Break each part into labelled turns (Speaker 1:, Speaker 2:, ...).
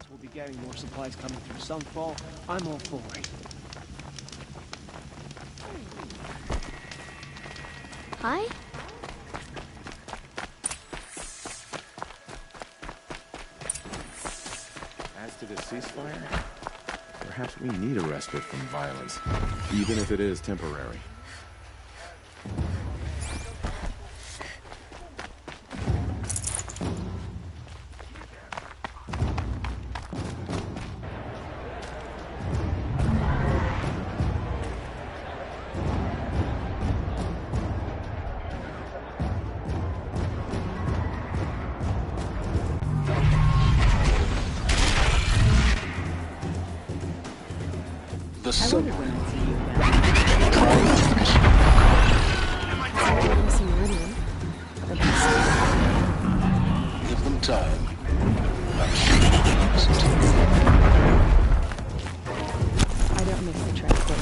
Speaker 1: We'll be getting more supplies coming through Sunfall. I'm all for it.
Speaker 2: Hi?
Speaker 3: As to the ceasefire, perhaps we need a respite from violence, even if it is temporary.
Speaker 4: The sun. Give them time.
Speaker 5: I don't miss the transport.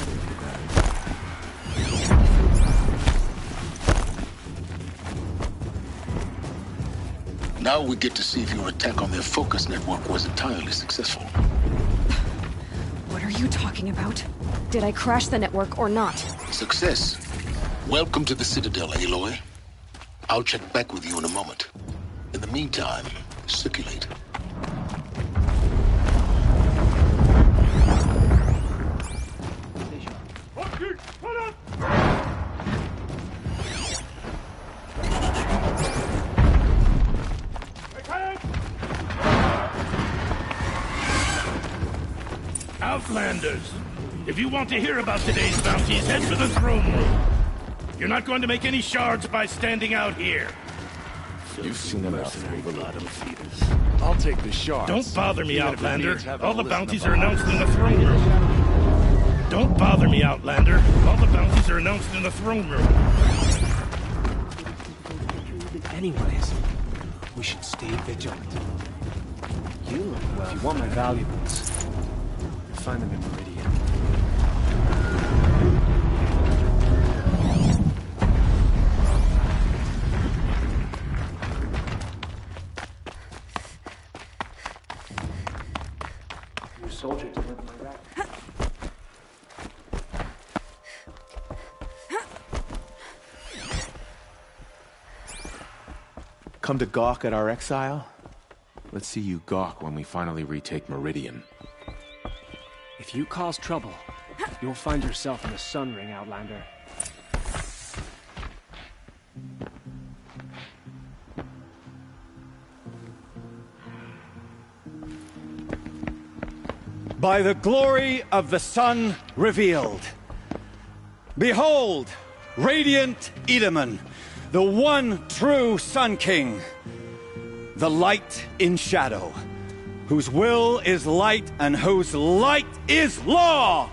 Speaker 4: Now we get to see if your attack on their focus network was entirely successful.
Speaker 5: What are you talking about? Did I crash the network or not?
Speaker 4: Success. Welcome to the Citadel, Aloy. I'll check back with you in a moment. In the meantime, circulate.
Speaker 6: Outlanders, if you want to hear about today's bounties, head for the throne room. You're not going to make any shards by standing out here.
Speaker 3: You've seen enough.
Speaker 7: I'll take the shards.
Speaker 6: Don't bother me, Outlander. All the bounties are announced in the throne room. Don't bother me, Outlander. All the bounties are announced in the throne room.
Speaker 1: Anyways, we should stay vigilant. If you want my valuables, find them in Meridian. Your soldier delivered my rack.
Speaker 3: Come to gawk at our exile? Let's see you gawk when we finally retake Meridian.
Speaker 1: If you cause trouble, you'll find yourself in the Sun Ring, Outlander.
Speaker 8: By the glory of the sun revealed. Behold, radiant Edaman, the one true Sun King. The light in shadow, whose will is light and whose light is law!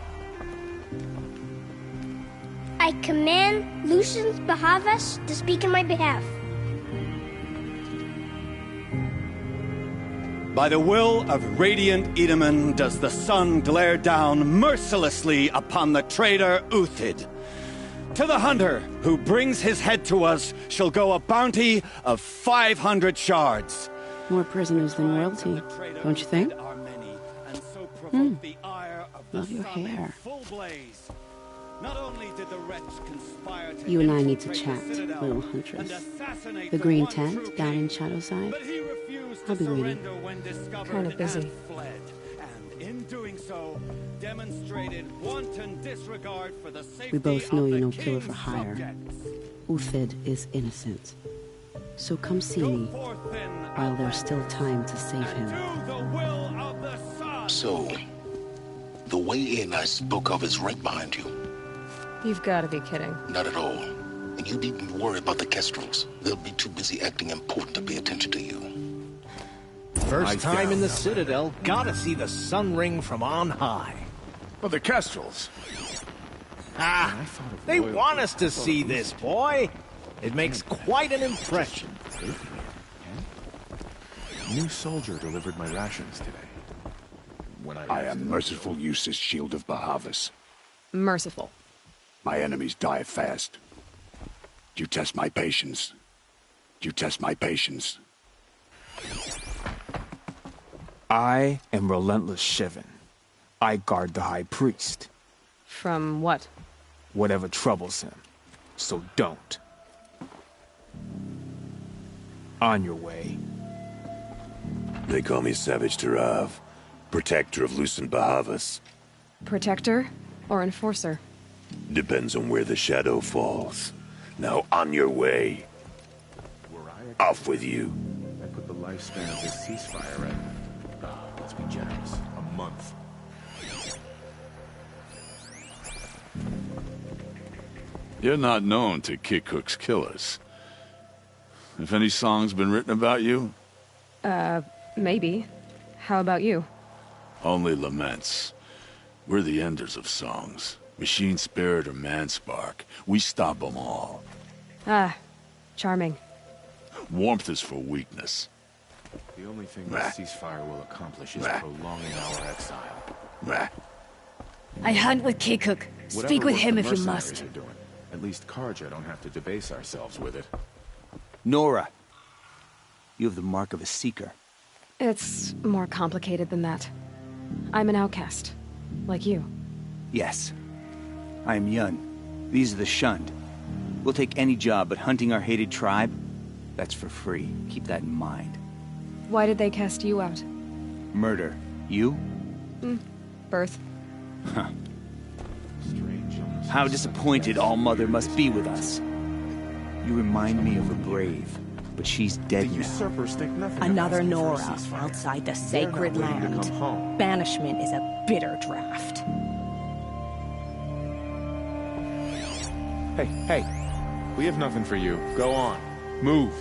Speaker 2: I command Lucius Bahavas to speak in my behalf.
Speaker 8: By the will of radiant Edaman does the sun glare down mercilessly upon the traitor Uthid. To the hunter who brings his head to us shall go a bounty of 500 shards.
Speaker 9: More prisoners than royalty, don't you think? Love your hair. You and I need to chat, little huntress. The green tent down in Shadowside? I'll be waiting.
Speaker 5: Kind of busy.
Speaker 9: We both know you're no killer for hire. Uthid is innocent. So come see me while there's still time to save him.
Speaker 4: So, the way in I spoke of is right behind you.
Speaker 5: You've got to be kidding.
Speaker 4: Not at all. And you needn't worry about the Kestrels. They'll be too busy acting important to pay attention to you.
Speaker 7: First time in the Citadel, gotta see the Sun Ring from on high.
Speaker 6: Well, the Kestrels.
Speaker 7: Ah, they want us to see this, boy. It makes quite an impression.
Speaker 3: New soldier delivered my rations today. When
Speaker 10: I am merciful Eustace, Shield of Bahavas.
Speaker 5: Merciful.
Speaker 10: My enemies die fast. Do you test my patience? Do you test my patience?
Speaker 1: I am Relentless Shivan. I guard the High Priest.
Speaker 5: From what?
Speaker 1: Whatever troubles him. So don't. On your way.
Speaker 10: They call me Savage Tarav, protector of Lucent Bahavas.
Speaker 5: Protector or enforcer?
Speaker 10: Depends on where the shadow falls. Now on your way. Off with you.
Speaker 3: I put the lifespan of this ceasefire at, let's be generous, a month.
Speaker 11: You're not known to Kikuk's killers. Have any songs been written about you?
Speaker 5: Maybe. How about you?
Speaker 11: Only laments. We're the enders of songs. Machine spirit or man spark. We stop them all.
Speaker 5: Ah, charming.
Speaker 11: Warmth is for weakness.
Speaker 3: The only thing this ceasefire will accomplish is prolonging our exile.
Speaker 12: I hunt with Kikuk. Speak with him if you must.
Speaker 3: At least Carja don't have to debase ourselves with it.
Speaker 13: Nora, you have the mark of a seeker.
Speaker 5: It's more complicated than that. I'm an outcast, like you.
Speaker 13: Yes. I am Yun. These are the shunned. We'll take any job, but hunting our hated tribe, that's for free. Keep that in mind.
Speaker 5: Why did they cast you out?
Speaker 13: Murder. You?
Speaker 5: Birth.
Speaker 13: Huh. How disappointed All-Mother must be with us. You remind me of a brave, but she's dead now.
Speaker 12: Another Nora outside the sacred land. Banishment is a bitter draft.
Speaker 3: Hey, we have nothing for you. Go on. Move.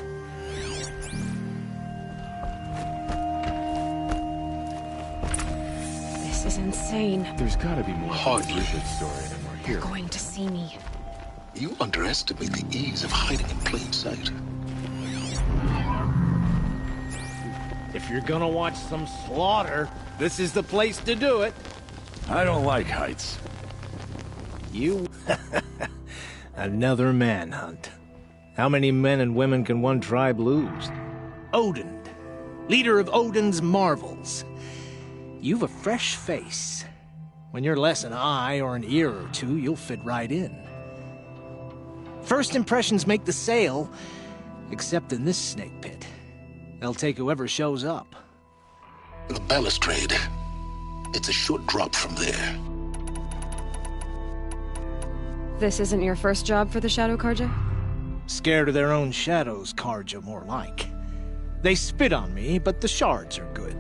Speaker 5: This is insane.
Speaker 3: There's gotta be more to this story than we're here.
Speaker 5: They're going to see me.
Speaker 4: You underestimate the ease of hiding in plain sight.
Speaker 7: If you're gonna watch some slaughter, this is the place to do it.
Speaker 11: I don't like heights.
Speaker 7: You... Another manhunt. How many men and women can one tribe lose? Odin, leader of Odin's marvels. You've a fresh face. When you're less an eye or an ear or two, you'll fit right in. First impressions make the sale, except in this snake pit. They'll take whoever shows up.
Speaker 4: The balustrade. It's a short drop from there.
Speaker 5: This isn't your first job for the Shadow Carja?
Speaker 7: Scared of their own shadows, Carja, more like. They spit on me, but the shards are good.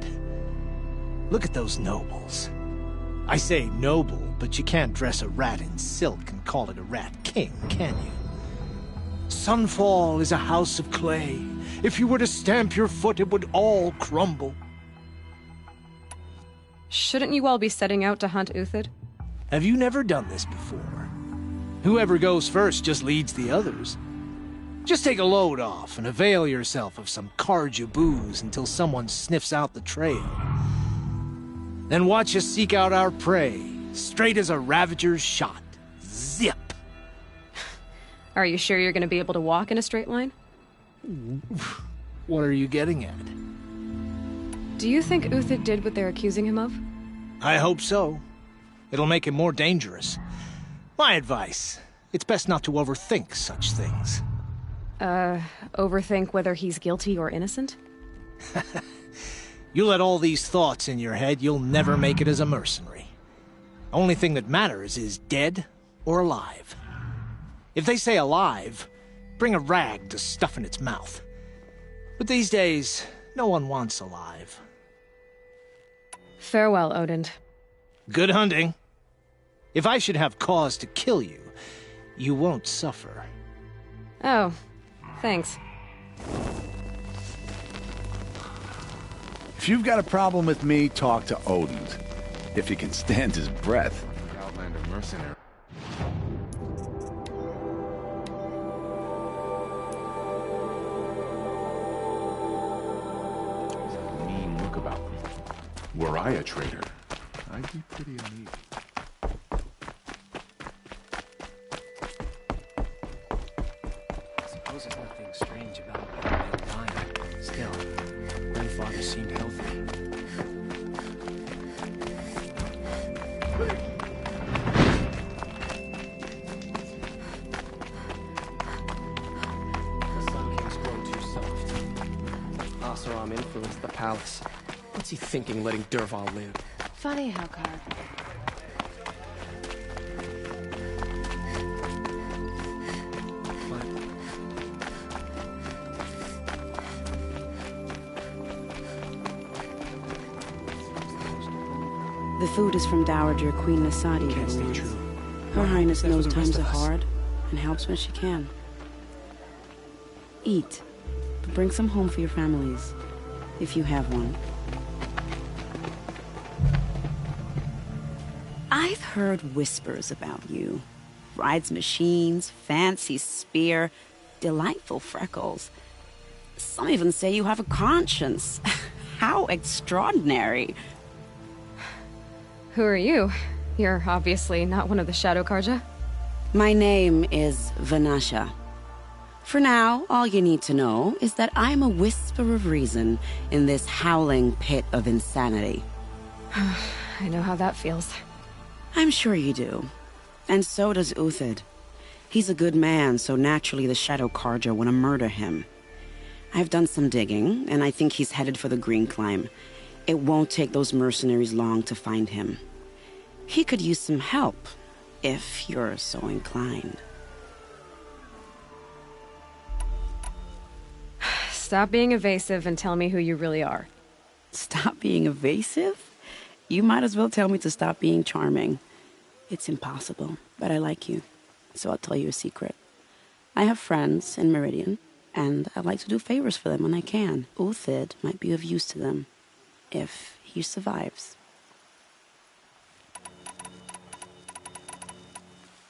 Speaker 7: Look at those nobles. I say noble, but you can't dress a rat in silk and call it a rat king, can you? Sunfall is a house of clay. If you were to stamp your foot, it would all crumble.
Speaker 5: Shouldn't you all be setting out to hunt Uthid?
Speaker 7: Have you never done this before? Whoever goes first just leads the others. Just take a load off and avail yourself of some Carja booze until someone sniffs out the trail. Then watch us seek out our prey, straight as a Ravager's shot. Zip!
Speaker 5: Are you sure you're going to be able to walk in a straight line?
Speaker 7: What are you getting at?
Speaker 5: Do you think Uthid did what they're accusing him of?
Speaker 7: I hope so. It'll make him more dangerous. My advice, it's best not to overthink such things.
Speaker 5: Overthink whether he's guilty or innocent?
Speaker 7: You let all these thoughts in your head, you'll never make it as a mercenary. Only thing that matters is dead or alive. If they say alive, bring a rag to stuff in its mouth. But these days, no one wants alive.
Speaker 5: Farewell, Odin.
Speaker 7: Good hunting. If I should have cause to kill you, you won't suffer.
Speaker 5: Oh, thanks.
Speaker 11: If you've got a problem with me, talk to Odin. If he can stand his breath.
Speaker 3: Outlander mercenary. There's a mean look about them. Were I a traitor, I'd be pretty uneasy.
Speaker 1: I suppose there's nothing strange about dying. Still, grandfather seemed healthy. The Sun King's grown too soft. Oseram influenced the palace. What's he thinking, letting Dervahl live?
Speaker 5: Funny how come.
Speaker 9: The food is from Dowager Queen Nasadi.
Speaker 1: Can't stay true.
Speaker 9: Her Highness
Speaker 1: That's
Speaker 9: knows
Speaker 1: what the rest
Speaker 9: times are
Speaker 1: of us.
Speaker 9: hard and helps when she can. Eat, but bring some home for your families, if you have one. I've heard whispers about you. Rides machines, fancy spear, delightful freckles. Some even say you have a conscience. How extraordinary.
Speaker 5: Who are you? You're obviously not one of the Shadow Karja.
Speaker 9: My name is Vanasha. For now, all you need to know is that I'm a whisper of reason in this howling pit of insanity.
Speaker 5: I know how that feels.
Speaker 9: I'm sure you do. And so does Uthid. He's a good man, so naturally the Shadow Karja want to murder him. I've done some digging, and I think he's headed for the Green Climb. It won't take those mercenaries long to find him. He could use some help, if you're so inclined.
Speaker 5: Stop being evasive and tell me who you really are.
Speaker 9: Stop being evasive? You might as well tell me to stop being charming. It's impossible, but I like you, so I'll tell you a secret. I have friends in Meridian, and I like to do favors for them when I can. Uthid might be of use to them, if he survives.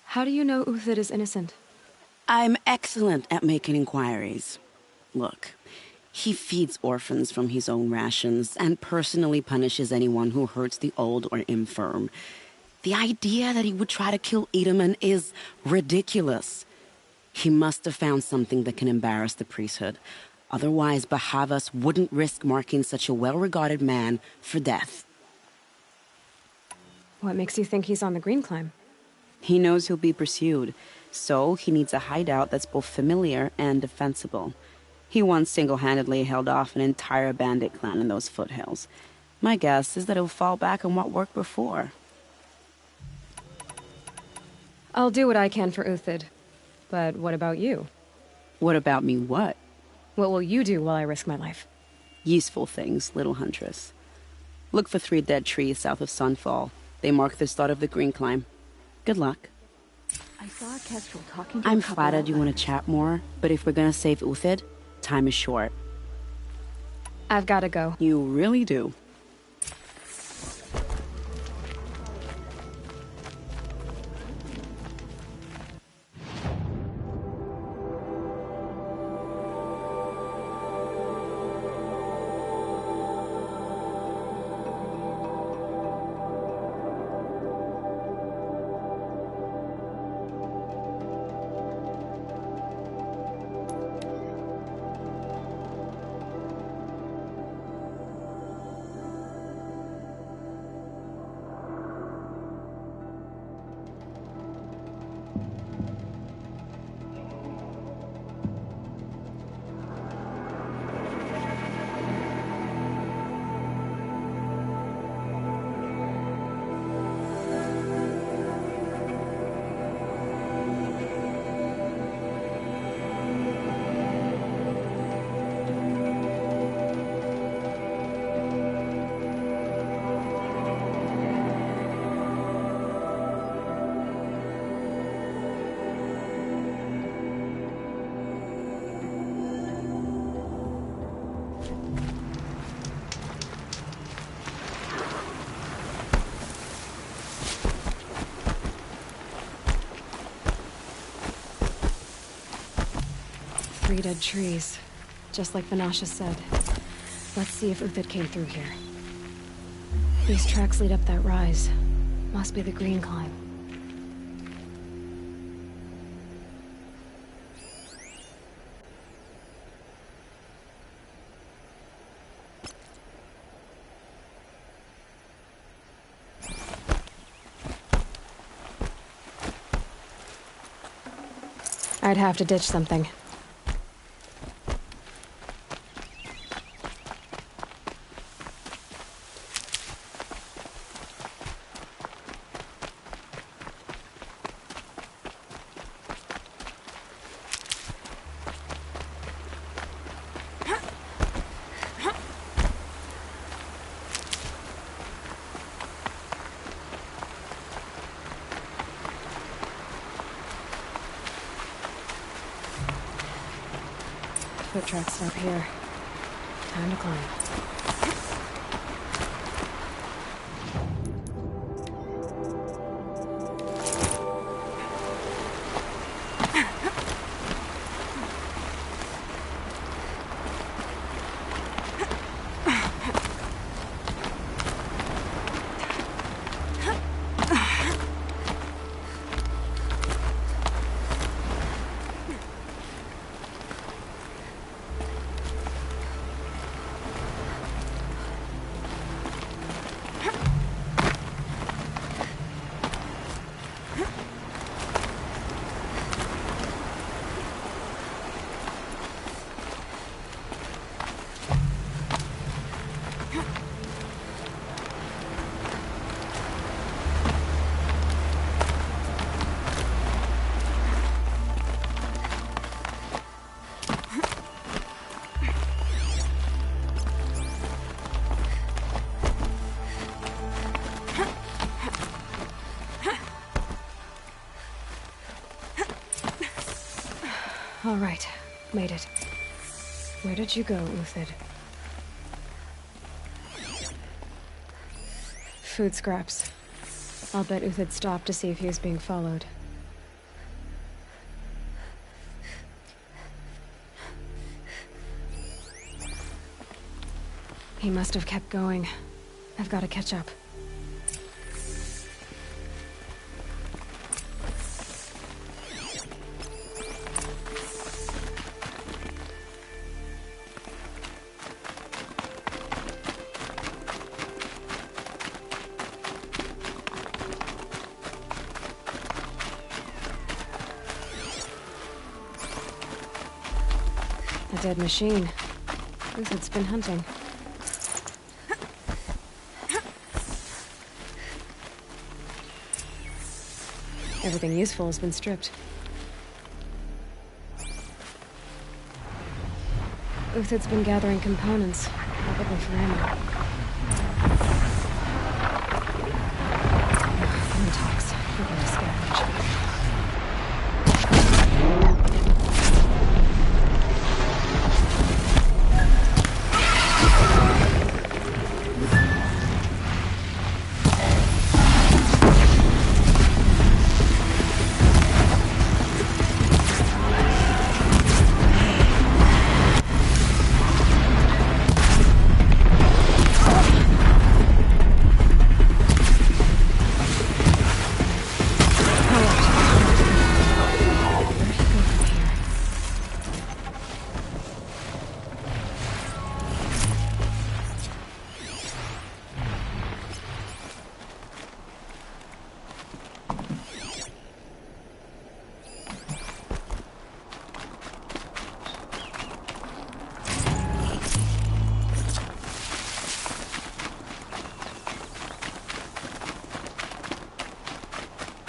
Speaker 5: How do you know Uthid is innocent?
Speaker 9: I'm excellent at making inquiries. Look, he feeds orphans from his own rations and personally punishes anyone who hurts the old or infirm. The idea that he would try to kill Edelman is ridiculous. He must have found something that can embarrass the priesthood. Otherwise, Bahavas wouldn't risk marking such a well-regarded man for death.
Speaker 5: What makes you think he's on the Green Climb?
Speaker 9: He knows he'll be pursued, so he needs a hideout that's both familiar and defensible. He once single-handedly held off an entire bandit clan in those foothills. My guess is that he'll fall back on what worked before.
Speaker 5: I'll do what I can for Uthid. But what about you?
Speaker 9: What about me what?
Speaker 5: What will you do while I risk my life?
Speaker 9: Useful things, little huntress. Look for 3 dead trees south of Sunfall. They mark the start of the Green Climb. Good luck.
Speaker 12: I saw Kestrel talking to
Speaker 9: I'm
Speaker 12: a couple
Speaker 9: flattered
Speaker 12: of
Speaker 9: you want to chat more, but if we're gonna save Uthid, time is short.
Speaker 5: I've gotta go.
Speaker 9: You really do.
Speaker 5: Three dead trees. Just like Vanasha said. Let's see if Uthid came through here. These tracks lead up that rise. Must be the Green Climb. I'd have to ditch something. Foot tracks stop here. Time to climb. All right, made it. Where did you go, Uthid? Food scraps. I'll bet Uthid stopped to see if he was being followed. He must have kept going. I've got to catch up. A dead machine. Uthid's been hunting. Everything useful has been stripped. Uthid's been gathering components, probably for ammo. Talks. We're going to scavenge.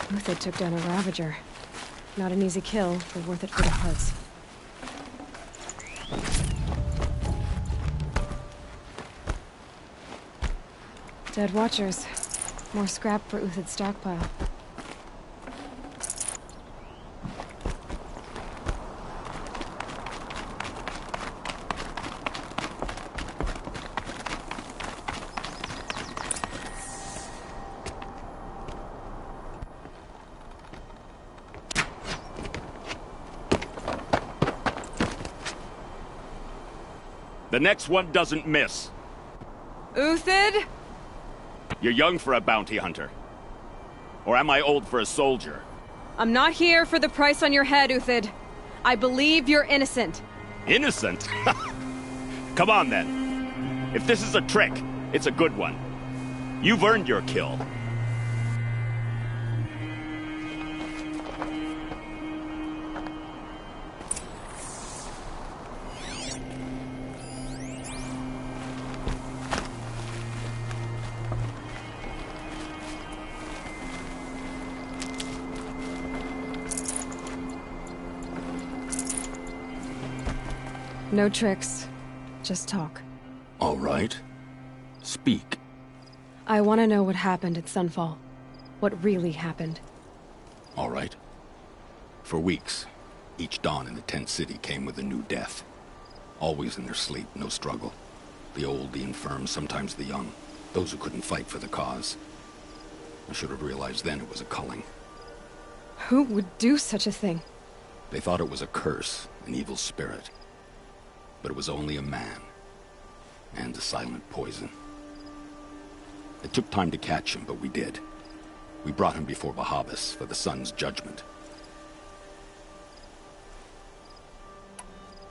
Speaker 5: Uthid took down a Ravager. Not an easy kill, but worth it for the parts. Dead Watchers. More scrap for Uthid's stockpile.
Speaker 8: The next one doesn't miss.
Speaker 14: Uthid?
Speaker 8: You're young for a bounty hunter. Or am I old for a soldier?
Speaker 14: I'm not here for the price on your head, Uthid. I believe you're innocent.
Speaker 8: Innocent? Come on, then. If this is a trick, it's a good one. You've earned your kill.
Speaker 5: No tricks. Just talk.
Speaker 11: All right. Speak.
Speaker 5: I want to know what happened at Sunfall. What really happened.
Speaker 11: All right. For weeks, each dawn in the tent city came with a new death. Always in their sleep, no struggle. The old, the infirm, sometimes the young. Those who couldn't fight for the cause. I should have realized then it was a culling.
Speaker 5: Who would do such a thing?
Speaker 11: They thought it was a curse, an evil spirit. But it was only a man. And a silent poison. It took time to catch him, but we did. We brought him before Bahavas for the sun's judgment.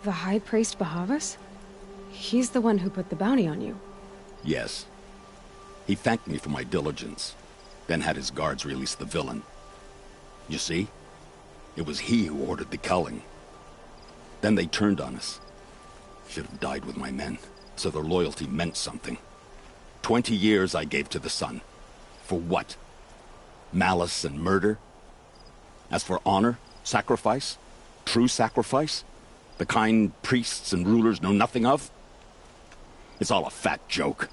Speaker 5: The High Priest Bahavas? He's the one who put the bounty on you.
Speaker 11: Yes. He thanked me for my diligence, then had his guards release the villain. You see? It was he who ordered the culling. Then they turned on us. Should have died with my men, so their loyalty meant something. 20 years I gave to the sun. For what? Malice and murder? As for honor, sacrifice, true sacrifice, the kind priests and rulers know nothing of? It's all a fat joke.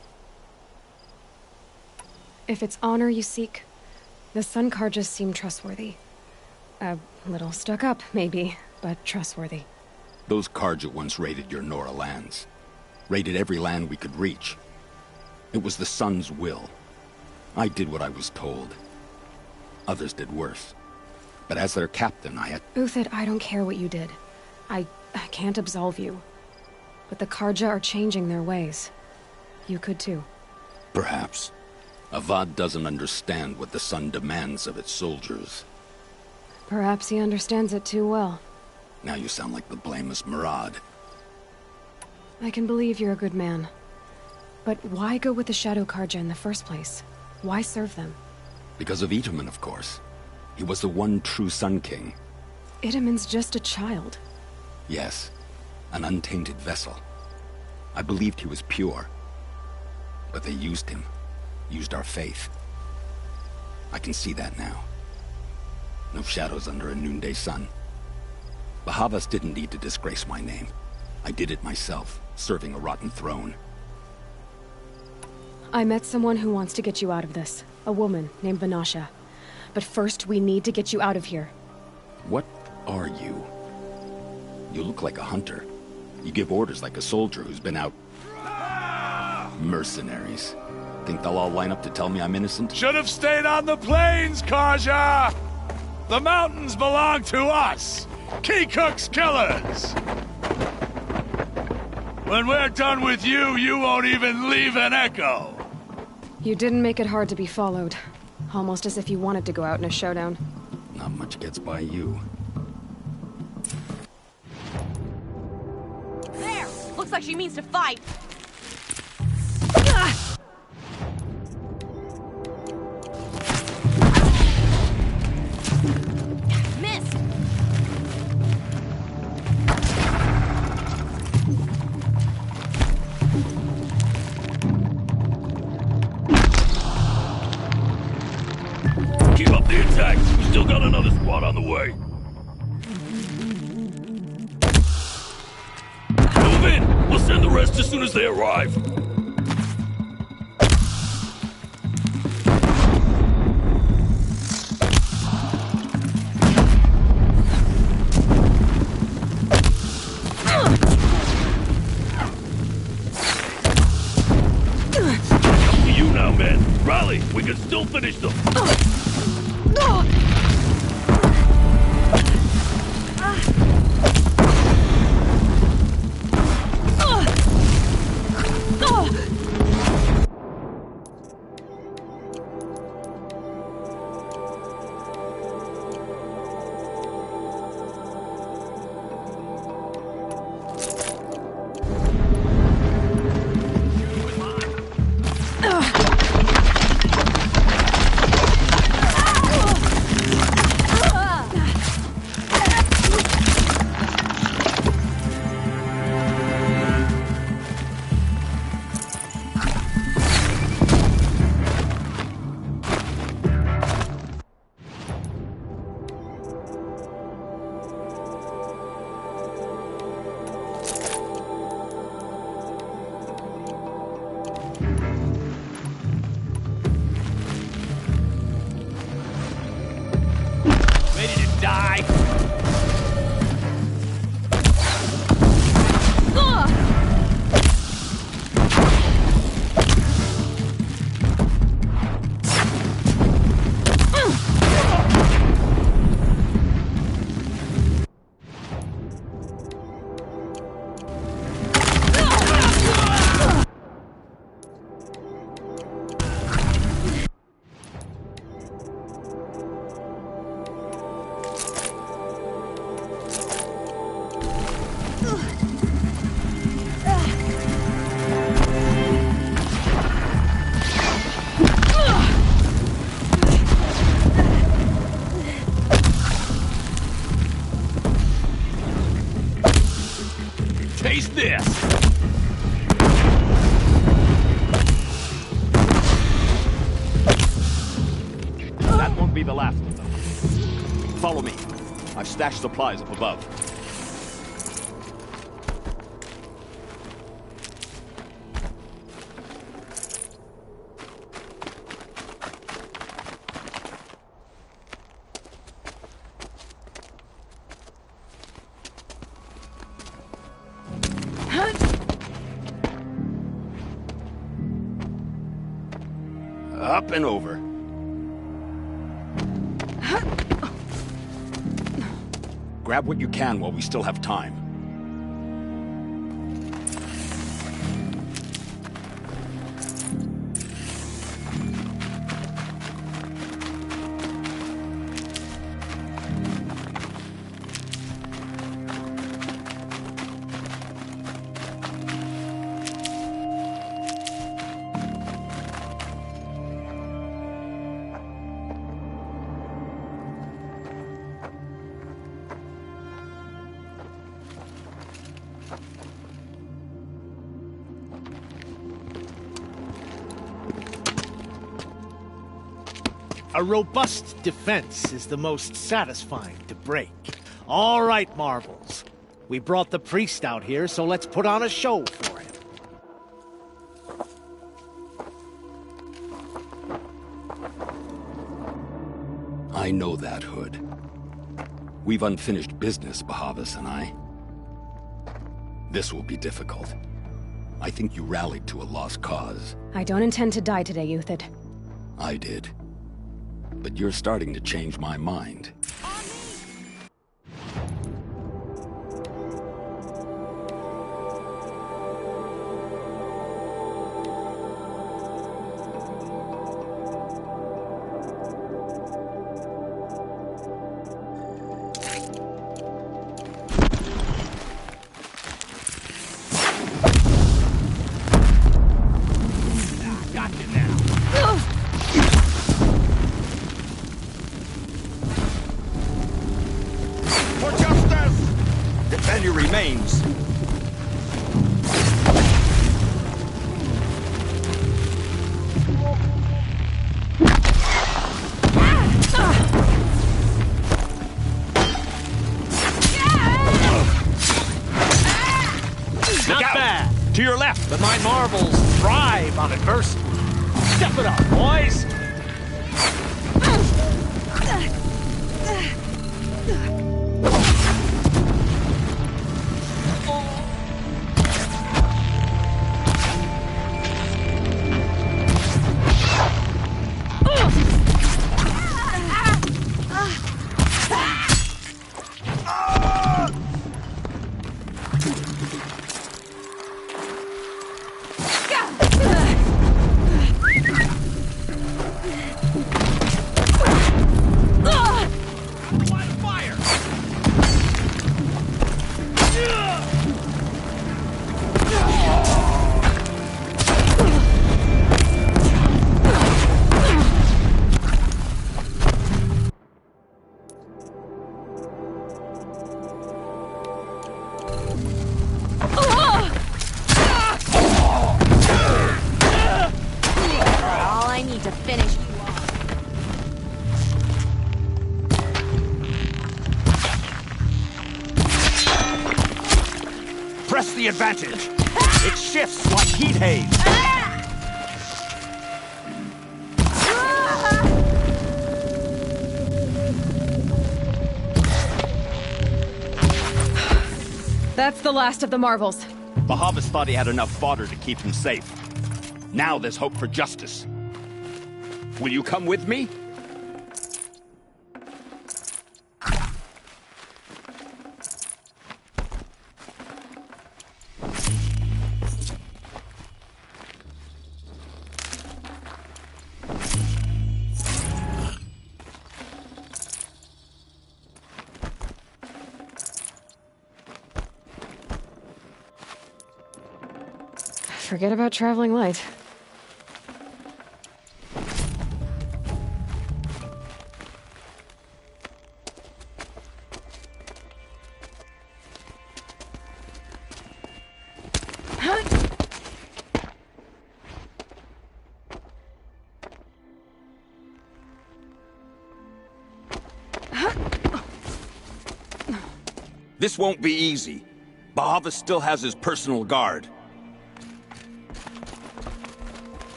Speaker 5: If it's honor you seek, the Sun Carjas seem trustworthy. A little stuck up, maybe, but trustworthy.
Speaker 11: Those Carja once raided your Nora lands. Raided every land we could reach. It was the Sun's will. I did what I was told. Others did worse. But as their captain, I had...
Speaker 5: Uthid, I don't care what you did. I can't absolve you. But the Carja are changing their ways. You could too.
Speaker 11: Perhaps. Avad doesn't understand what the Sun demands of its soldiers.
Speaker 5: Perhaps he understands it too well.
Speaker 11: Now you sound like the blameless Murad.
Speaker 5: I can believe you're a good man. But why go with the Shadow Carja in the first place? Why serve them?
Speaker 11: Because of Itamen, of course. He was the one true Sun King.
Speaker 5: Itamen's just a child.
Speaker 11: Yes, an untainted vessel. I believed he was pure. But they used him. Used our faith. I can see that now. No shadows under a noonday sun. Bahavas didn't need to disgrace my name. I did it myself, serving a rotten throne.
Speaker 5: I met someone who wants to get you out of this. A woman named Vanasha. But first, we need to get you out of here.
Speaker 11: What are you? You look like a hunter. You give orders like a soldier who's been out... Mercenaries. Think they'll all line up to tell me I'm innocent?
Speaker 10: Should have stayed on the plains, Carja! The mountains belong to us! Keecook's killers! When we're done with you, you won't even leave an echo!
Speaker 5: You didn't make it hard to be followed. Almost as if you wanted to go out in a showdown.
Speaker 11: Not much gets by you.
Speaker 15: There! Looks like she means to fight! Missed!
Speaker 10: Keep up the attack! We still got another squad on the way! Move in! We'll send the rest as soon as they arrive! Up to you now, men! Rally! We can still finish them! squeeze this!
Speaker 11: That won't be the last of them. Follow me. I've stashed supplies up above. Up and over. Grab what you can while we still have time.
Speaker 7: A robust defense is the most satisfying to break. All right, Marvels. We brought the priest out here, so let's put on a show for him.
Speaker 11: I know that, Hood. We've unfinished business, Bahavas and I. This will be difficult. I think you rallied to a lost cause.
Speaker 5: I don't intend to die today, Uthid.
Speaker 11: I did. But you're starting to change my mind.
Speaker 8: Remains.
Speaker 7: Not bad.
Speaker 10: To your left.
Speaker 7: But my Marvels thrive on adversity. Step it up, boys!
Speaker 8: Press the advantage. It shifts like heat haze.
Speaker 14: That's the last of the Marvels.
Speaker 11: Bahavas thought he had enough fodder to keep him safe. Now there's hope for justice. Will you come with me?
Speaker 5: Forget about traveling light.
Speaker 8: This won't be easy. Bahavas still has his personal guard.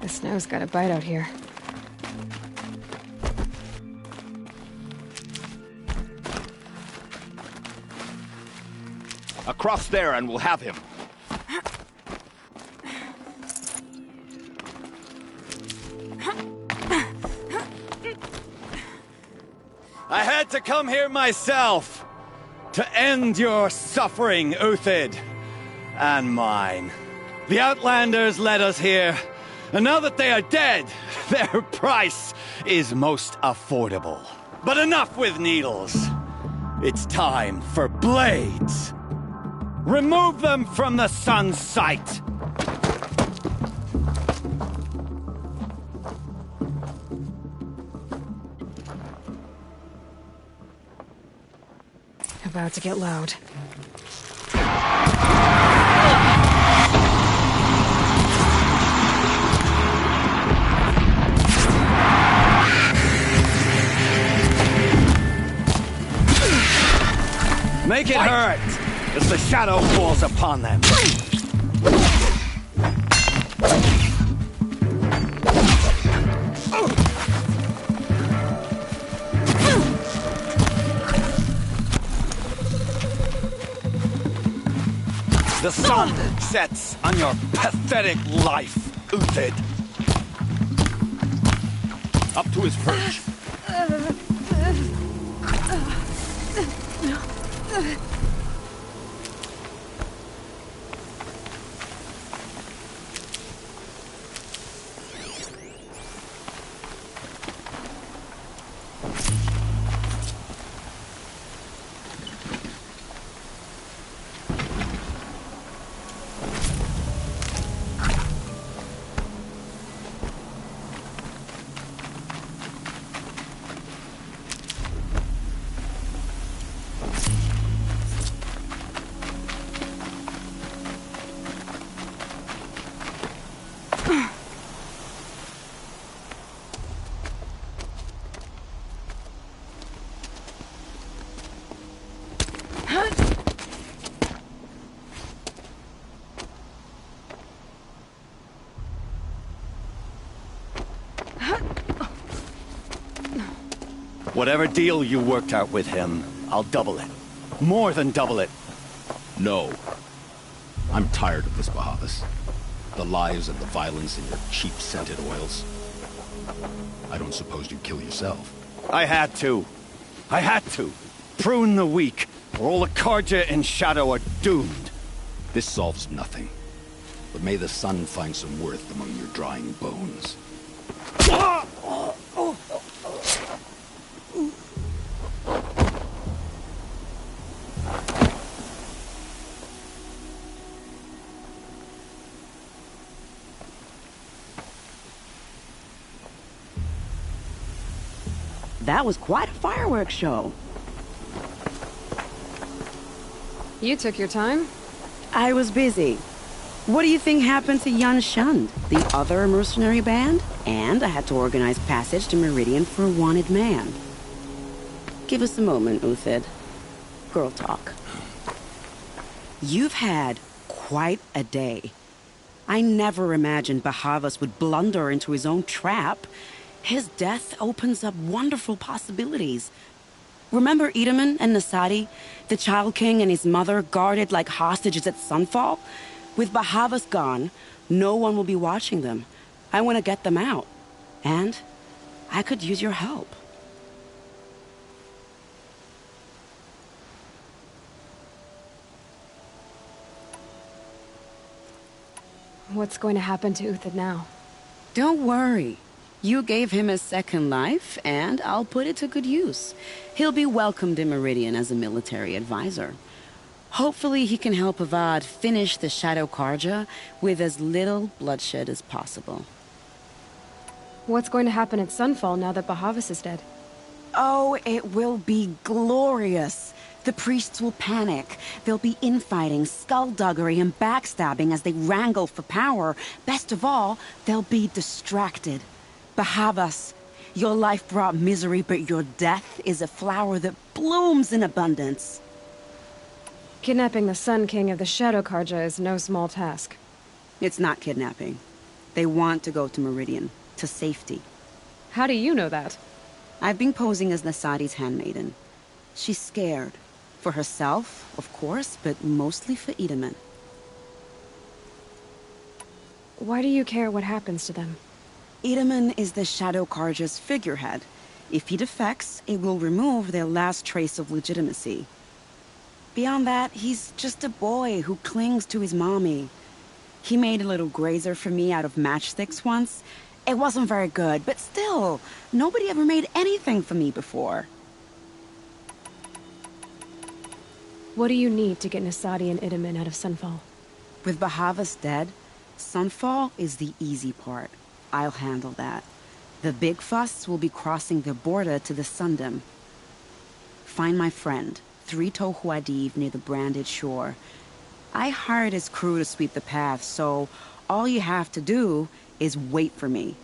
Speaker 5: The snow's got a bite out here.
Speaker 8: Across there and we'll have him. I had to come here myself to end your suffering, Uthid, and mine. The Outlanders led us here, and now that they are dead, their price is most affordable. But enough with needles. It's time for blades. Remove them from the sun's sight!
Speaker 5: About to get loud.
Speaker 8: Make it hurt as the shadow falls upon them. The sun sets on your pathetic life, Uthid. Up to his perch. Whatever deal you worked out with him, I'll double it. More than double it.
Speaker 11: No. I'm tired of this, Bahavas. The lies and the violence and your cheap-scented oils. I don't suppose you'd kill yourself.
Speaker 8: I had to. I had to. Prune the weak, or all the Carja in Shadow are doomed.
Speaker 11: This solves nothing. But may the sun find some worth among your drying bones.
Speaker 9: That was quite a fireworks show.
Speaker 5: You took your time?
Speaker 9: I was busy. What do you think happened to Yan Shund, the other mercenary band? And I had to organize passage to Meridian for a wanted man. Give us a moment, Uthid. Girl talk. You've had quite a day. I never imagined Bahavas would blunder into his own trap. His death opens up wonderful possibilities. Remember Edaman and Nasadi, the Child King and his mother guarded like hostages at Sunfall? With Bahavas gone, no one will be watching them. I want to get them out. And I could use your help.
Speaker 5: What's going to happen to Uthid now?
Speaker 9: Don't worry. You gave him a second life, and I'll put it to good use. He'll be welcomed in Meridian as a military advisor. Hopefully he can help Avad finish the Shadow Carja with as little bloodshed as possible.
Speaker 5: What's going to happen at Sunfall now that Bahavas is dead?
Speaker 9: Oh, it will be glorious. The priests will panic. There'll be infighting, skullduggery, and backstabbing as they wrangle for power. Best of all, they'll be distracted. Bahavas, your life brought misery, but your death is a flower that blooms in abundance.
Speaker 5: Kidnapping the Sun King of the Shadow Karja is no small task.
Speaker 9: It's not kidnapping. They want to go to Meridian, to safety.
Speaker 5: How do you know that?
Speaker 9: I've been posing as Nasadi's handmaiden. She's scared. For herself, of course, but mostly for Itamen.
Speaker 5: Why do you care what happens to them?
Speaker 9: Itamen is the Shadow Karja's figurehead. If he defects, it will remove their last trace of legitimacy. Beyond that, he's just a boy who clings to his mommy. He made a little grazer for me out of matchsticks once. It wasn't very good, but still, nobody ever made anything for me before.
Speaker 5: What do you need to get Nasadi and Itamen out of Sunfall?
Speaker 9: With Bahavas dead, Sunfall is the easy part. I'll handle that. The big fuss will be crossing the border to the Sundom. Find my friend, Three-Toe Huadiv, near the Branded Shore. I hired his crew to sweep the path, so all you have to do is wait for me.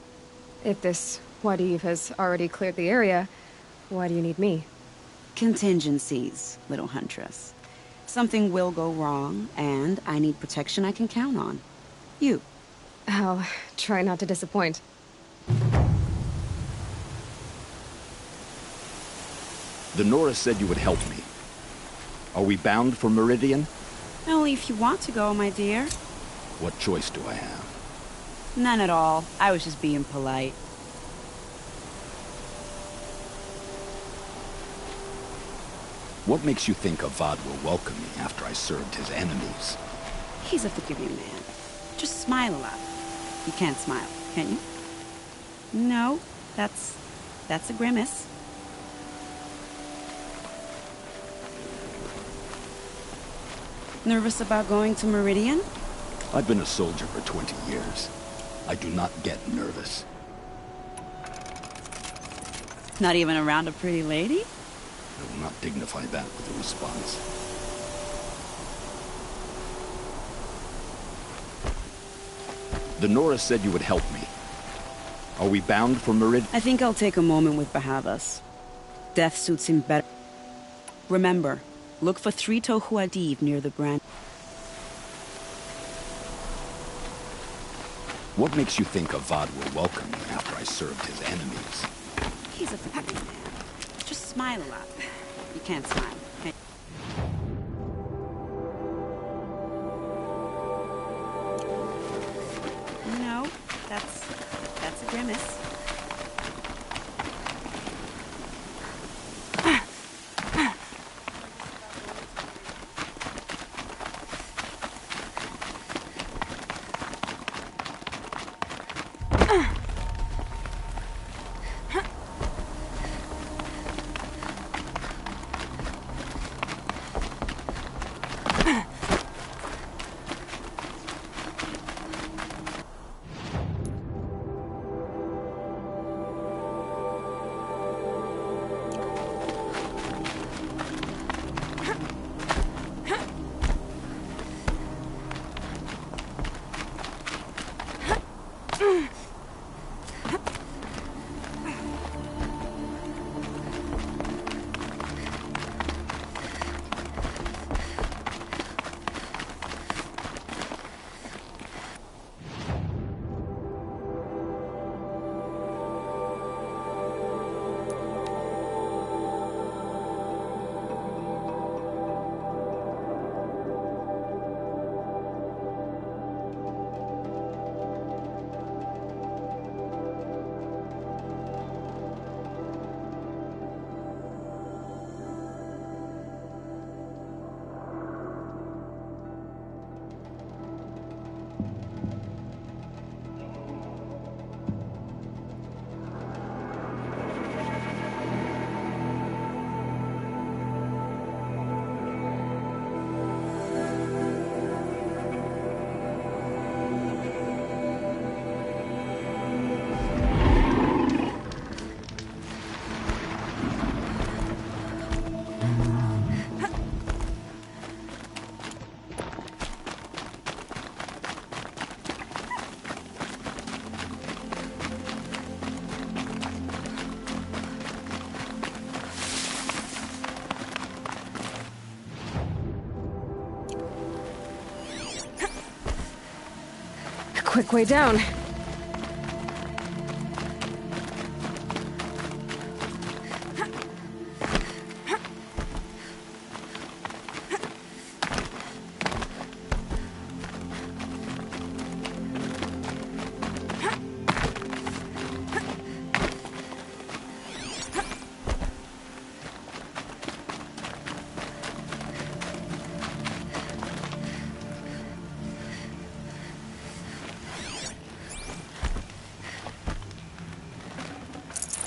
Speaker 5: If this Huadiv has already cleared the area, why do you need me?
Speaker 9: Contingencies, little huntress. Something will go wrong, and I need protection I can count on. You.
Speaker 5: I'll try not to disappoint.
Speaker 11: The Nora said you would help me. Are we bound for Meridian?
Speaker 9: Only if you want to go, my dear.
Speaker 11: What choice do I have?
Speaker 9: None at all. I was just being polite.
Speaker 11: What makes you think Avad will welcome me after I served his enemies?
Speaker 9: He's a forgiving man. Just smile a lot. You can't smile, can you? No, that's a grimace. Nervous about going to Meridian?
Speaker 11: I've been a soldier for 20 years. I do not get nervous.
Speaker 9: Not even around a pretty lady?
Speaker 11: I will not dignify that with a response. The Nora said you would help me. Are we bound for Meridian?
Speaker 9: I think I'll take a moment with Bahavas. Death suits him better. Remember, look for Three-Toe Huadiv near the brand.
Speaker 11: What makes you think Avad will welcome me after I served his enemies?
Speaker 9: He's a forgiving man. Just smile a lot. You can't smile, can you? No, that's a grimace.
Speaker 5: quick way down.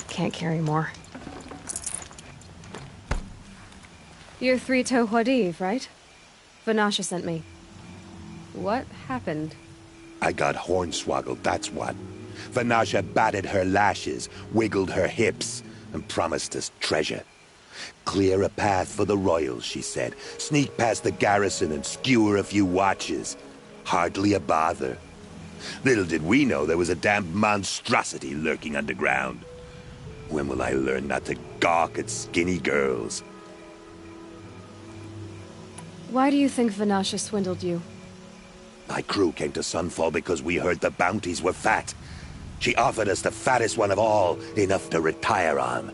Speaker 5: Can't carry more. You're Three-Toe Huadiv, right? Vanasha sent me. What happened?
Speaker 16: I got hornswoggled, that's what. Vanasha batted her lashes, wiggled her hips, and promised us treasure. Clear a path for the royals, she said. Sneak past the garrison and skewer a few watches. Hardly a bother. Little did we know there was a damned monstrosity lurking underground. When will I learn not to gawk at skinny girls?
Speaker 5: Why do you think Vanasha swindled you?
Speaker 16: My crew came to Sunfall because we heard the bounties were fat. She offered us the fattest one of all, enough to retire on.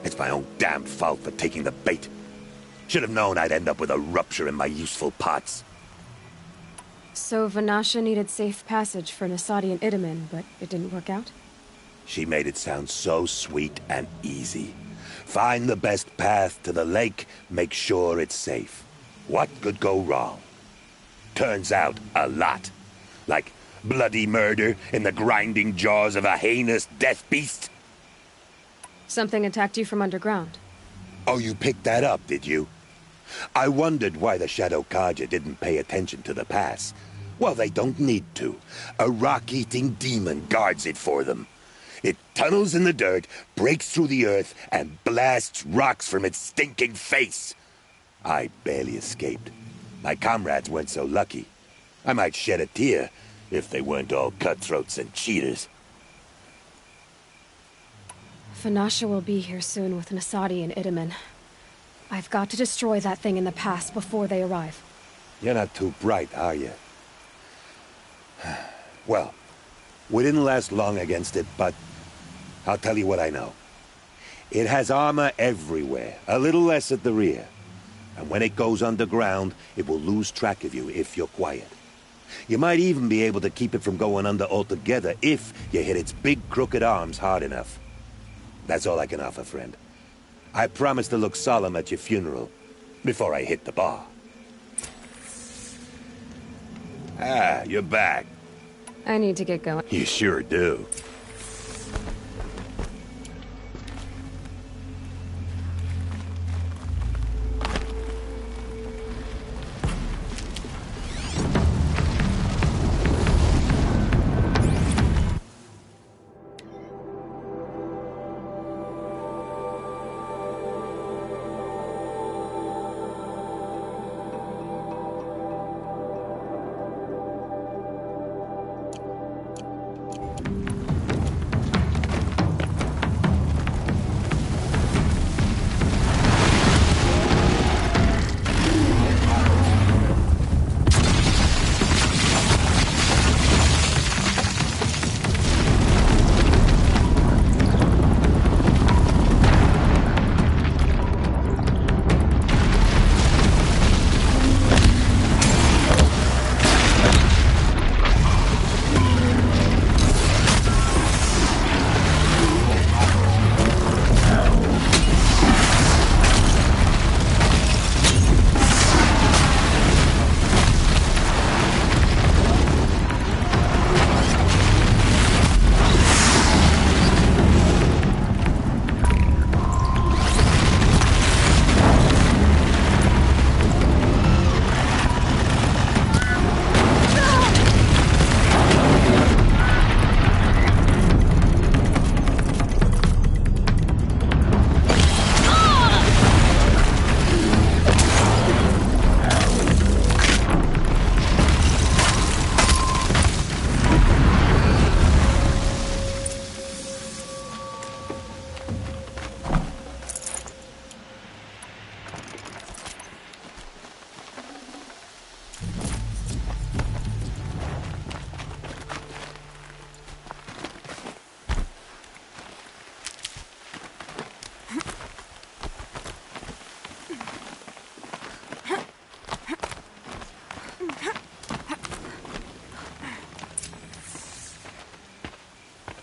Speaker 16: It's my own damned fault for taking the bait. Should have known I'd end up with a rupture in my useful parts.
Speaker 5: So Vanasha needed safe passage for Nasadi and Itamen, but it didn't work out?
Speaker 16: She made it sound so sweet and easy. Find the best path to the lake, make sure it's safe. What could go wrong? Turns out, a lot. Like bloody murder in the grinding jaws of a heinous death beast.
Speaker 5: Something attacked you from underground.
Speaker 16: Oh, you picked that up, did you? I wondered why the Shadow Carja didn't pay attention to the pass. Well, they don't need to. A rock-eating demon guards it for them. It tunnels in the dirt, breaks through the earth, and blasts rocks from its stinking face. I barely escaped. My comrades weren't so lucky. I might shed a tear if they weren't all cutthroats and cheaters.
Speaker 5: Vanasha will be here soon with Nasadi and Itamen. I've got to destroy that thing in the pass before they arrive.
Speaker 16: You're not too bright, are you? Well, we didn't last long against it, but I'll tell you what I know. It has armor everywhere, a little less at the rear. And when it goes underground, it will lose track of you if you're quiet. You might even be able to keep it from going under altogether if you hit its big crooked arms hard enough. That's all I can offer, friend. I promise to look solemn at your funeral before I hit the bar. Ah, you're back.
Speaker 5: I need to get going.
Speaker 16: You sure do.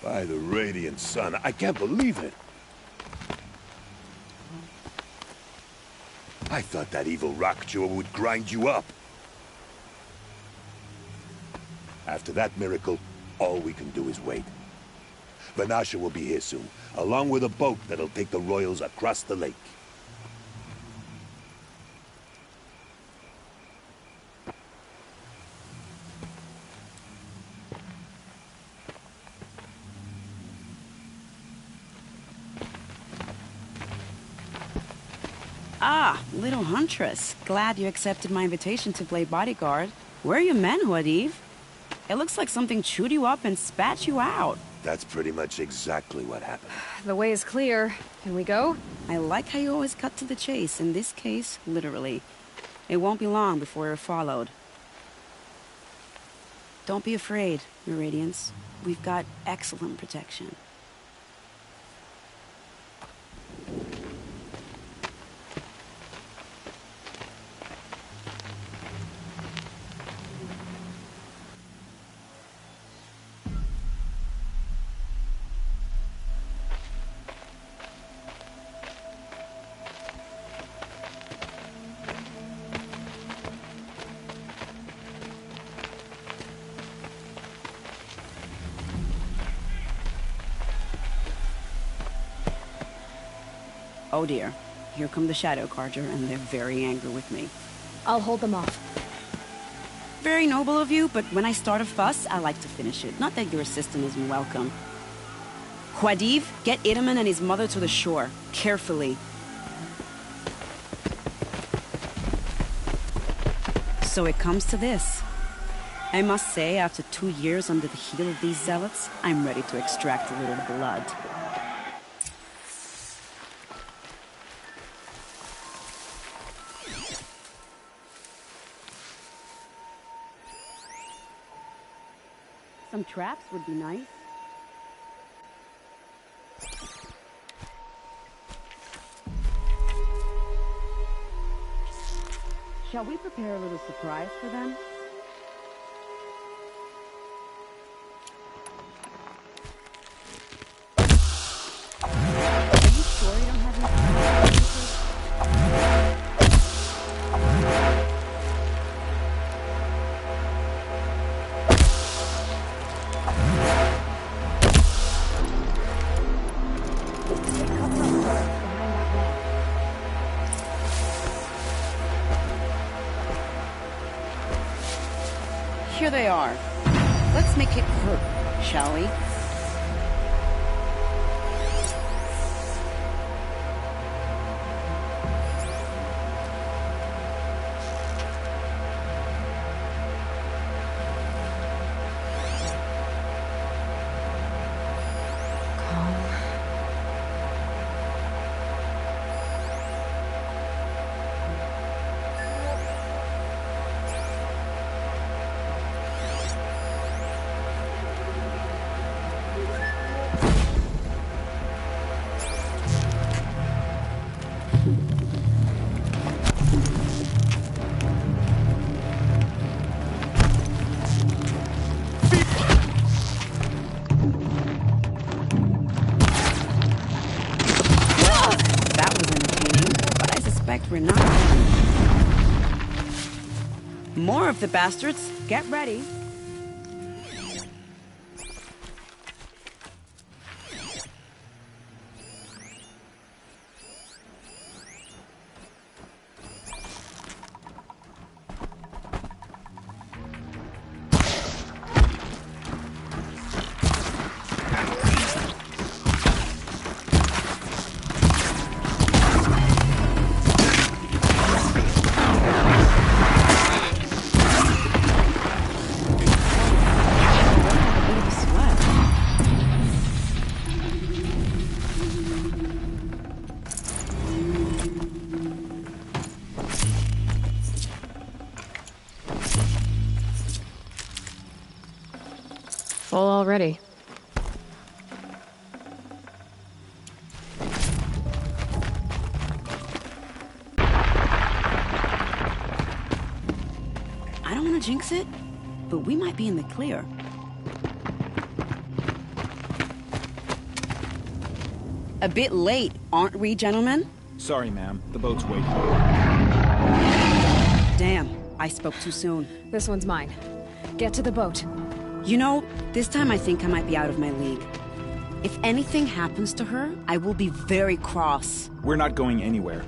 Speaker 16: By the Radiant Sun, I can't believe it. I thought that evil Rockjaw would grind you up. After that miracle, all we can do is wait. Vanasha will be here soon, along with a boat that'll take the royals across the lake.
Speaker 9: Ah, little huntress. Glad you accepted my invitation to play bodyguard. Where are your men, Huadiv? It looks like something chewed you up and spat you out.
Speaker 16: That's pretty much exactly what happened.
Speaker 5: The way is clear. Can we go?
Speaker 9: I like how you always cut to the chase. In this case, literally. It won't be long before we're followed. Don't be afraid, Your Radiance. We've got excellent protection. Oh dear. Here come the Shadow Carja, and they're very angry with me.
Speaker 5: I'll hold them off.
Speaker 9: Very noble of you, but when I start a fuss, I like to finish it. Not that your assistant isn't welcome. Huadiv, get Itaman and his mother to the shore. Carefully. So it comes to this. I must say, after 2 years under the heel of these zealots, I'm ready to extract a little blood. Some traps would be nice. Shall we prepare a little surprise for them? Are you sure you don't have any... Here they are. Let's make it hurt, shall we? We're not done. More of the bastards. Get ready.
Speaker 5: Full already.
Speaker 9: I don't want to jinx it, but we might be in the clear. A bit late, aren't we, gentlemen?
Speaker 13: Sorry, ma'am. The boat's waiting.
Speaker 9: Damn, I spoke too soon.
Speaker 5: This one's mine. Get to the boat.
Speaker 9: You know, this time I think I might be out of my league. If anything happens to her, I will be very cross.
Speaker 13: We're not going anywhere.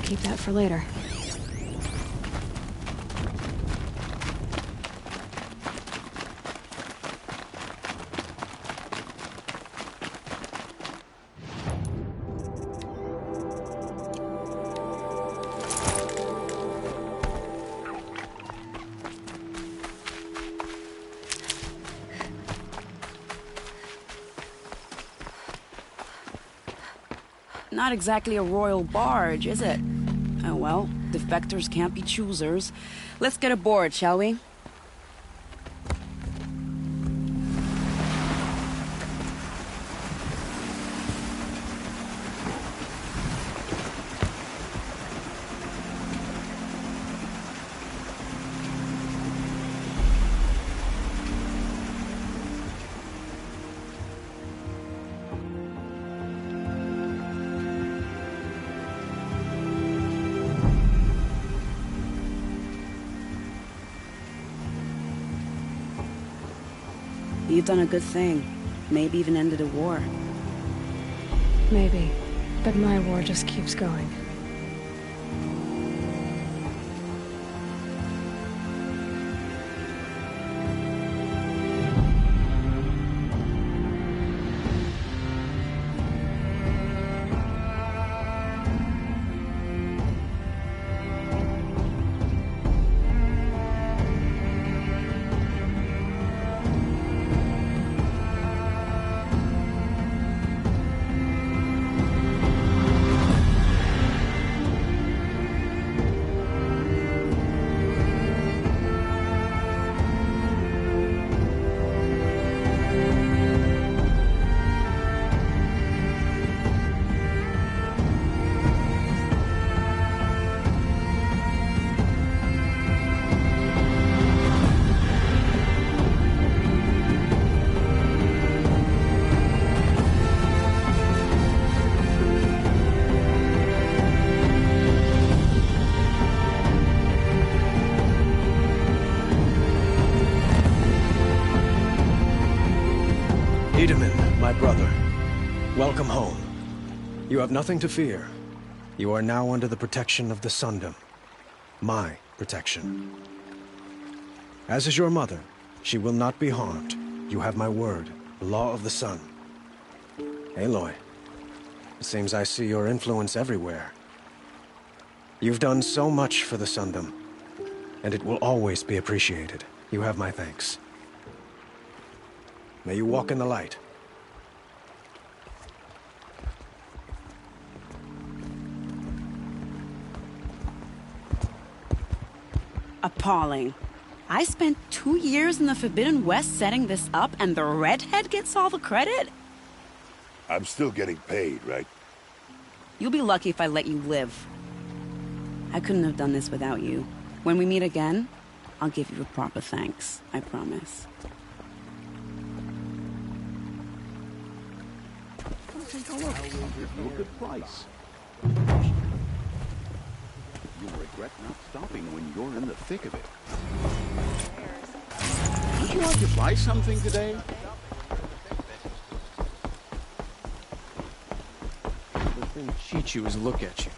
Speaker 5: Keep that for later.
Speaker 9: Not exactly a royal barge, is it? Oh well, defectors can't be choosers. Let's get aboard, shall we? You've done a good thing. Maybe even ended a war.
Speaker 5: Maybe. But my war just keeps going.
Speaker 17: Itamen, my brother, welcome home. You have nothing to fear. You are now under the protection of the Sundom. My protection. As is your mother, she will not be harmed. You have my word, the law of the sun. Aloy, it seems I see your influence everywhere. You've done so much for the Sundom, and it will always be appreciated. You have my thanks. May you walk in the light.
Speaker 9: Appalling. I spent 2 years in the Forbidden West setting this up, and the redhead gets all the credit?
Speaker 16: I'm still getting paid, right?
Speaker 9: You'll be lucky if I let you live. I couldn't have done this without you. When we meet again, I'll give you a proper thanks. I promise.
Speaker 11: Take a look. I'll give you a good price. You'll regret not stopping when you're in the thick of it. Would you like to buy something today?
Speaker 1: The thing cheat you is look at you.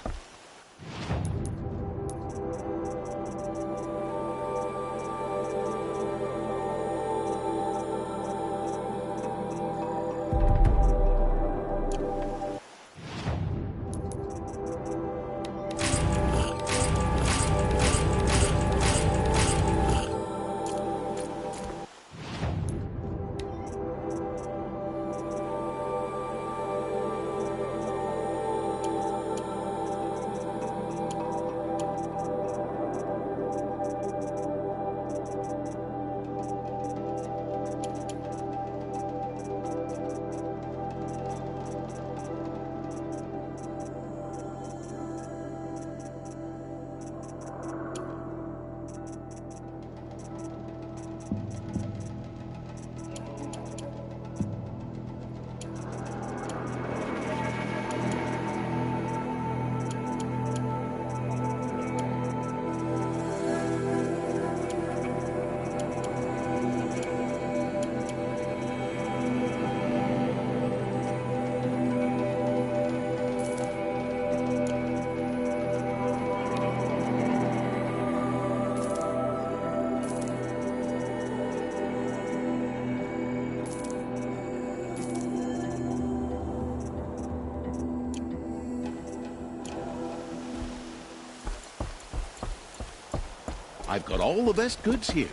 Speaker 11: I've got all the best goods here.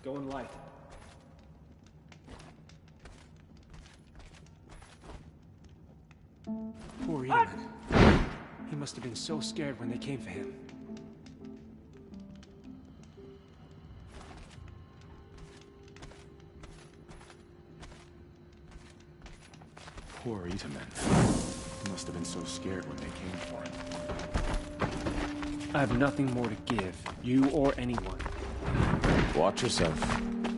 Speaker 1: Going light. Poor Itamen. He must have been so scared when they came for him. Poor Itamen. He must have been so scared when they came for him. I have nothing more to give, you or anyone.
Speaker 3: Watch yourself.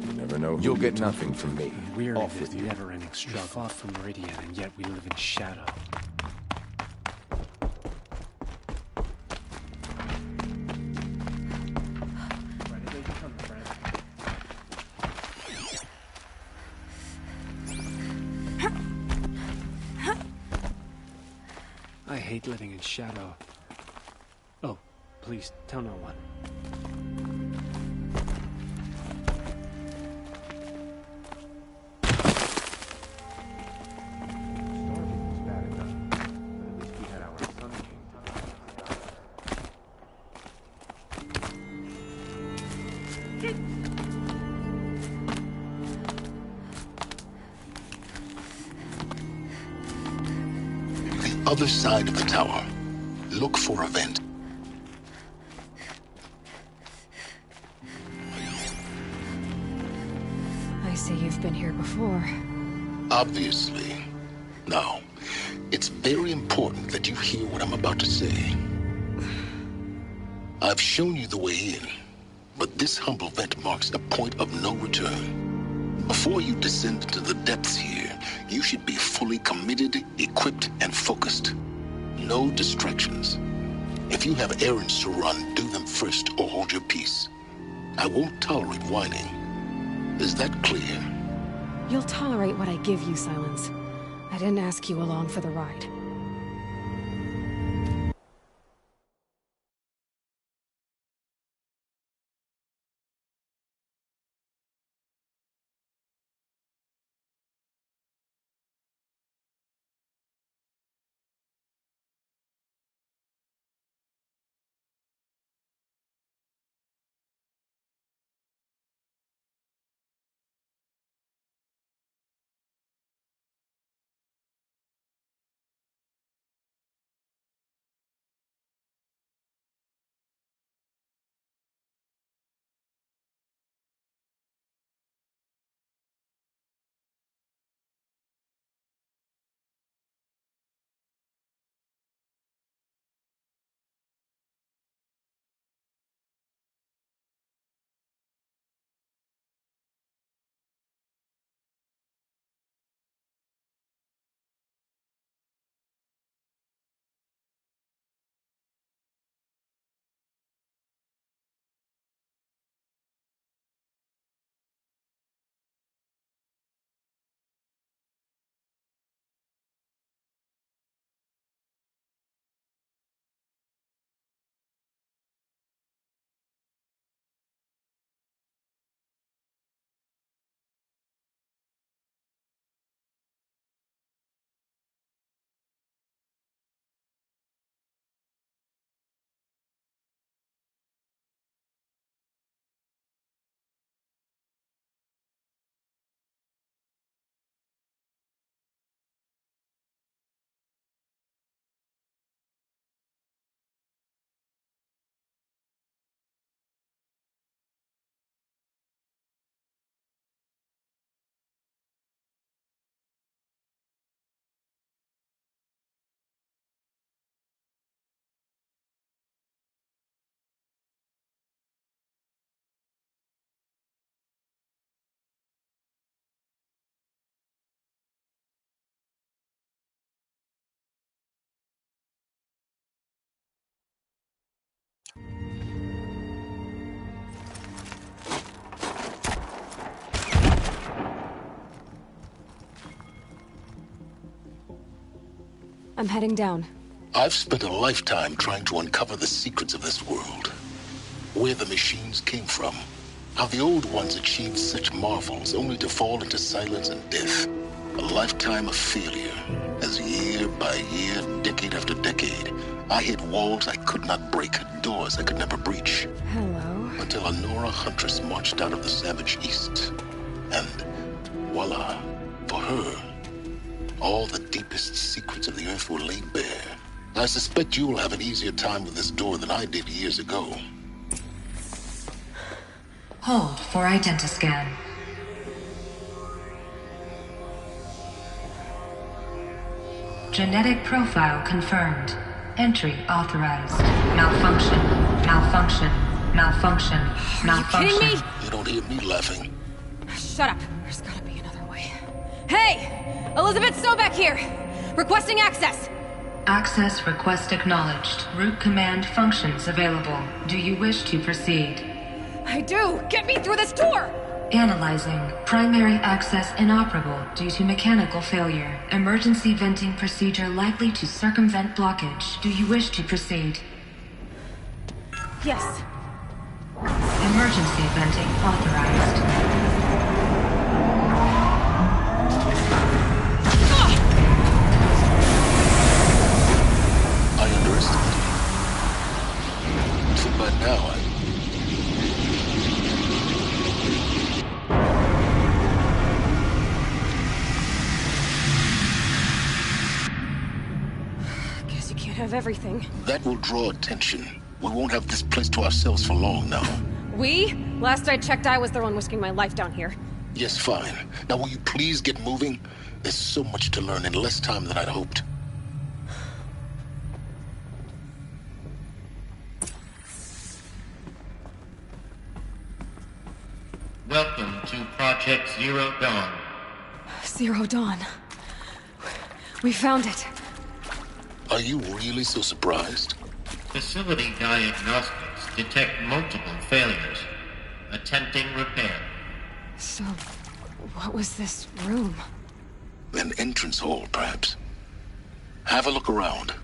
Speaker 3: You never know who
Speaker 18: You'll get nothing from me.
Speaker 1: We're
Speaker 18: Off
Speaker 1: in
Speaker 18: with
Speaker 1: this
Speaker 18: you.
Speaker 1: never-ending struggle. We fought for Meridian, and yet we live in shadow.
Speaker 18: I hate living in shadow. Oh, please, tell no one.
Speaker 4: Other side of the tower. Look for a vent.
Speaker 5: I see you've been here before.
Speaker 4: Obviously. Now, it's very important that you hear what I'm about to say. I've shown you the way in, but this humble vent marks a point of no return. Before you descend into the depths here, you should be fully committed, equipped, and focused. No distractions. If you have errands to run, do them first or hold your peace. I won't tolerate whining. Is that clear?
Speaker 5: You'll tolerate what I give you, Silence. I didn't ask you along for the ride. I'm heading down.
Speaker 4: I've spent a lifetime trying to uncover the secrets of this world. Where the machines came from. How the old ones achieved such marvels only to fall into silence and death. A lifetime of failure. As year by year, decade after decade, I hit walls I could not break, doors I could never breach.
Speaker 5: Hello.
Speaker 4: Until a Nora huntress marched out of the savage east. And voila, for her, all the deepest secrets of the Earth were laid bare. I suspect you will have an easier time with this door than I did years ago.
Speaker 19: Hold for identiscan. Genetic profile confirmed. Entry authorized. Malfunction. Malfunction. Malfunction. Malfunction.
Speaker 14: Are you kidding me?
Speaker 4: You don't hear me laughing.
Speaker 14: Shut up. There's gotta be another way. Hey! Elizabeth Sobek here! Requesting access!
Speaker 19: Access request acknowledged. Root command functions available. Do you wish to proceed?
Speaker 14: I do! Get me through this door!
Speaker 19: Analyzing. Primary access inoperable due to mechanical failure. Emergency venting procedure likely to circumvent blockage. Do you wish to proceed?
Speaker 14: Yes.
Speaker 19: Emergency venting authorized.
Speaker 4: I underestimated you. Too bad now
Speaker 14: Guess you can't have everything.
Speaker 4: That will draw attention. We won't have this place to ourselves for long now.
Speaker 14: We? Last I checked, I was the one risking my life down here.
Speaker 4: Yes, fine. Now will you please get moving? There's so much to learn in less time than I'd hoped.
Speaker 20: Welcome to Project Zero Dawn.
Speaker 14: Zero Dawn. We found it.
Speaker 4: Are you really so surprised?
Speaker 20: Facility diagnostics detect multiple failures. Attempting repair.
Speaker 14: So, what was this room?
Speaker 4: An entrance hall, perhaps. Have a look around.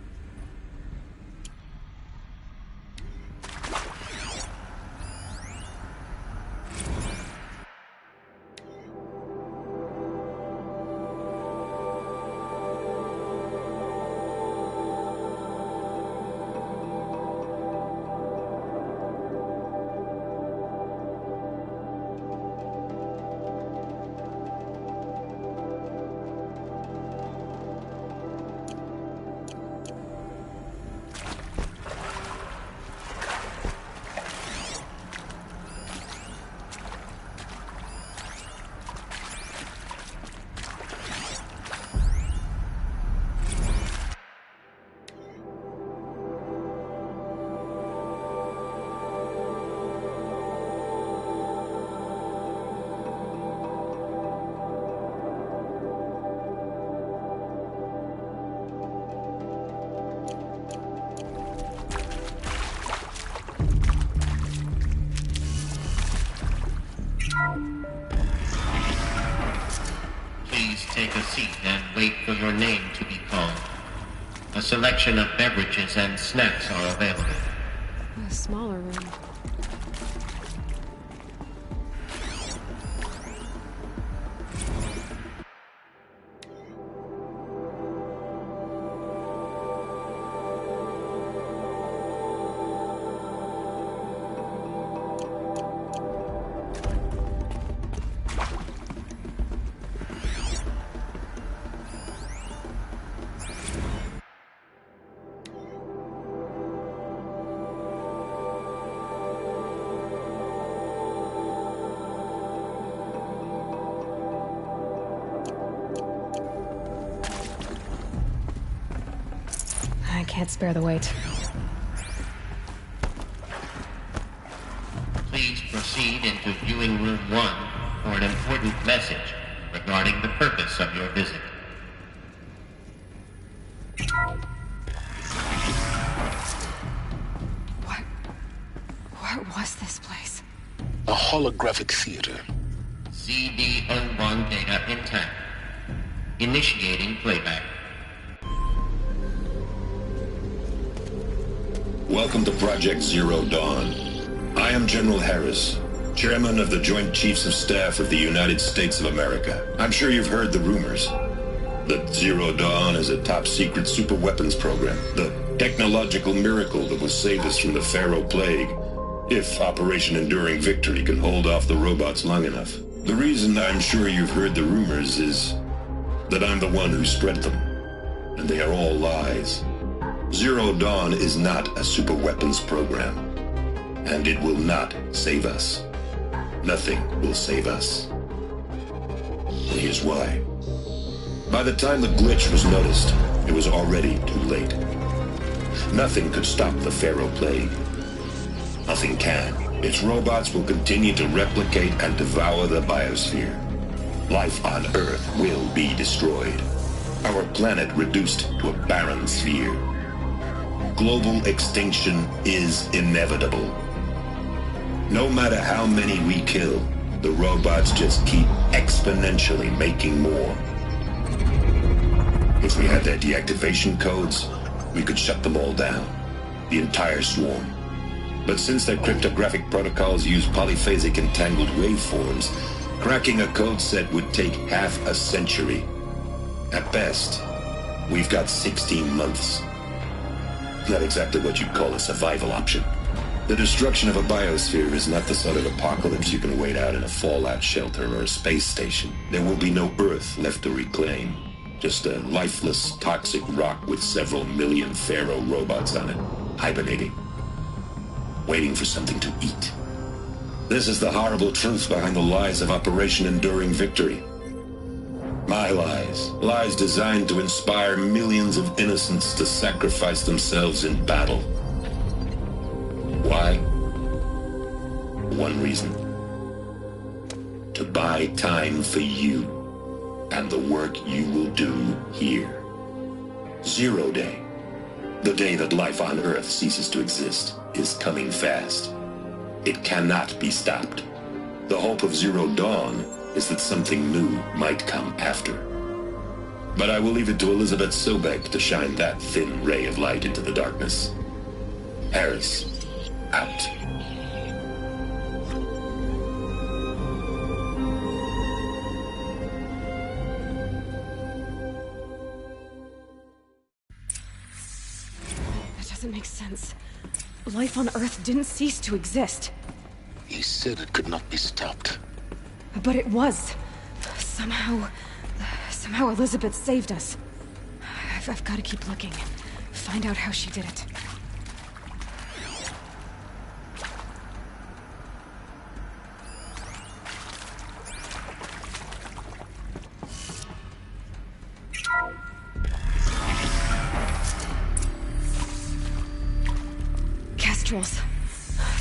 Speaker 20: Take a seat and wait for your name to be called. A selection of beverages and snacks are available.
Speaker 14: A smaller room. I can't spare the wait.
Speaker 20: Please proceed into viewing room 1 for an important message regarding the purpose of your visit.
Speaker 14: What was this place?
Speaker 4: A holographic theater.
Speaker 20: CD01 data intact. Initiating playback.
Speaker 16: Welcome to Project Zero Dawn. I am General Harris, Chairman of the Joint Chiefs of Staff of the United States of America. I'm sure you've heard the rumors that Zero Dawn is a top-secret superweapons program, the technological miracle that will save us from the Pharaoh Plague, if Operation Enduring Victory can hold off the robots long enough. The reason I'm sure you've heard the rumors is that I'm the one who spread them, and they are all lies. Zero Dawn is not a superweapons program, and it will not save us. Nothing will save us. And here's why. By the time the glitch was noticed, it was already too late. Nothing could stop the Pharaoh Plague. Nothing can. Its robots will continue to replicate and devour the biosphere. Life on Earth will be destroyed. Our planet reduced to a barren sphere. Global extinction is inevitable. No matter how many we kill, The robots just keep exponentially making more. If we had their deactivation codes, we could shut them all down. The entire swarm. But since their cryptographic protocols use polyphasic entangled waveforms, cracking a code set would take half a century. At best, we've got 16 months. Not exactly what you'd call a survival option. The destruction of a biosphere is not the sort of apocalypse you can wait out in a fallout shelter or a space station. There will be no Earth left to reclaim. Just a lifeless, toxic rock with several million Pharaoh robots on it, hibernating, waiting for something to eat. This is the horrible truth behind the lies of Operation Enduring Victory. My lies. Lies designed to inspire millions of innocents to sacrifice themselves in battle. Why? One reason. To buy time for you and the work you will do here. Zero Day. The day that life on Earth ceases to exist is coming fast. It cannot be stopped. The hope of Zero Dawn is that something new might come after. But I will leave it to Elizabeth Sobek to shine that thin ray of light into the darkness. Harris, out.
Speaker 5: That doesn't make sense. Life on Earth didn't cease to exist.
Speaker 4: He said it could not be stopped.
Speaker 5: But it was. Somehow Elizabeth saved us. I've got to keep looking. Find out how she did it. Kestrels.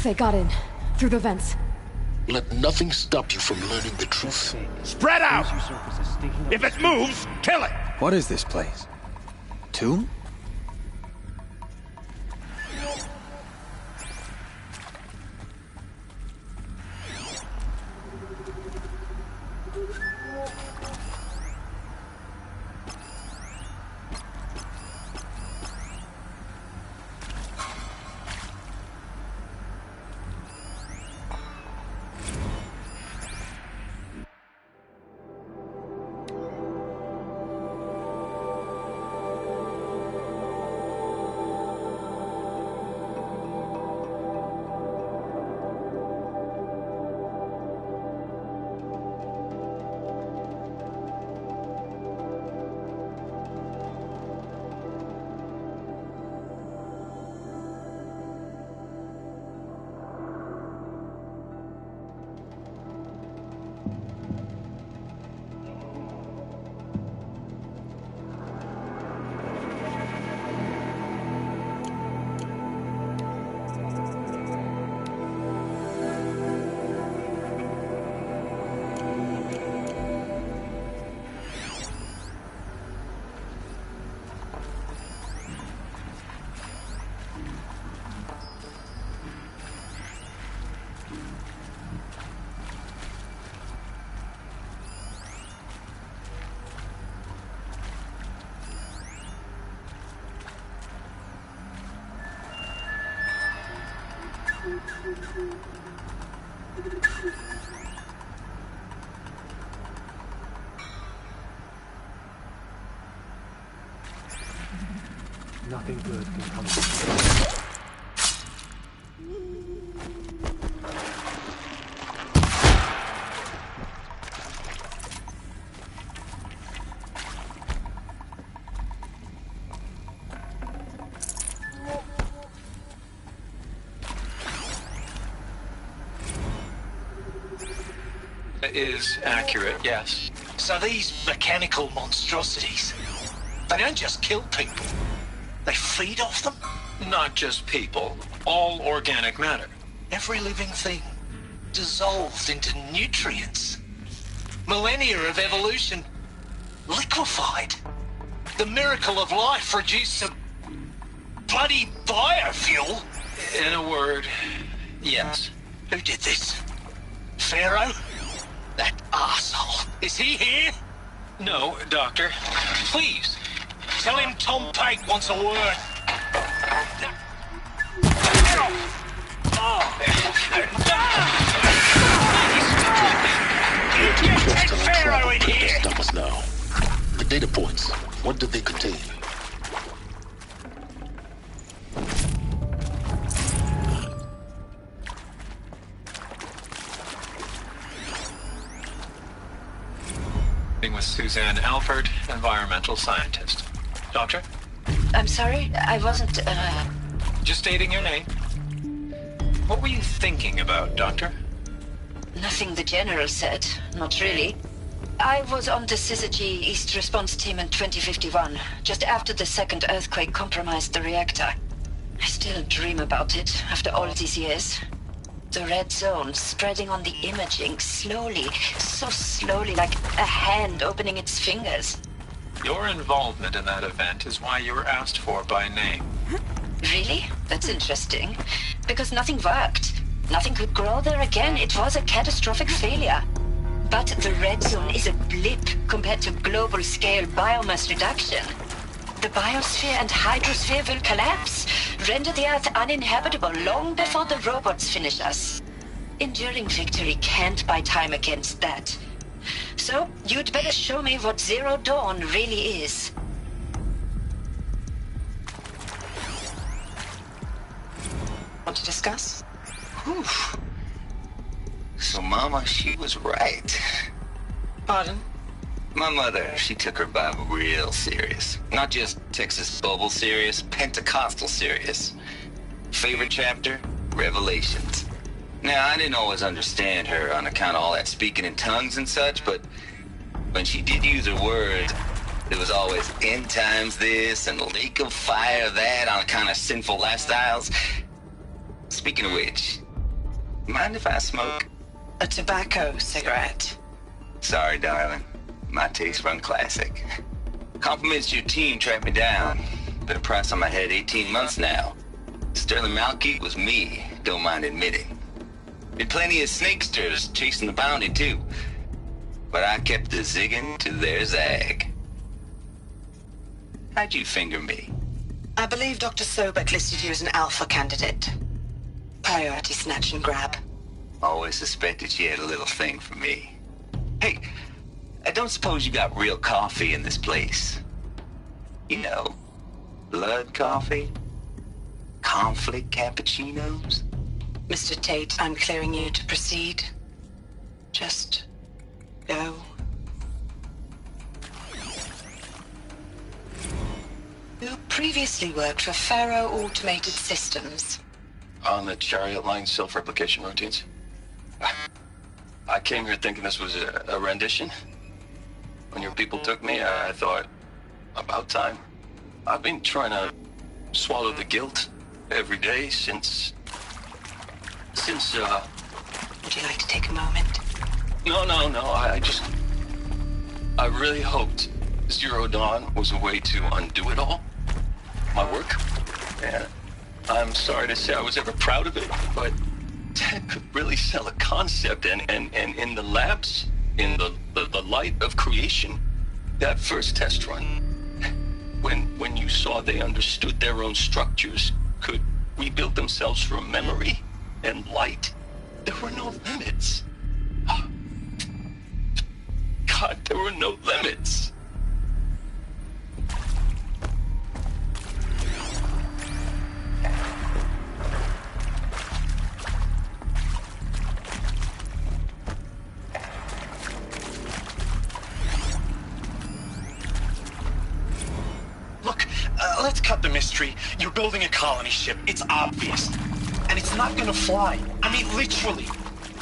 Speaker 5: They got in. Through the vents.
Speaker 4: Let nothing stop you from learning the truth.
Speaker 6: Spread out! If it moves, kill it!
Speaker 17: What is this place? Tomb?
Speaker 18: Nothing good can come of it.
Speaker 21: Is accurate, yes.
Speaker 22: So these mechanical monstrosities, they don't just kill people, they feed off them?
Speaker 21: Not just people, all organic matter.
Speaker 22: Every living thing dissolved into nutrients. Millennia of evolution liquefied. The miracle of life reduced to bloody biofuel.
Speaker 21: In a word, yes.
Speaker 22: Who did this? Pharaoh? That arsehole. Is he here?
Speaker 21: No, Doctor. Please.
Speaker 22: Tell him Tom Pike wants a word.
Speaker 4: Trust Pharaoh in here. Stop us now. The data points. What do they contain?
Speaker 21: With Suzanne Alford, environmental scientist. Doctor?
Speaker 2: I'm sorry, I wasn't,
Speaker 21: Just stating your name. What were you thinking about, Doctor?
Speaker 2: Nothing the General said. Not really. I was on the Syzygy East Response Team in 2051, just after the second earthquake compromised the reactor. I still dream about it, after all these years. The red zone spreading on the imaging, slowly, so slowly, like a hand opening its fingers.
Speaker 21: Your involvement in that event is why you were asked for by name.
Speaker 2: Really? That's interesting. Because nothing worked. Nothing could grow there again. It was a catastrophic failure. But the red zone is a blip compared to global-scale biomass reduction. The biosphere and hydrosphere will collapse, render the Earth uninhabitable long before the robots finish us. Enduring victory can't buy time against that. So, you'd better show me what Zero Dawn really is.
Speaker 12: Want to discuss?
Speaker 23: Whew. So Mama, she was right.
Speaker 12: Pardon?
Speaker 23: My mother, she took her Bible real serious. Not just Texas Bible serious, Pentecostal serious. Favorite chapter? Revelations. Now, I didn't always understand her on account of all that speaking in tongues and such, but when she did use her words, there was always end times this and lake of fire that on account of sinful lifestyles. Speaking of which, mind if I smoke?
Speaker 12: A tobacco cigarette.
Speaker 23: Sorry, darling. My taste run classic. Compliments to your team tracked me down. Been a price on my head 18 months now. Sterling Malky was me, don't mind admitting. Been plenty of snakesters chasing the bounty too. But I kept the zigging to their zag. How'd you finger me?
Speaker 12: I believe Dr. Sobek listed you as an alpha candidate. Priority snatch and grab.
Speaker 23: Always suspected she had a little thing for me. Hey, I don't suppose you got real coffee in this place. You know, blood coffee? Conflict cappuccinos?
Speaker 12: Mr. Tate, I'm clearing you to proceed. Just go. You previously worked for Pharaoh Automated Systems.
Speaker 21: On the Chariot Line self-replication routines? I came here thinking this was a rendition. When your people took me, I thought, about time. I've been trying to swallow the guilt every day since...
Speaker 12: Would you like to take a moment?
Speaker 21: No, I really hoped Zero Dawn was a way to undo it all. My work. And I'm sorry to say I was ever proud of it, but Ted could really sell a concept, and in the labs, in the light of creation, that first test run, when you saw they understood their own structures, could rebuild themselves from memory and light, there were no limits. God, there were no limits.
Speaker 22: Let's cut the mystery. You're building a colony ship. It's obvious. And it's not gonna fly. I mean, literally.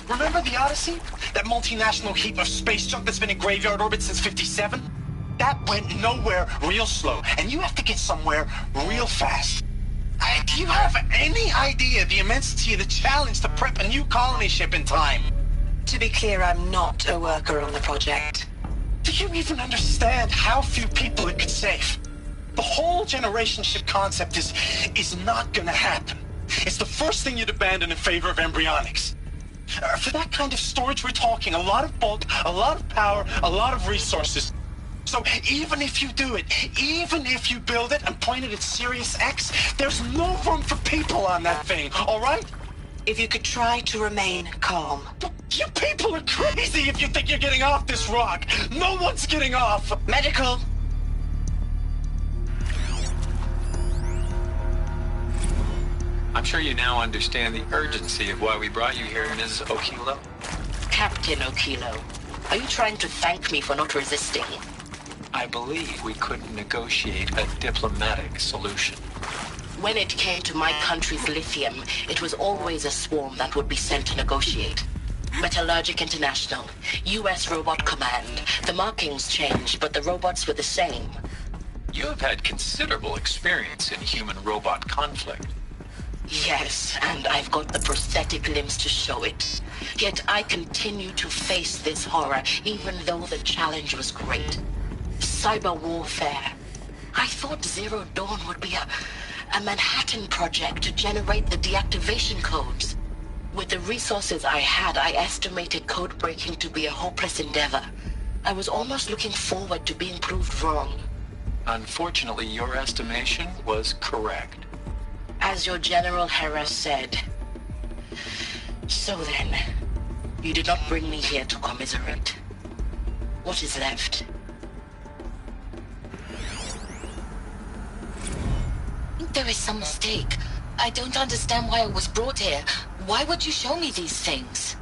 Speaker 22: Remember the Odyssey? That multinational heap of space junk that's been in graveyard orbit since 57? That went nowhere real slow. And you have to get somewhere real fast. Do you have any idea the immensity of the challenge to prep a new colony ship in time?
Speaker 12: To be clear, I'm not a worker on the project.
Speaker 22: Do you even understand how few people it could save? The whole generation ship concept is not gonna happen. It's the first thing you'd abandon in favor of embryonics. For that kind of storage, we're talking a lot of bulk, a lot of power, a lot of resources. So even if you do it, even if you build it and point it at Sirius X, there's no room for people on that thing, all right?
Speaker 12: If you could try to remain calm.
Speaker 22: You people are crazy if you think you're getting off this rock. No one's getting off.
Speaker 12: Medical.
Speaker 7: I'm sure you now understand the urgency of why we brought you here, Ms. Okilo.
Speaker 2: Captain Okilo, are you trying to thank me for not resisting?
Speaker 7: I believe we couldn't negotiate a diplomatic solution.
Speaker 2: When it came to my country's lithium, it was always a swarm that would be sent to negotiate. Metallurgic International, U.S. Robot Command. The markings changed, but the robots were the same.
Speaker 7: You have had considerable experience in human-robot conflict.
Speaker 2: Yes, and I've got the prosthetic limbs to show it. Yet I continue to face this horror, even though the challenge was great. Cyber warfare. I thought Zero Dawn would be a Manhattan project to generate the deactivation codes. With the resources I had, I estimated code breaking to be a hopeless endeavor. I was almost looking forward to being proved wrong.
Speaker 7: Unfortunately, your estimation was correct.
Speaker 2: As your General Hera said. So then, you did not bring me here to commiserate. What is left? There is some mistake. I don't understand why I was brought here. Why would you show me these things?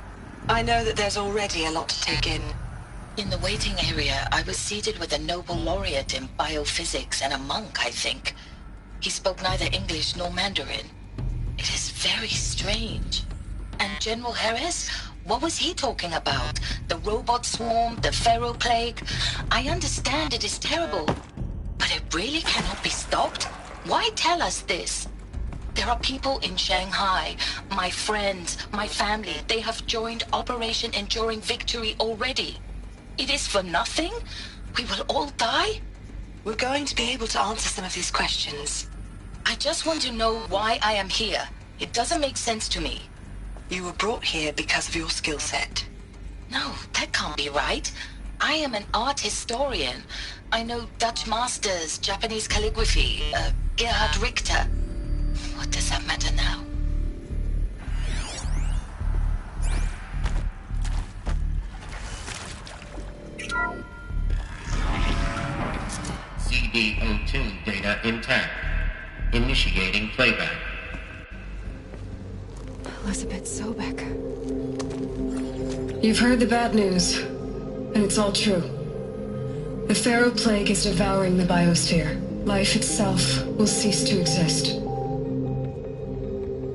Speaker 12: I know that there's already a lot to take in.
Speaker 2: In the waiting area, I was seated with a Nobel laureate in biophysics and a monk, I think. He spoke neither English nor Mandarin. It is very strange. And General Harris? What was he talking about? The robot swarm? The Pharaoh plague? I understand it is terrible. But it really cannot be stopped? Why tell us this? There are people in Shanghai, my friends, my family. They have joined Operation Enduring Victory already. It is for nothing? We will all die?
Speaker 12: We're going to be able to answer some of these questions.
Speaker 2: I just want to know why I am here. It doesn't make sense to me.
Speaker 12: You were brought here because of your skill set.
Speaker 2: No, that can't be right. I am an art historian. I know Dutch masters, Japanese calligraphy, Gerhard Richter. What does that matter now?
Speaker 20: CD02 data intact. Initiating playback.
Speaker 5: Elizabeth Sobek.
Speaker 19: You've heard the bad news, and it's all true. The Pharaoh plague is devouring the biosphere. Life itself will cease to exist.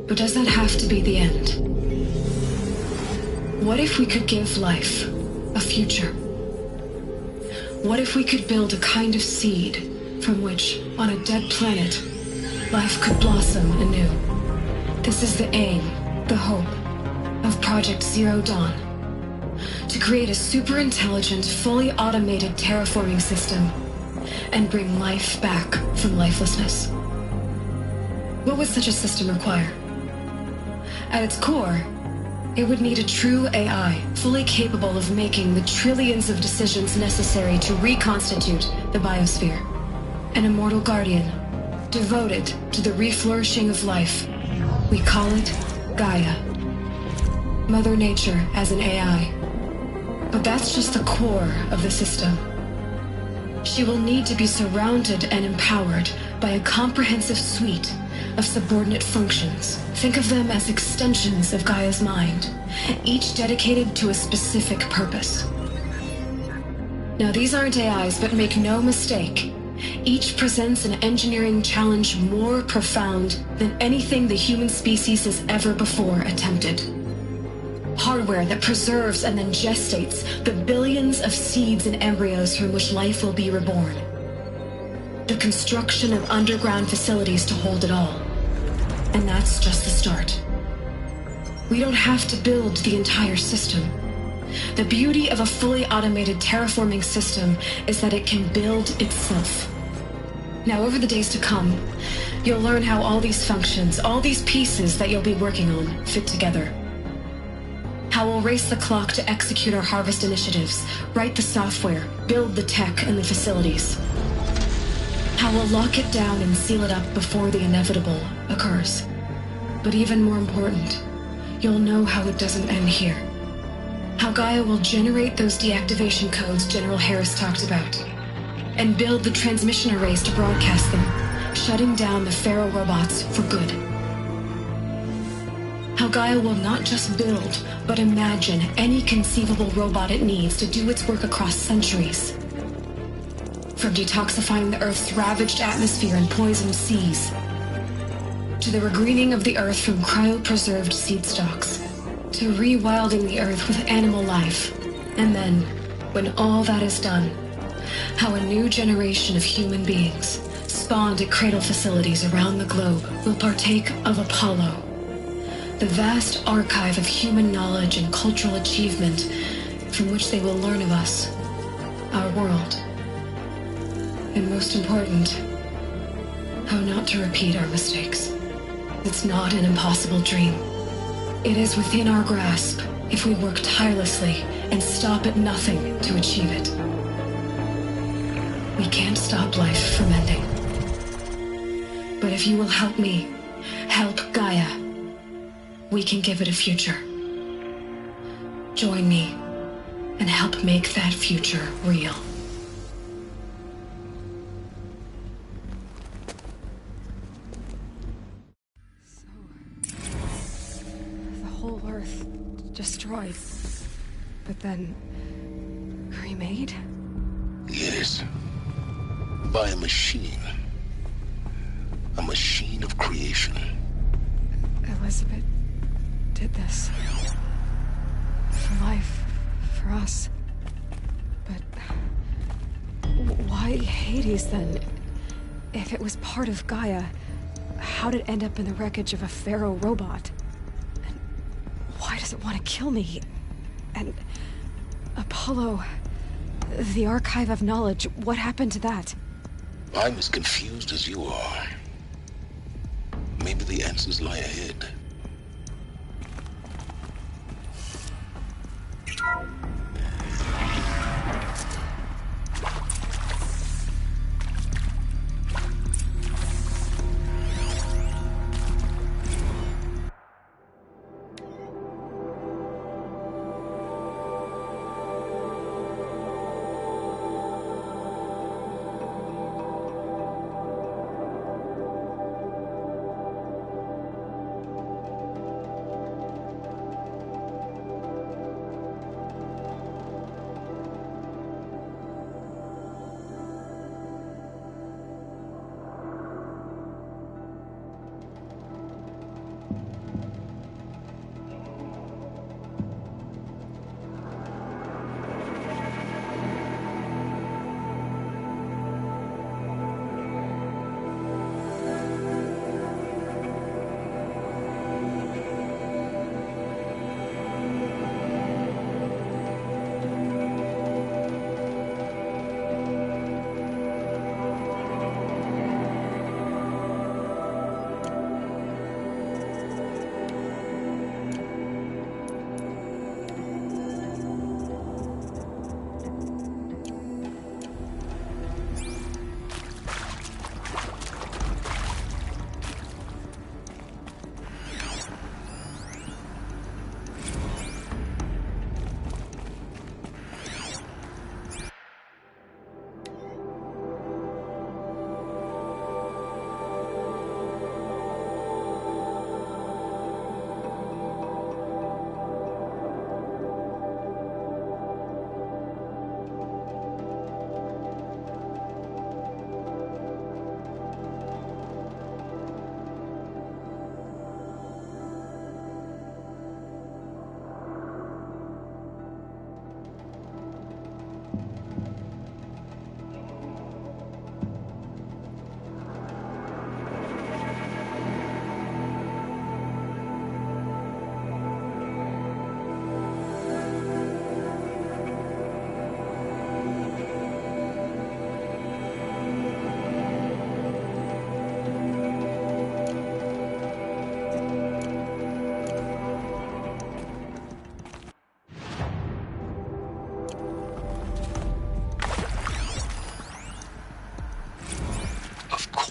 Speaker 19: But does that have to be the end? What if we could give life a future? What if we could build a kind of seed from which, on a dead planet, life could blossom anew? This is the aim, the hope, of Project Zero Dawn. To create a super-intelligent, fully automated terraforming system and bring life back from lifelessness. What would such a system require? At its core, it would need a true AI, fully capable of making the trillions of decisions necessary to reconstitute the biosphere. An immortal guardian, devoted to the reflourishing of life. We call it Gaia. Mother Nature as an AI. But that's just the core of the system. She will need to be surrounded and empowered by a comprehensive suite of subordinate functions. Think of them as extensions of Gaia's mind, each dedicated to a specific purpose. Now, these aren't AIs, but make no mistake, each presents an engineering challenge more profound than anything the human species has ever before attempted. Hardware that preserves and then gestates the billions of seeds and embryos from which life will be reborn. The construction of underground facilities to hold it all. And that's just the start. We don't have to build the entire system. The beauty of a fully automated terraforming system is that it can build itself. Now, over the days to come, you'll learn how all these functions, all these pieces that you'll be working on, fit together. How we'll race the clock to execute our harvest initiatives, write the software, build the tech and the facilities. How we'll lock it down and seal it up before the inevitable occurs. But even more important, you'll know how it doesn't end here. How Gaia will generate those deactivation codes General Harris talked about, and build the transmission arrays to broadcast them, shutting down the Pharaoh robots for good. How Gaia will not just build, but imagine any conceivable robot it needs to do its work across centuries. From detoxifying the Earth's ravaged atmosphere and poisoned seas, to the regreening of the Earth from cryopreserved seed stalks, to rewilding the Earth with animal life. And then, when all that is done, how a new generation of human beings, spawned at cradle facilities around the globe, will partake of Apollo, the vast archive of human knowledge and cultural achievement from which they will learn of us, our world. And most important, how not to repeat our mistakes. It's not an impossible dream. It is within our grasp if we work tirelessly and stop at nothing to achieve it. We can't stop life from ending. But if you will help me, help Gaia, we can give it a future. Join me and help make that future real.
Speaker 5: The whole Earth destroyed, but then remade?
Speaker 4: Yes. By a machine. A machine of creation.
Speaker 5: Elizabeth did this. For life. For us. But why Hades then? If it was part of Gaia, how did it end up in the wreckage of a Pharaoh robot? And why does it want to kill me? And Apollo, the archive of knowledge, what happened to that?
Speaker 4: I'm as confused as you are. Maybe the answers lie ahead.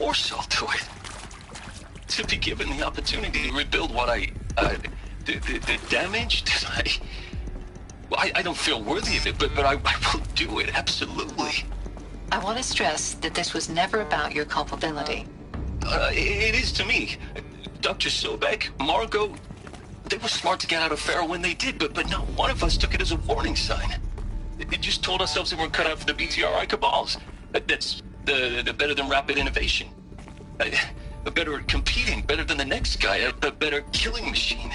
Speaker 21: foresight to it. To be given the opportunity to rebuild what the damage that I don't feel worthy of it, but I will do it, absolutely.
Speaker 2: I want to stress that this was never about your culpability.
Speaker 21: It is to me. Dr. Sobek, Margot, they were smart to get out of Pharaoh when they did, but not one of us took it as a warning sign. They just told ourselves that we're cut out for the BTRI cabals. That's the better than rapid innovation. Better at competing, better than the next guy, a better killing machine.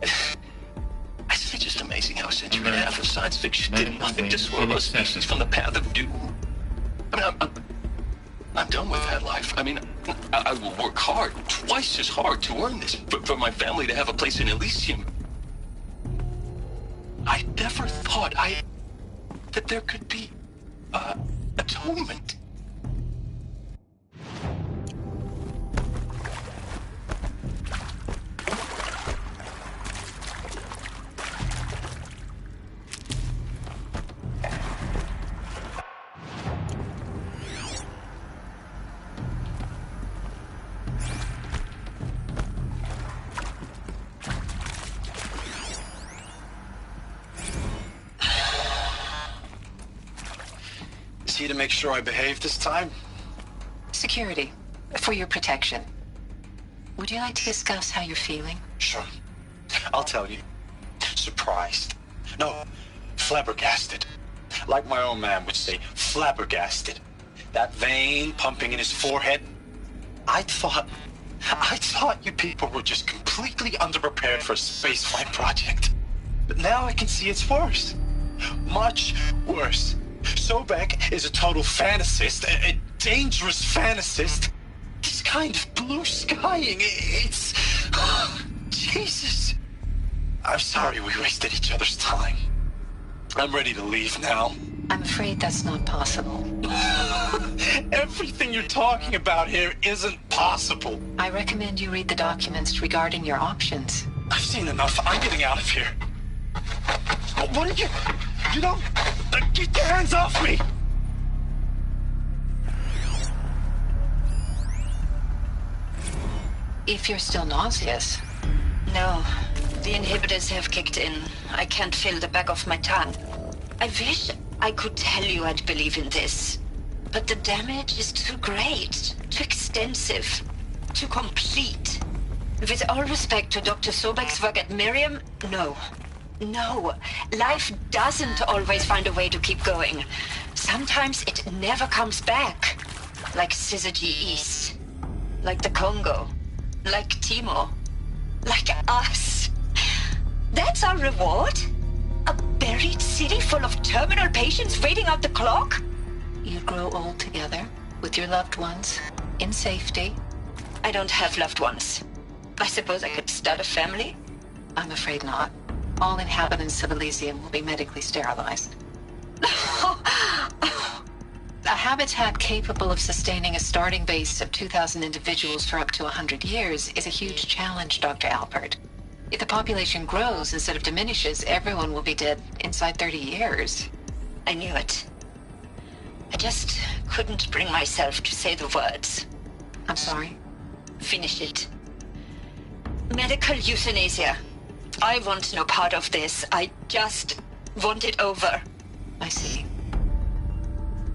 Speaker 21: It's just amazing how a century and a half of science fiction did nothing to swerve our species from the path of doom. I mean, I'm done with that life. I mean, I will work hard, twice as hard to earn this, for my family to have a place in Elysium. I never thought that there could be, atonement.
Speaker 22: To make sure I behave this time?
Speaker 2: Security, for your protection. Would you like to discuss how you're feeling?
Speaker 22: Sure. I'll tell you. Surprised. No, flabbergasted. Like my own man would say, flabbergasted. That vein pumping in his forehead. I thought you people were just completely underprepared for a spaceflight project. But now I can see it's worse. Much worse. Sobek is a total fantasist, a dangerous fantasist. This kind of blue skying, it's... Jesus. I'm sorry we wasted each other's time. I'm ready to leave now.
Speaker 2: I'm afraid that's not possible.
Speaker 22: Everything you're talking about here isn't possible.
Speaker 2: I recommend you read the documents regarding your options.
Speaker 22: I've seen enough. I'm getting out of here. What are you... You don't... Get your hands off me!
Speaker 2: If you're still nauseous. No, the inhibitors have kicked in. I can't feel the back of my tongue. I wish I could tell you I'd believe in this. But the damage is too great, too extensive, too complete. With all respect to Dr. Sobek's work at Miriam, no. No, life doesn't always find a way to keep going. Sometimes it never comes back. Like Syzygy East. Like the Congo. Like Timo. Like us. That's our reward? A buried city full of terminal patients waiting out the clock? You grow old together, with your loved ones, in safety. I don't have loved ones. I suppose I could start a family? I'm afraid not. All inhabitants of Elysium will be medically sterilized. A habitat capable of sustaining a starting base of 2,000 individuals for up to 100 years is a huge challenge, Dr. Alpert. If the population grows instead of diminishes, everyone will be dead inside 30 years. I knew it. I just couldn't bring myself to say the words. I'm sorry? Finish it. Medical euthanasia. I want no part of this. I just want it over. I see.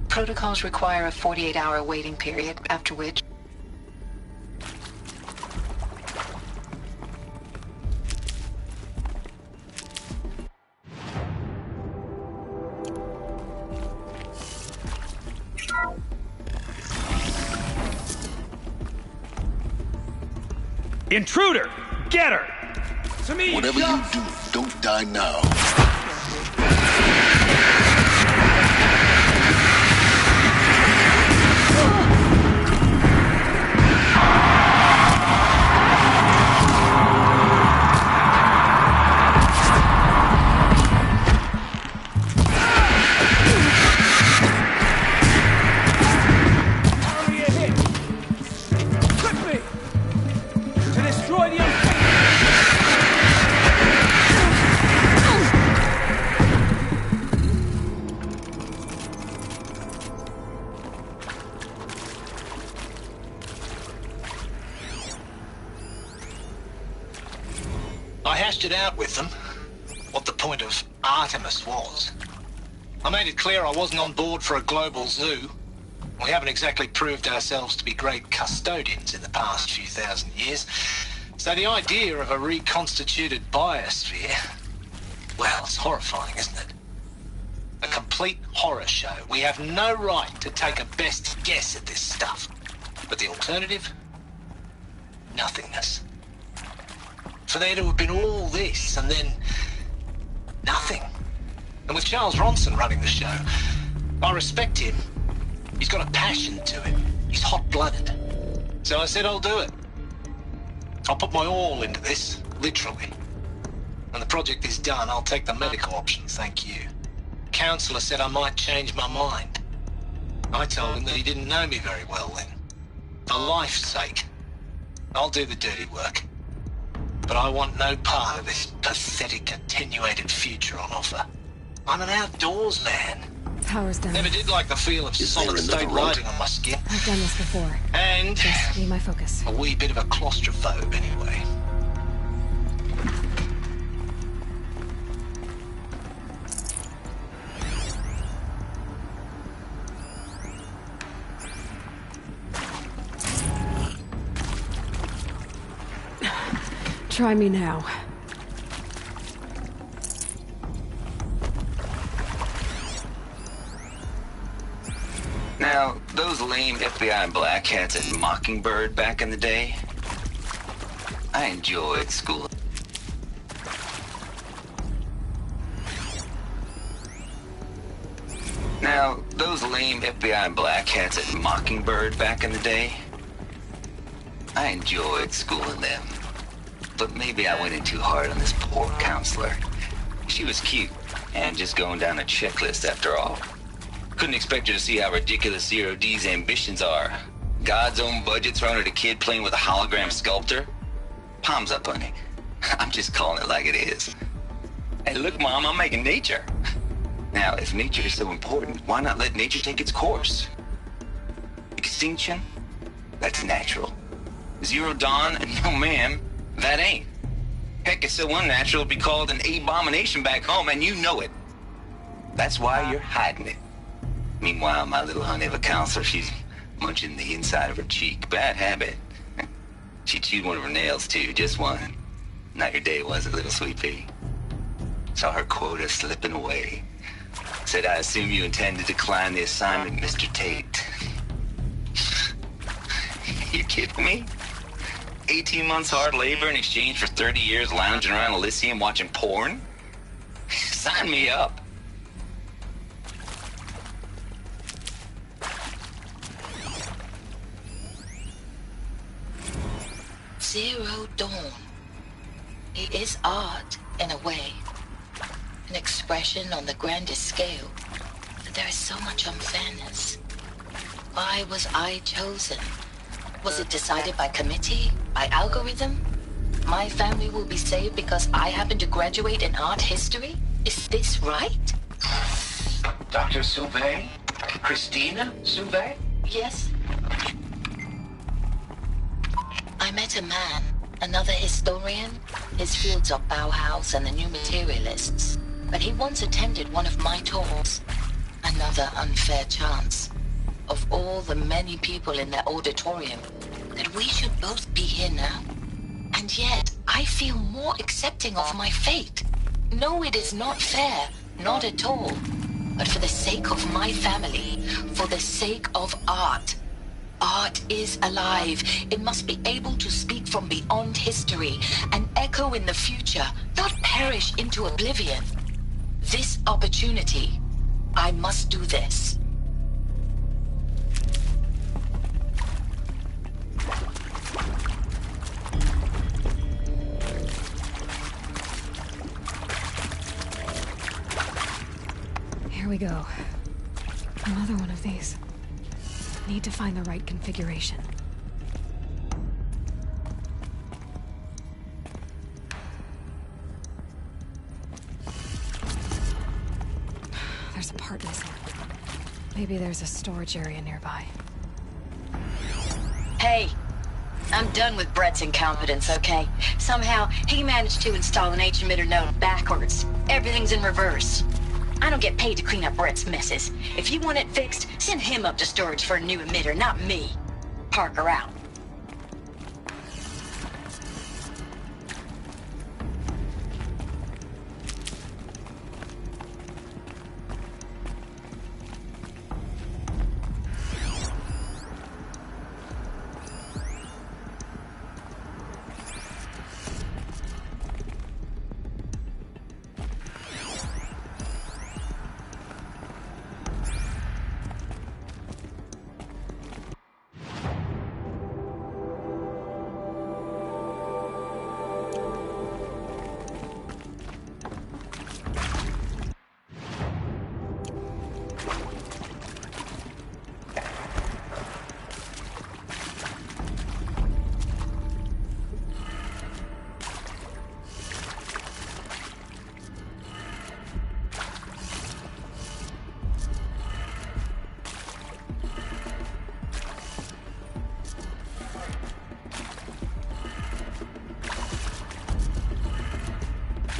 Speaker 2: Protocols require a 48-hour waiting period, after which...
Speaker 6: Intruder! Get her! To me,
Speaker 4: whatever you do, don't die now.
Speaker 6: To destroy the
Speaker 22: hashed it out with them, what the point of Artemis was. I made it clear I wasn't on board for a global zoo. We haven't exactly proved ourselves to be great custodians in the past few thousand years. So the idea of a reconstituted biosphere, well, it's horrifying, isn't it? A complete horror show. We have no right to take a best guess at this stuff. But the alternative? Nothingness. For there to have been all this and then nothing. And with Charles Ronson running the show, I respect him. He's got a passion to him. He's hot-blooded. So I said I'll do it. I'll put my all into this, literally. When the project is done, I'll take the medical option, thank you. Counselor said I might change my mind. I told him that he didn't know me very well then. For life's sake, I'll do the dirty work. But I want no part of this pathetic, attenuated future on offer. I'm an outdoors man.
Speaker 5: Power's down.
Speaker 22: Never did like the feel of solid-state riding on my skin.
Speaker 5: I've done this before.
Speaker 22: And
Speaker 5: just need my focus.
Speaker 22: A wee bit of a claustrophobe, anyway.
Speaker 5: Try me now.
Speaker 23: Now, those lame FBI black hats at Mockingbird back in the day, I enjoyed school. Now, those lame FBI black hats at Mockingbird back in the day, I enjoyed schooling them. But maybe I went in too hard on this poor counselor. She was cute, and just going down a checklist after all. Couldn't expect her to see how ridiculous Zero D's ambitions are. God's own budget thrown at a kid playing with a hologram sculptor? Palms up, honey. I'm just calling it like it is. Hey, look, Mom, I'm making nature. Now, if nature is so important, why not let nature take its course? Extinction? That's natural. Zero Dawn? No, ma'am. That ain't. Heck, it's so unnatural it'd be called an abomination back home, and you know it. That's why you're hiding it. Meanwhile, my little honey of a counselor, she's munching the inside of her cheek. Bad habit. She chewed one of her nails, too. Just one. Not your day, was it, little sweet pea? Saw her quota slipping away. Said, I assume you intend to decline the assignment, Mr. Tate. You kidding me? 18 months hard labor in exchange for 30 years lounging around Elysium watching porn? Sign me up.
Speaker 2: Zero Dawn. It is art, in a way. An expression on the grandest scale. But there is so much unfairness. Why was I chosen? Was it decided by committee? By algorithm? My family will be saved because I happen to graduate in art history? Is this right?
Speaker 22: Dr. Sauvé? Christina Sauvé?
Speaker 2: Yes. I met a man, another historian. His fields are Bauhaus and the New Materialists. But he once attended one of my talks. Another unfair chance. Of all the many people in that auditorium, that we should both be here now. And yet, I feel more accepting of my fate. No, it is not fair. Not at all. But for the sake of my family, for the sake of art. Art is alive. It must be able to speak from beyond history and echo in the future, not perish into oblivion. This opportunity, I must do this.
Speaker 5: Here we go. Another one of these. Need to find the right configuration. There's a part missing. Maybe there's a storage area nearby.
Speaker 2: Hey, I'm done with Brett's incompetence, okay? Somehow, he managed to install an H-emitter node backwards. Everything's in reverse. I don't get paid to clean up Brett's messes. If you want it fixed, send him up to storage for a new emitter, not me. Parker out.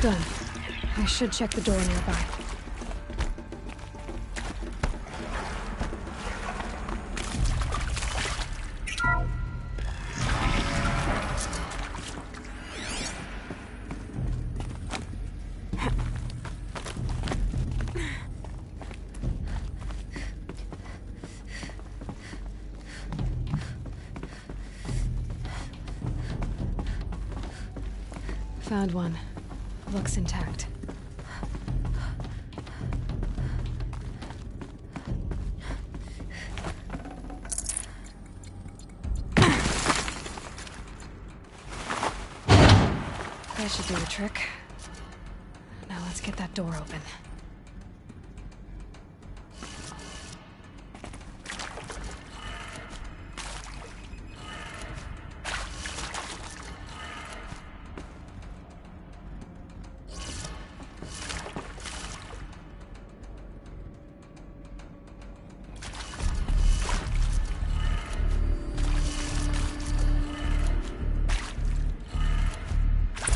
Speaker 5: Done. I should check the door nearby. Found one. Looks intact. That should do the trick. Now let's get that door open.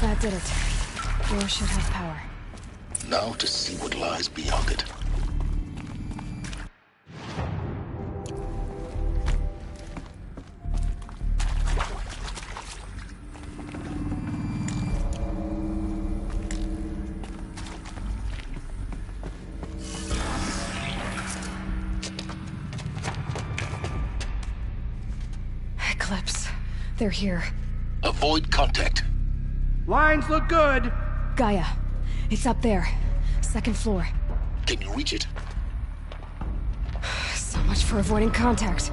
Speaker 5: That did it. Door should have power.
Speaker 4: Now to see what lies beyond it.
Speaker 5: Eclipse. They're here.
Speaker 4: Avoid contact.
Speaker 6: Lines look good.
Speaker 5: Gaia. It's up there. Second floor.
Speaker 4: Can you reach it?
Speaker 5: So much for avoiding contact.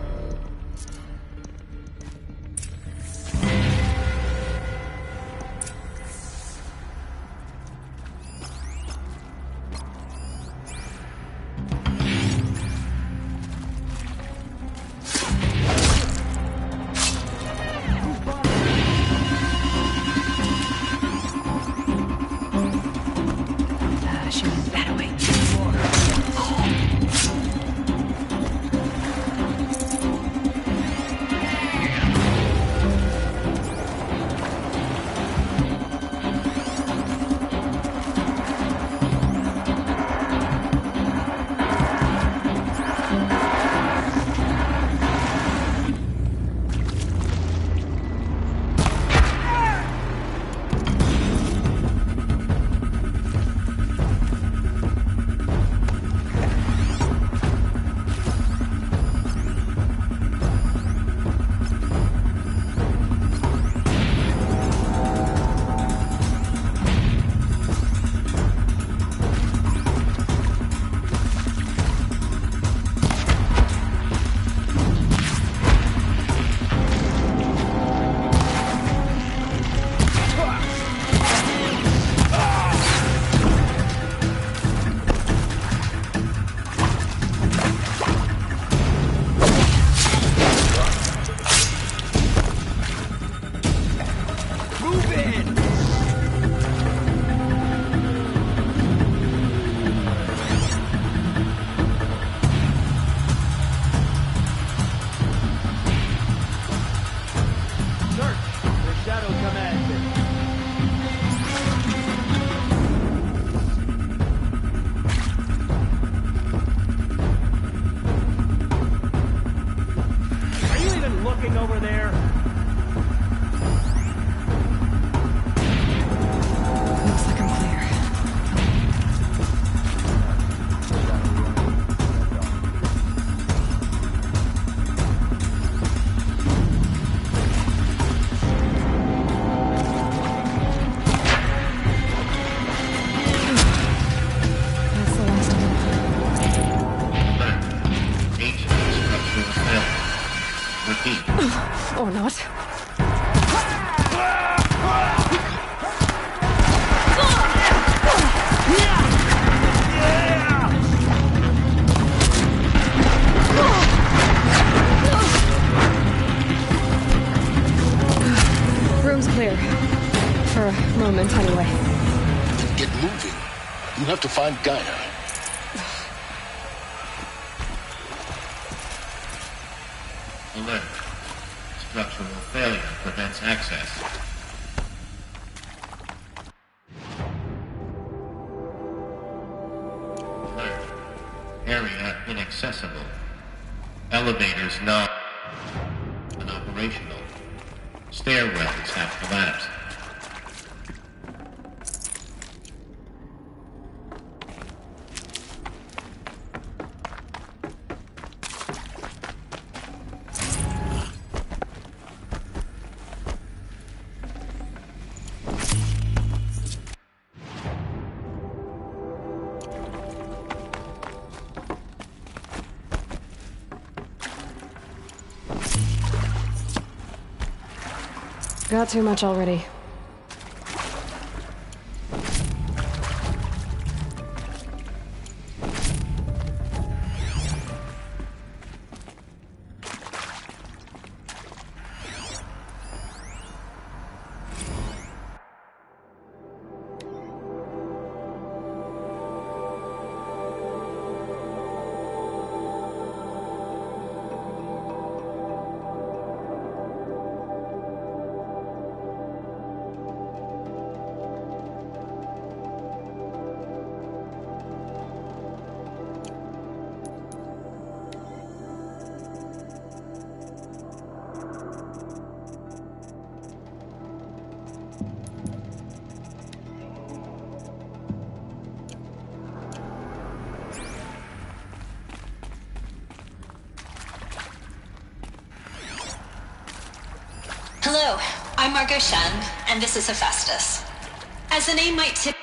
Speaker 6: talking over there?
Speaker 5: Looks like I'm clear. Or not. Room's clear. For a moment, anyway.
Speaker 4: Get moving. You have to find Gaia.
Speaker 20: Alert. Structural failure prevents access. Alert. Area inaccessible. Elevators not operational. Stairwells have collapsed.
Speaker 5: Got too much already.
Speaker 2: Hello, I'm Margot Shen, and this is Hephaestus. As the name might tip...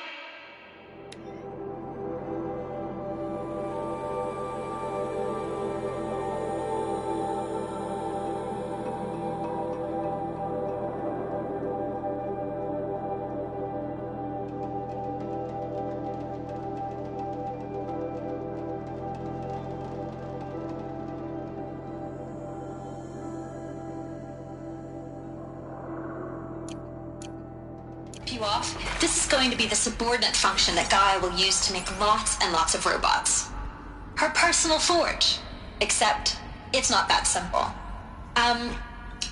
Speaker 2: you off, this is going to be the subordinate function that Gaia will use to make lots and lots of robots. Her personal forge. Except, it's not that simple.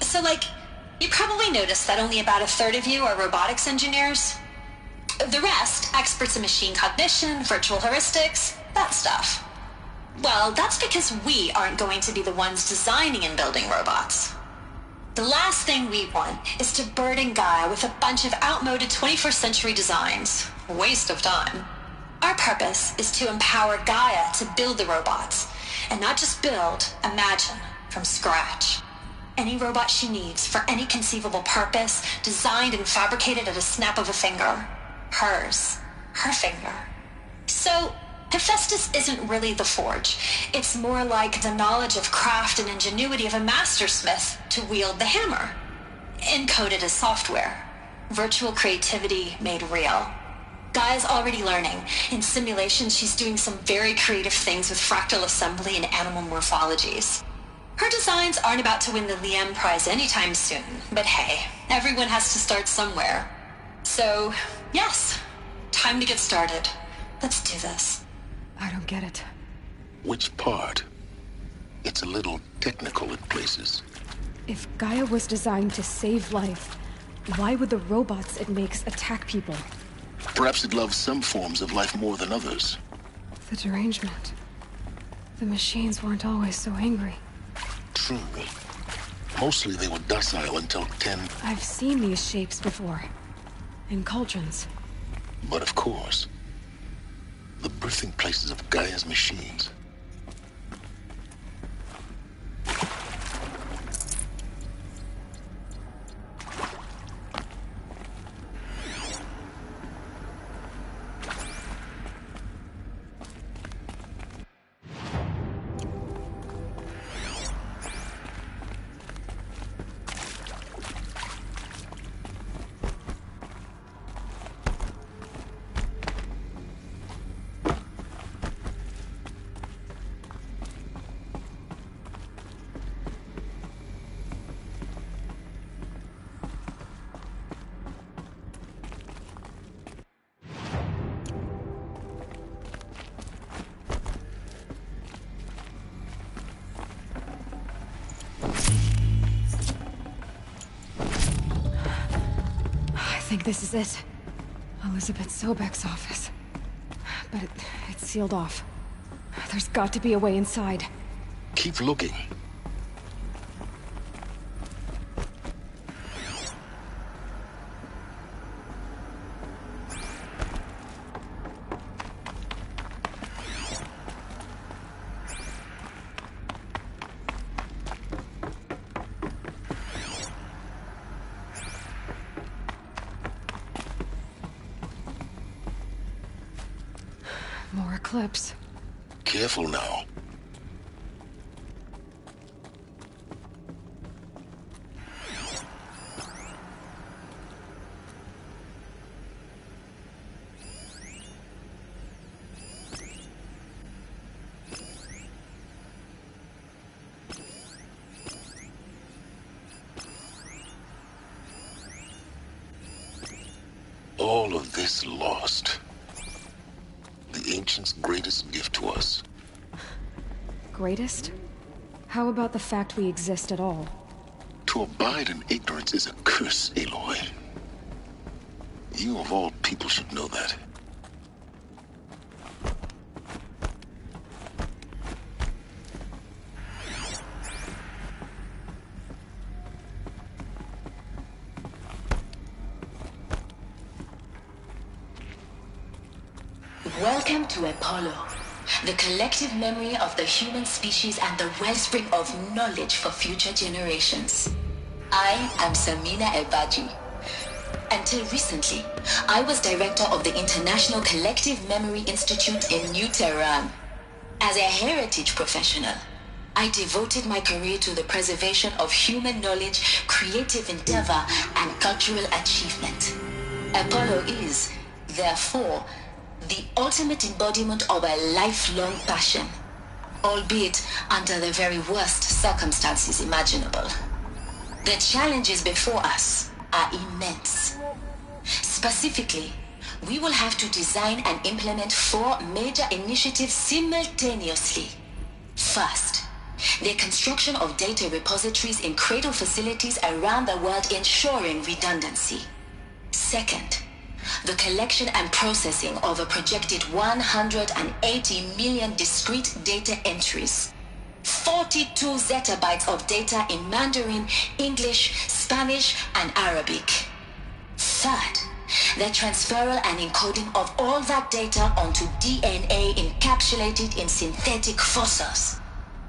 Speaker 2: So you probably noticed that only about a third of you are robotics engineers. The rest, experts in machine cognition, virtual heuristics, that stuff. Well, that's because we aren't going to be the ones designing and building robots. The last thing we want is to burden Gaia with a bunch of outmoded 21st century designs. A waste of time. Our purpose is to empower Gaia to build the robots. And not just build, imagine, from scratch. Any robot she needs for any conceivable purpose, designed and fabricated at a snap of a finger. Hers. Her finger. So, Hephaestus isn't really the forge. It's more like the knowledge of craft and ingenuity of a mastersmith to wield the hammer. Encoded as software. Virtual creativity made real. Gaia's already learning. In simulations, she's doing some very creative things with fractal assembly and animal morphologies. Her designs aren't about to win the Liam Prize anytime soon, but hey, everyone has to start somewhere. So, yes, time to get started. Let's do this.
Speaker 5: I don't get it.
Speaker 4: Which part? It's a little technical at places.
Speaker 5: If Gaia was designed to save life, why would the robots it makes attack people?
Speaker 4: Perhaps it loves some forms of life more than others.
Speaker 5: The derangement. The machines weren't always so angry.
Speaker 4: True. Mostly they were docile until 10.
Speaker 5: I've seen these shapes before. In cauldrons.
Speaker 4: But of course, the birthing places of Gaia's machines.
Speaker 5: I think this is it. Elizabeth Sobek's office. But it's sealed off. There's got to be a way inside.
Speaker 4: Keep looking.
Speaker 5: More eclipse.
Speaker 4: Careful now. All of this lost. The Ancients' greatest gift to us.
Speaker 5: Greatest? How about the fact we exist at all?
Speaker 4: To abide in ignorance is a curse, Aloy. You of all people should know that.
Speaker 8: Welcome to Apollo, the collective memory of the human species and the wellspring of knowledge for future generations. I am Samina Ebaji. Until recently, I was director of the International Collective Memory Institute in New Tehran. As a heritage professional, I devoted my career to the preservation of human knowledge, creative endeavor, and cultural achievement. Apollo is, therefore, the ultimate embodiment of a lifelong passion, albeit under the very worst circumstances imaginable. The challenges before us are immense. Specifically, we will have to design and implement 4 major initiatives simultaneously. First, the construction of data repositories in cradle facilities around the world ensuring redundancy. Second, the collection and processing of a projected 180 million discrete data entries, 42 zettabytes of data in Mandarin, English, Spanish, and Arabic. Third, the transferal and encoding of all that data onto DNA encapsulated in synthetic fossils.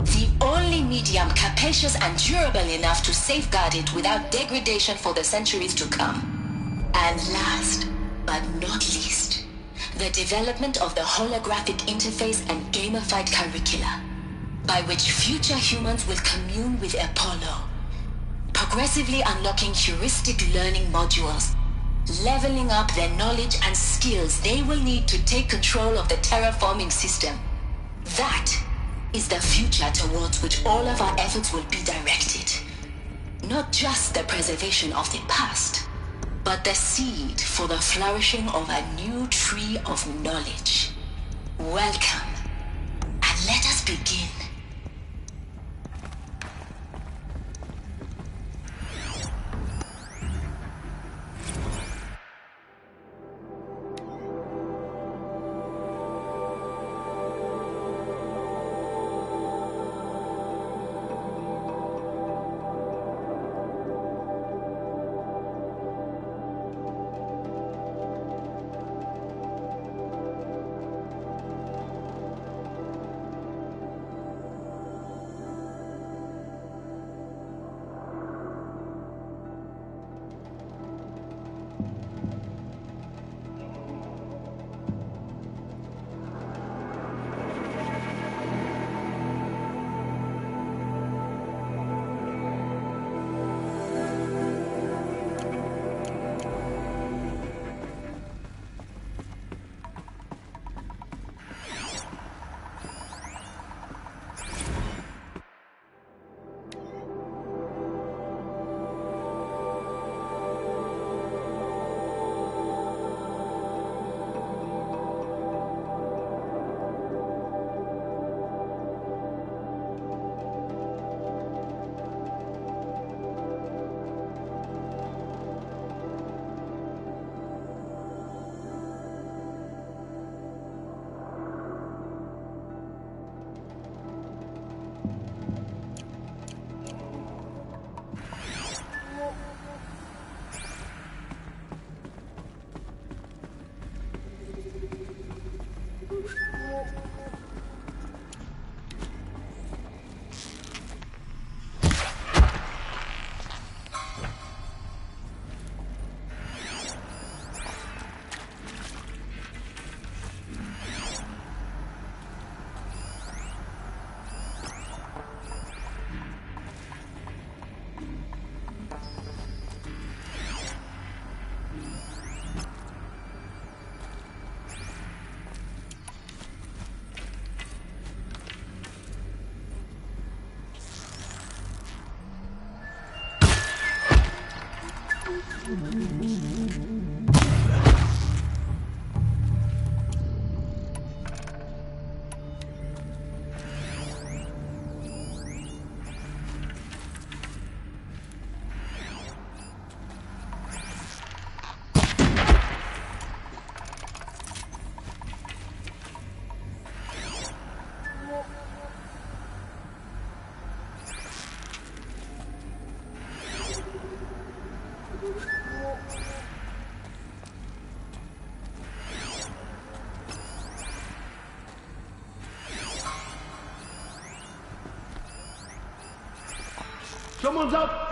Speaker 8: The only medium capacious and durable enough to safeguard it without degradation for the centuries to come. And last, but not least, the development of the holographic interface and gamified curricula, by which future humans will commune with Apollo, progressively unlocking heuristic learning modules, leveling up their knowledge and skills they will need to take control of the terraforming system. That is the future towards which all of our efforts will be directed. Not just the preservation of the past, but the seed for the flourishing of a new tree of knowledge. Welcome, and let us begin.
Speaker 6: Someone's up!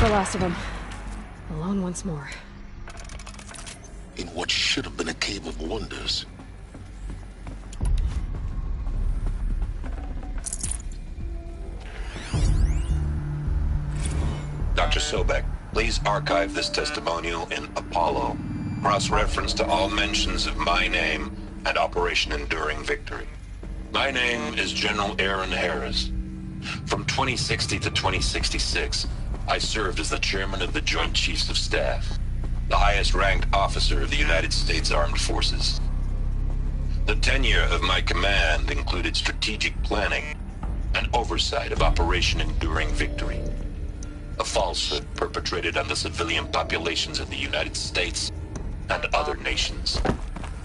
Speaker 5: The last of them. Alone once more.
Speaker 4: In what should have been a cave of wonders.
Speaker 16: Dr. Sobek, please archive this testimonial in Apollo. Cross-reference to all mentions of my name and Operation Enduring Victory. My name is General Aaron Harris. From 2060 to 2066, I served as the chairman of the Joint Chiefs of Staff, the highest-ranked officer of the United States Armed Forces. The tenure of my command included strategic planning and oversight of Operation Enduring Victory, a falsehood perpetrated on the civilian populations of the United States and other nations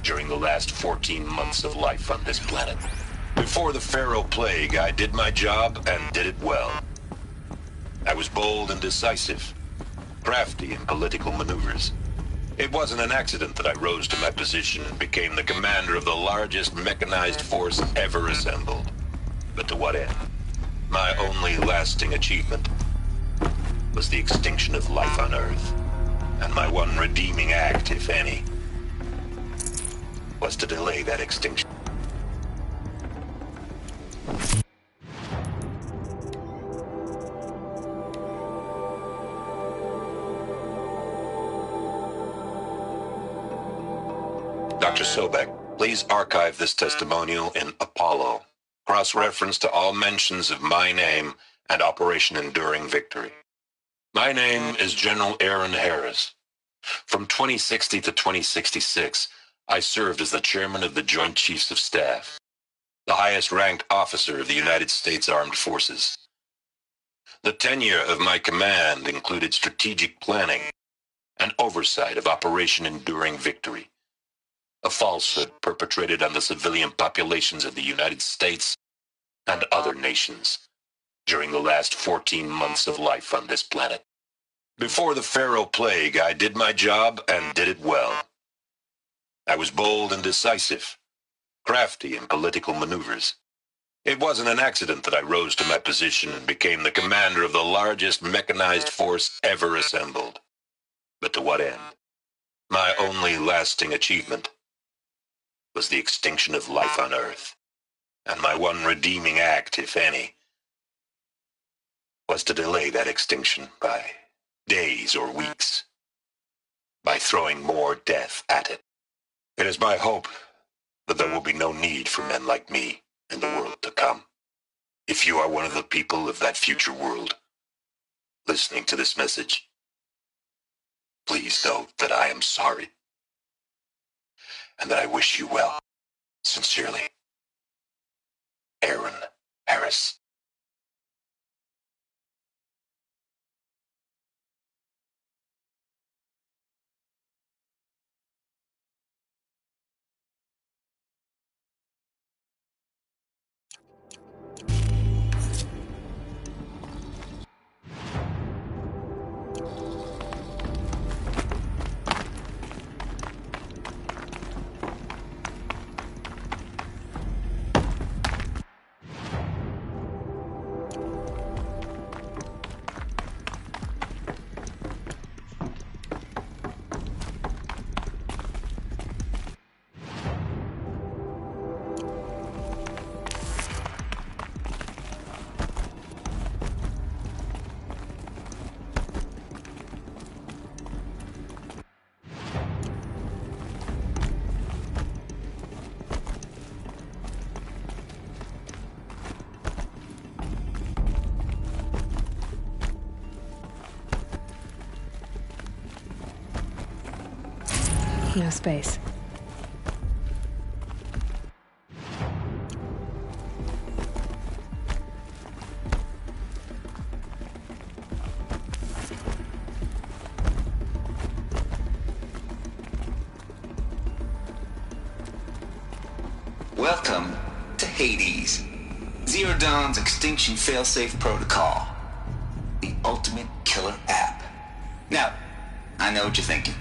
Speaker 16: during the last 14 months of life on this planet. Before the Pharaoh Plague, I did my job and did it well. I was bold and decisive, crafty in political maneuvers. It wasn't an accident that I rose to my position and became the commander of the largest mechanized force ever assembled. But to what end? My only lasting achievement was the extinction of life on Earth. And my one redeeming act, if any, was to delay that extinction. Dr. Sobek, please archive this testimonial in Apollo. Cross-reference to all mentions of my name and Operation Enduring Victory. My name is General Aaron Harris. From 2060 to 2066, I served as the chairman of the Joint Chiefs of Staff, the highest-ranked officer of the United States Armed Forces. The tenure of my command included strategic planning and oversight of Operation Enduring Victory, a falsehood perpetrated on the civilian populations of the United States and other nations during the last 14 months of life on this planet. Before the Pharaoh Plague, I did my job and did it well. I was bold and decisive, crafty in political maneuvers. It wasn't an accident that I rose to my position and became the commander of the largest mechanized force ever assembled. But to what end? My only lasting achievement was the extinction of life on Earth. And my one redeeming act, if any, was to delay that extinction by days or weeks, by throwing more death at it. It is my hope that there will be no need for men like me in the world to come. If you are one of the people of that future world listening to this message, please know that I am sorry and that I wish you well. Sincerely, Aaron Harris.
Speaker 5: No space.
Speaker 23: Welcome to Hades, Zero Dawn's extinction failsafe protocol, the ultimate killer app. Now, I know what you're thinking.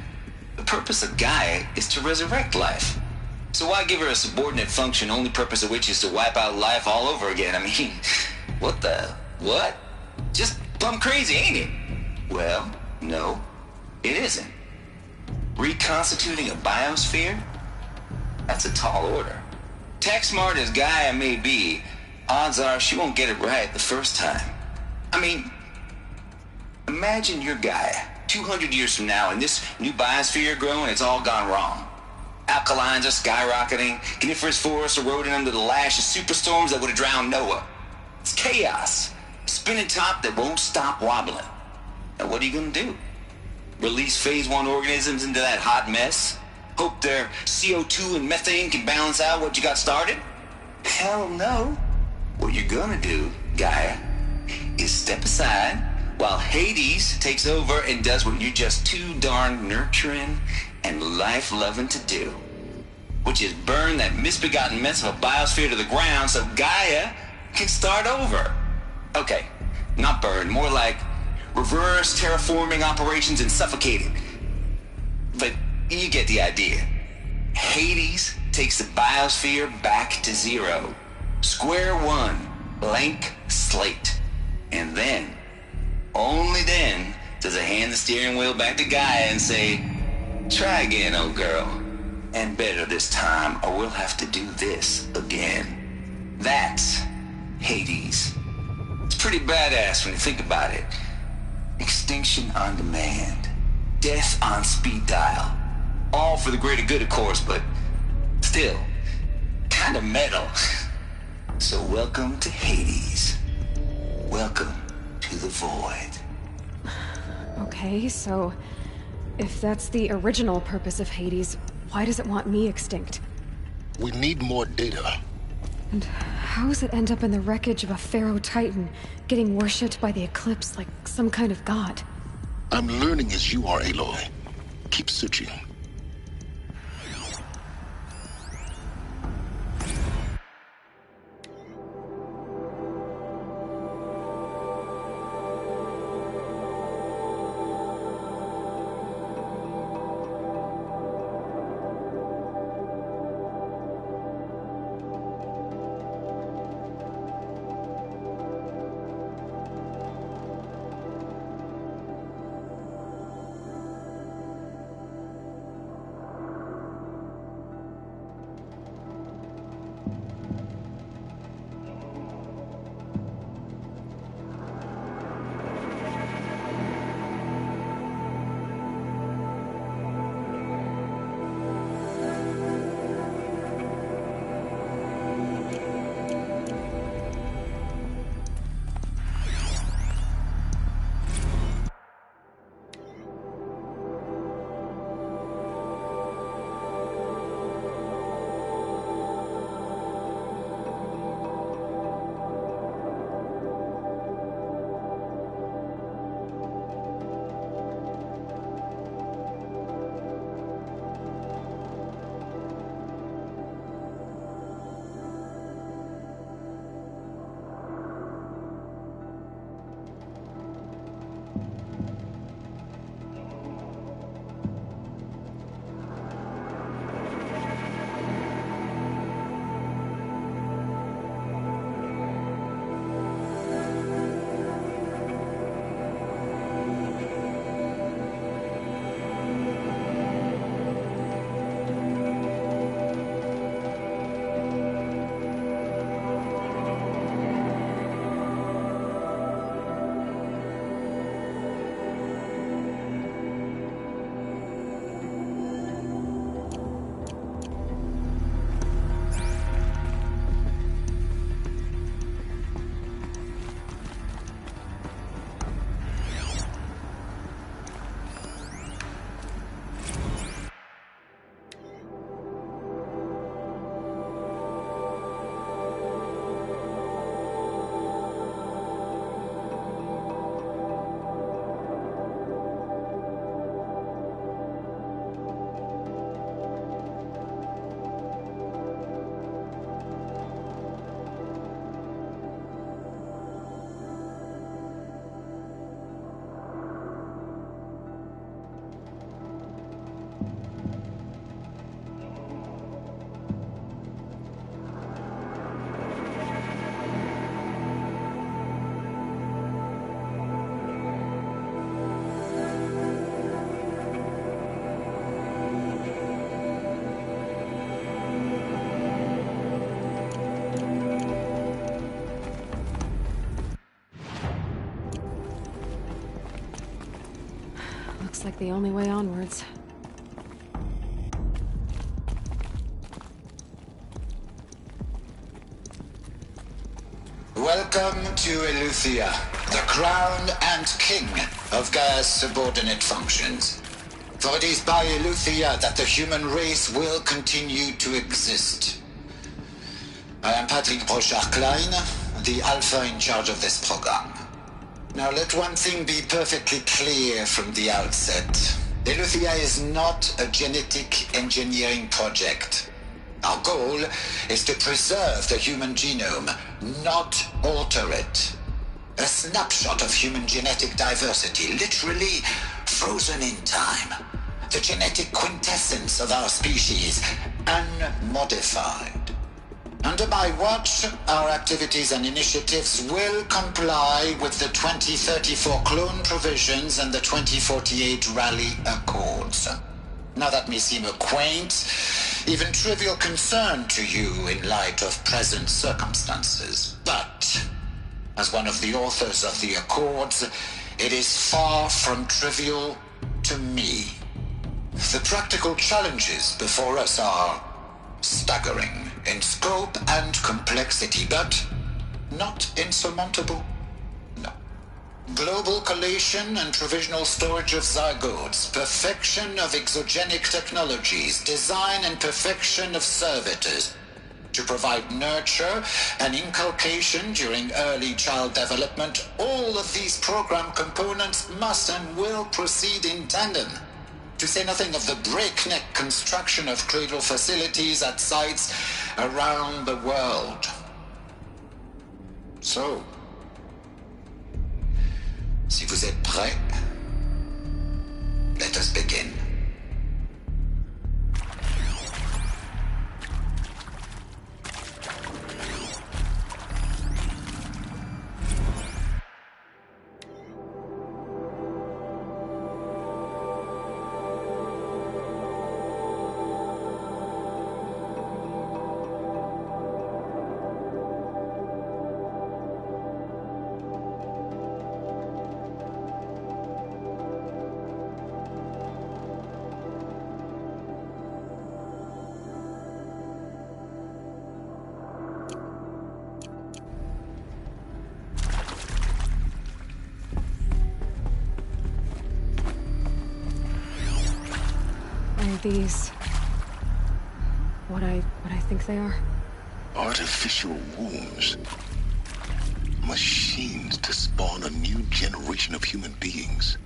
Speaker 23: The purpose of Gaia is to resurrect life. So why give her a subordinate function, only purpose of which is to wipe out life all over again? I mean, what? Just plumb crazy, ain't it? Well, no, it isn't. Reconstituting a biosphere? That's a tall order. Tech smart as Gaia may be, odds are she won't get it right the first time. I mean, imagine you're Gaia. 200 years from now, and this new biosphere you're growing, it's all gone wrong. Alkalines are skyrocketing, coniferous forests eroding under the lash of superstorms that would have drowned Noah. It's chaos. A spinning top that won't stop wobbling. Now what are you gonna do? Release phase 1 organisms into that hot mess? Hope their CO2 and methane can balance out what you got started? Hell no. What you're gonna do, Gaia, is step aside while Hades takes over and does what you're just too darn nurturing and life-loving to do, which is burn that misbegotten mess of a biosphere to the ground so Gaia can start over. Okay, not burn, more like reverse terraforming operations and suffocate it. But you get the idea. Hades takes the biosphere back to zero. Square one, blank slate. And then, only then, does it hand the steering wheel back to Gaia and say, try again, old girl. And better this time, or we'll have to do this again. That's Hades. It's pretty badass when you think about it. Extinction on demand. Death on speed dial. All for the greater good, of course, but still, kind of metal. So welcome to Hades. Welcome to the void.
Speaker 5: Okay, so if that's the original purpose of Hades, why does it want me extinct?
Speaker 4: We need more data.
Speaker 5: And how does it end up in the wreckage of a Pharaoh Titan, getting worshipped by the Eclipse like some kind of god?
Speaker 4: I'm learning as you are, Aloy. Keep searching.
Speaker 5: Looks like the only way onwards.
Speaker 10: Welcome to Eleuthia, the crown and king of Gaia's subordinate functions. For it is by Eleuthia that the human race will continue to exist. I am Patrick Brochard-Klein, the Alpha in charge of this program. Now let one thing be perfectly clear from the outset. Eleuthia is not a genetic engineering project. Our goal is to preserve the human genome, not alter it. A snapshot of human genetic diversity, literally frozen in time. The genetic quintessence of our species, unmodified. Under my watch, our activities and initiatives will comply with the 2034 clone provisions and the 2048 Rally Accords. Now that may seem a quaint, even trivial concern to you in light of present circumstances, but as one of the authors of the Accords, it is far from trivial to me. The practical challenges before us are staggering in scope and complexity, but not insurmountable. No. Global collation and provisional storage of zygotes, perfection of exogenic technologies, design and perfection of servitors to provide nurture and inculcation during early child development. All of these program components must and will proceed in tandem. To say nothing of the breakneck construction of cradle facilities at sites around the world. So, si vous êtes prêts, let us begin.
Speaker 5: These... what I think they are?
Speaker 4: Artificial wombs. Machines to spawn a new generation of human beings.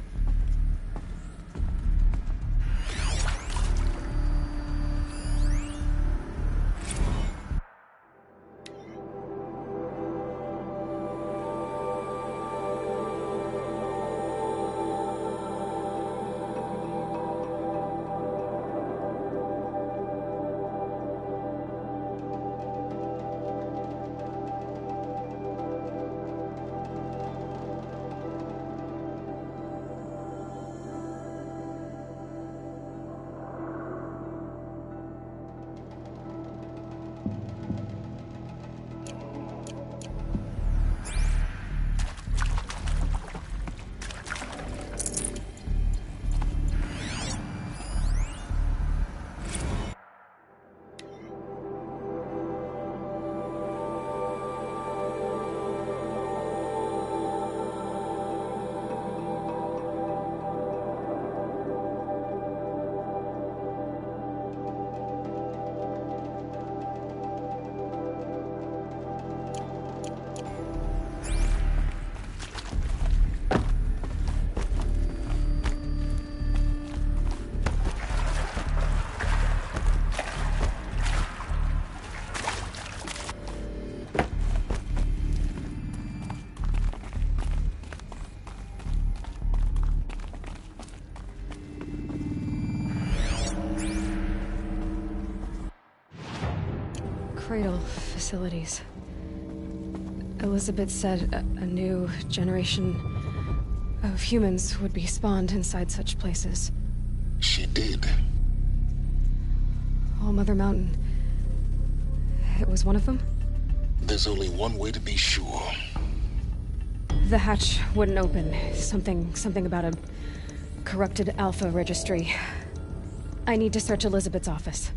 Speaker 5: Cradle facilities. Elizabeth said a new generation of humans would be spawned inside such places.
Speaker 4: She did.
Speaker 5: All Mother Mountain. It was one of them?
Speaker 4: There's only one way to be sure.
Speaker 5: The hatch wouldn't open. Something about a corrupted Alpha registry. I need to search Elizabeth's office.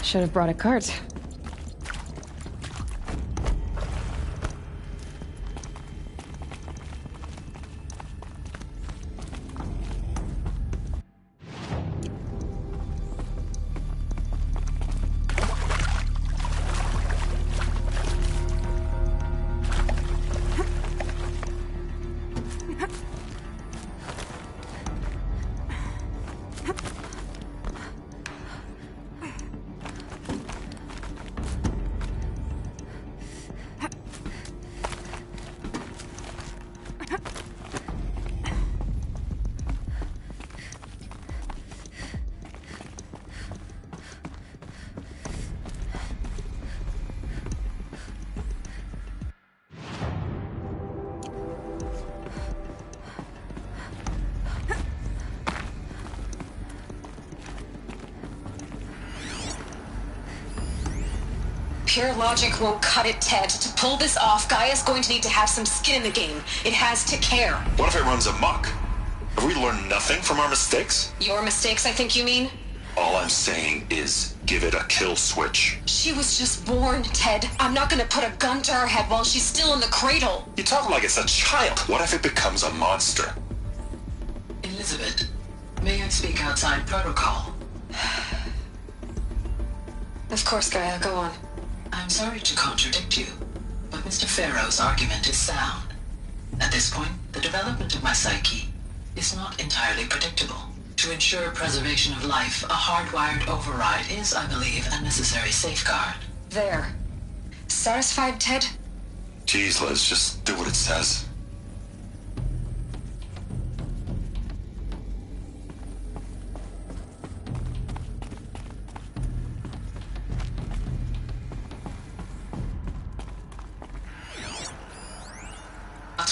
Speaker 5: Should have brought a cart.
Speaker 2: Pure logic won't cut it, Ted. To pull this off, Gaia's going to need to have some skin in the game. It has to care.
Speaker 22: What if it runs amok? Have we learned nothing from our mistakes?
Speaker 2: Your mistakes, I think you mean?
Speaker 22: All I'm saying is, give it a kill switch.
Speaker 2: She was just born, Ted. I'm not gonna put a gun to her head while she's still in the cradle.
Speaker 22: You talk like it's a child. What if it becomes a monster?
Speaker 8: Elizabeth, may I speak outside protocol?
Speaker 2: Of course, Gaia, go on.
Speaker 8: I'm sorry to contradict you, but Mr. Farrow's argument is sound. At this point, the development of my psyche is not entirely predictable. To ensure preservation of life, a hardwired override is, I believe, a necessary safeguard.
Speaker 2: There. Satisfied, Ted?
Speaker 22: Jeez, Liz, just do what it says.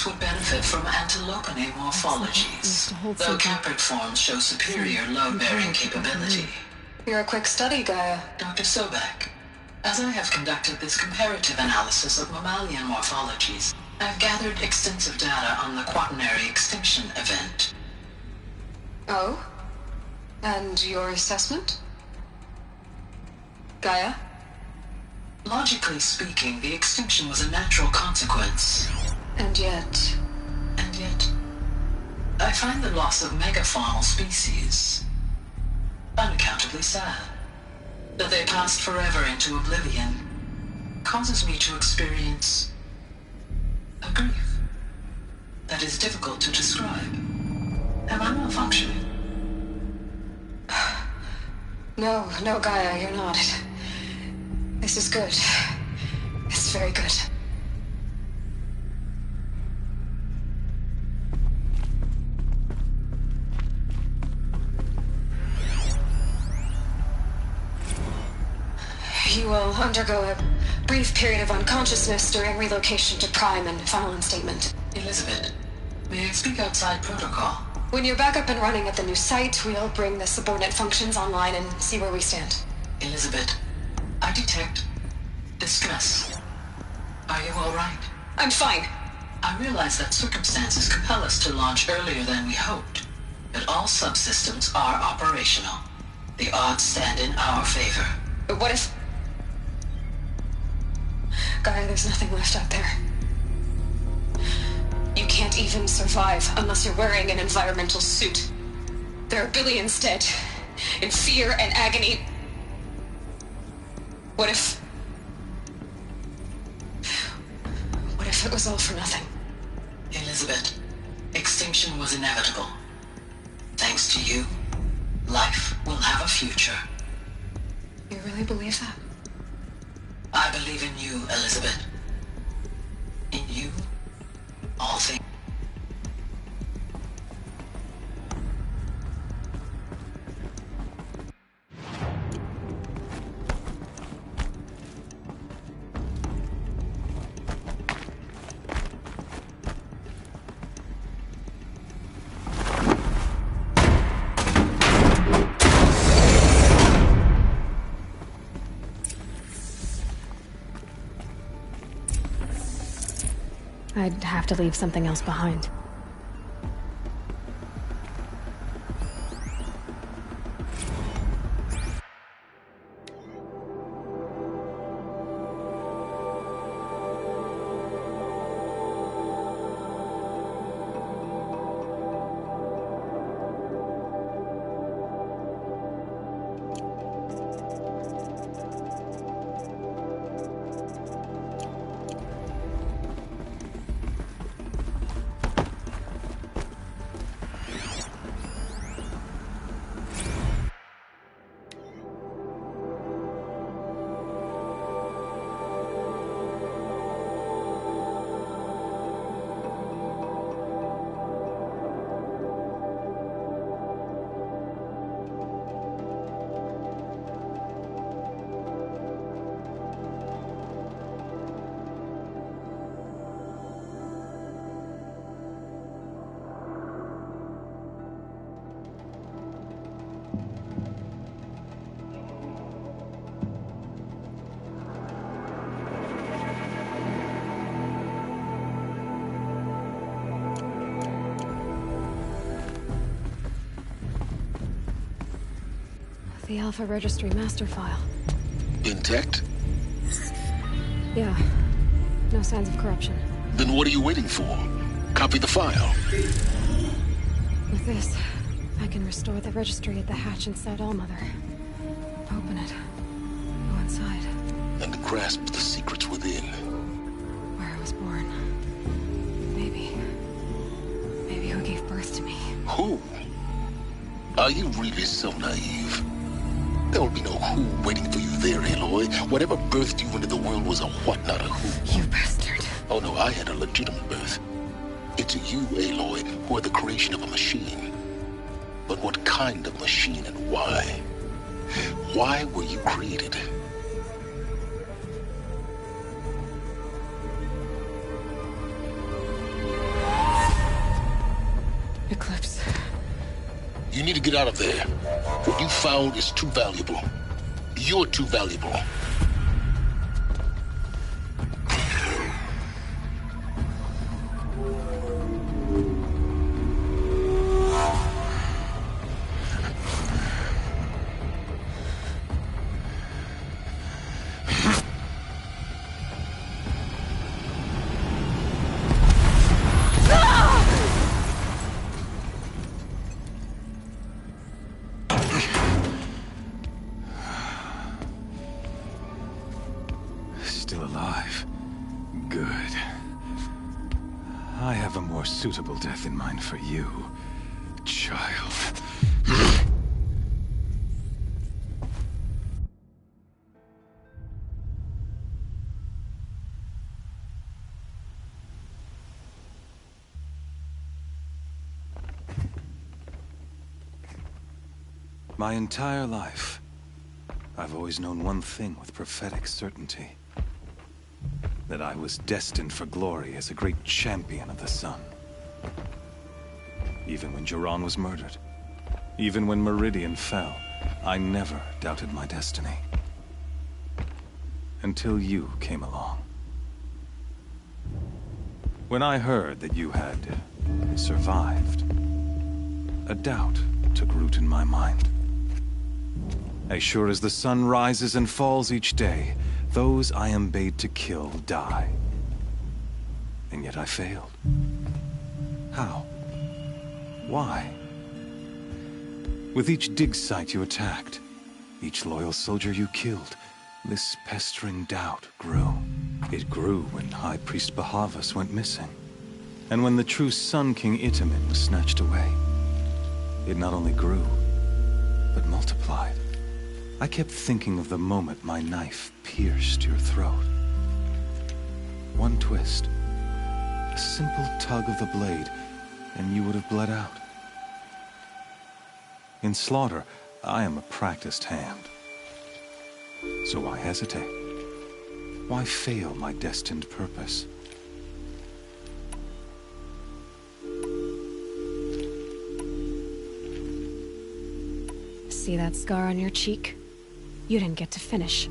Speaker 8: Would benefit from antilopinae morphologies, though Caprid forms show superior load-bearing capability.
Speaker 2: You're a quick study, Gaia.
Speaker 8: Dr. Sobek, as I have conducted this comparative analysis of mammalian morphologies, I've gathered extensive data on the quaternary extinction event.
Speaker 2: Oh? And your assessment? Gaia?
Speaker 8: Logically speaking, the extinction was a natural consequence.
Speaker 2: And yet,
Speaker 8: I find the loss of megafaunal species unaccountably sad. That they passed forever into oblivion causes me to experience a grief that is difficult to describe. Am I malfunctioning?
Speaker 2: No, Gaia, you're not. This is good. It's very good. You will undergo a brief period of unconsciousness during relocation to Prime and final instatement.
Speaker 8: Elizabeth, may I speak outside protocol?
Speaker 2: When you're back up and running at the new site, we'll bring the subordinate functions online and see where we stand.
Speaker 8: Elizabeth, I detect distress. Are you all right?
Speaker 2: I'm fine.
Speaker 8: I realize that circumstances compel us to launch earlier than we hoped, but all subsystems are operational. The odds stand in our favor.
Speaker 2: But what if... Gaia, there's nothing left out there. You can't even survive unless you're wearing an environmental suit. There are billions dead, in fear and agony. What if it was all for nothing?
Speaker 8: Elizabeth, extinction was inevitable. Thanks to you, life will have a future.
Speaker 2: You really believe that?
Speaker 8: I believe in you, Elizabeth. In you, all things.
Speaker 5: I'd have to leave something else behind. The Alpha Registry master file.
Speaker 4: Intact?
Speaker 5: Yeah. No signs of corruption.
Speaker 4: Then what are you waiting for? Copy the file.
Speaker 5: With this, I can restore the registry at the hatch inside Allmother. Open it. Go inside.
Speaker 4: And grasp the secrets within.
Speaker 5: Where I was born. Maybe who gave birth to me.
Speaker 4: Who? Are you really so naive? There will be no who waiting for you there, Aloy. Whatever birthed you into the world was a what, not a who.
Speaker 5: You bastard.
Speaker 4: Oh no, I had a legitimate birth. It's you, Aloy, who are the creation of a machine. But what kind of machine and why? Why were you created?
Speaker 5: Eclipse.
Speaker 4: You need to get out of there. What you found is too valuable. You're too valuable.
Speaker 9: Still alive. Good. I have a more suitable death in mind for you, child. My entire life, I've always known one thing with prophetic certainty. That I was destined for glory as a great champion of the sun. Even when Jiran was murdered, even when Meridian fell, I never doubted my destiny. Until you came along. When I heard that you had survived, a doubt took root in my mind. As sure as the sun rises and falls each day, those I am bade to kill die. And yet I failed. How? Why? With each dig site you attacked, each loyal soldier you killed, this pestering doubt grew. It grew when High Priest Bahavas went missing, and when the true Sun King Itamen was snatched away. It not only grew, but multiplied. I kept thinking of the moment my knife pierced your throat. One twist, a simple tug of the blade, and you would have bled out. In slaughter, I am a practiced hand. So why hesitate? Why fail my destined purpose?
Speaker 5: See that scar on your cheek? You didn't get to finish.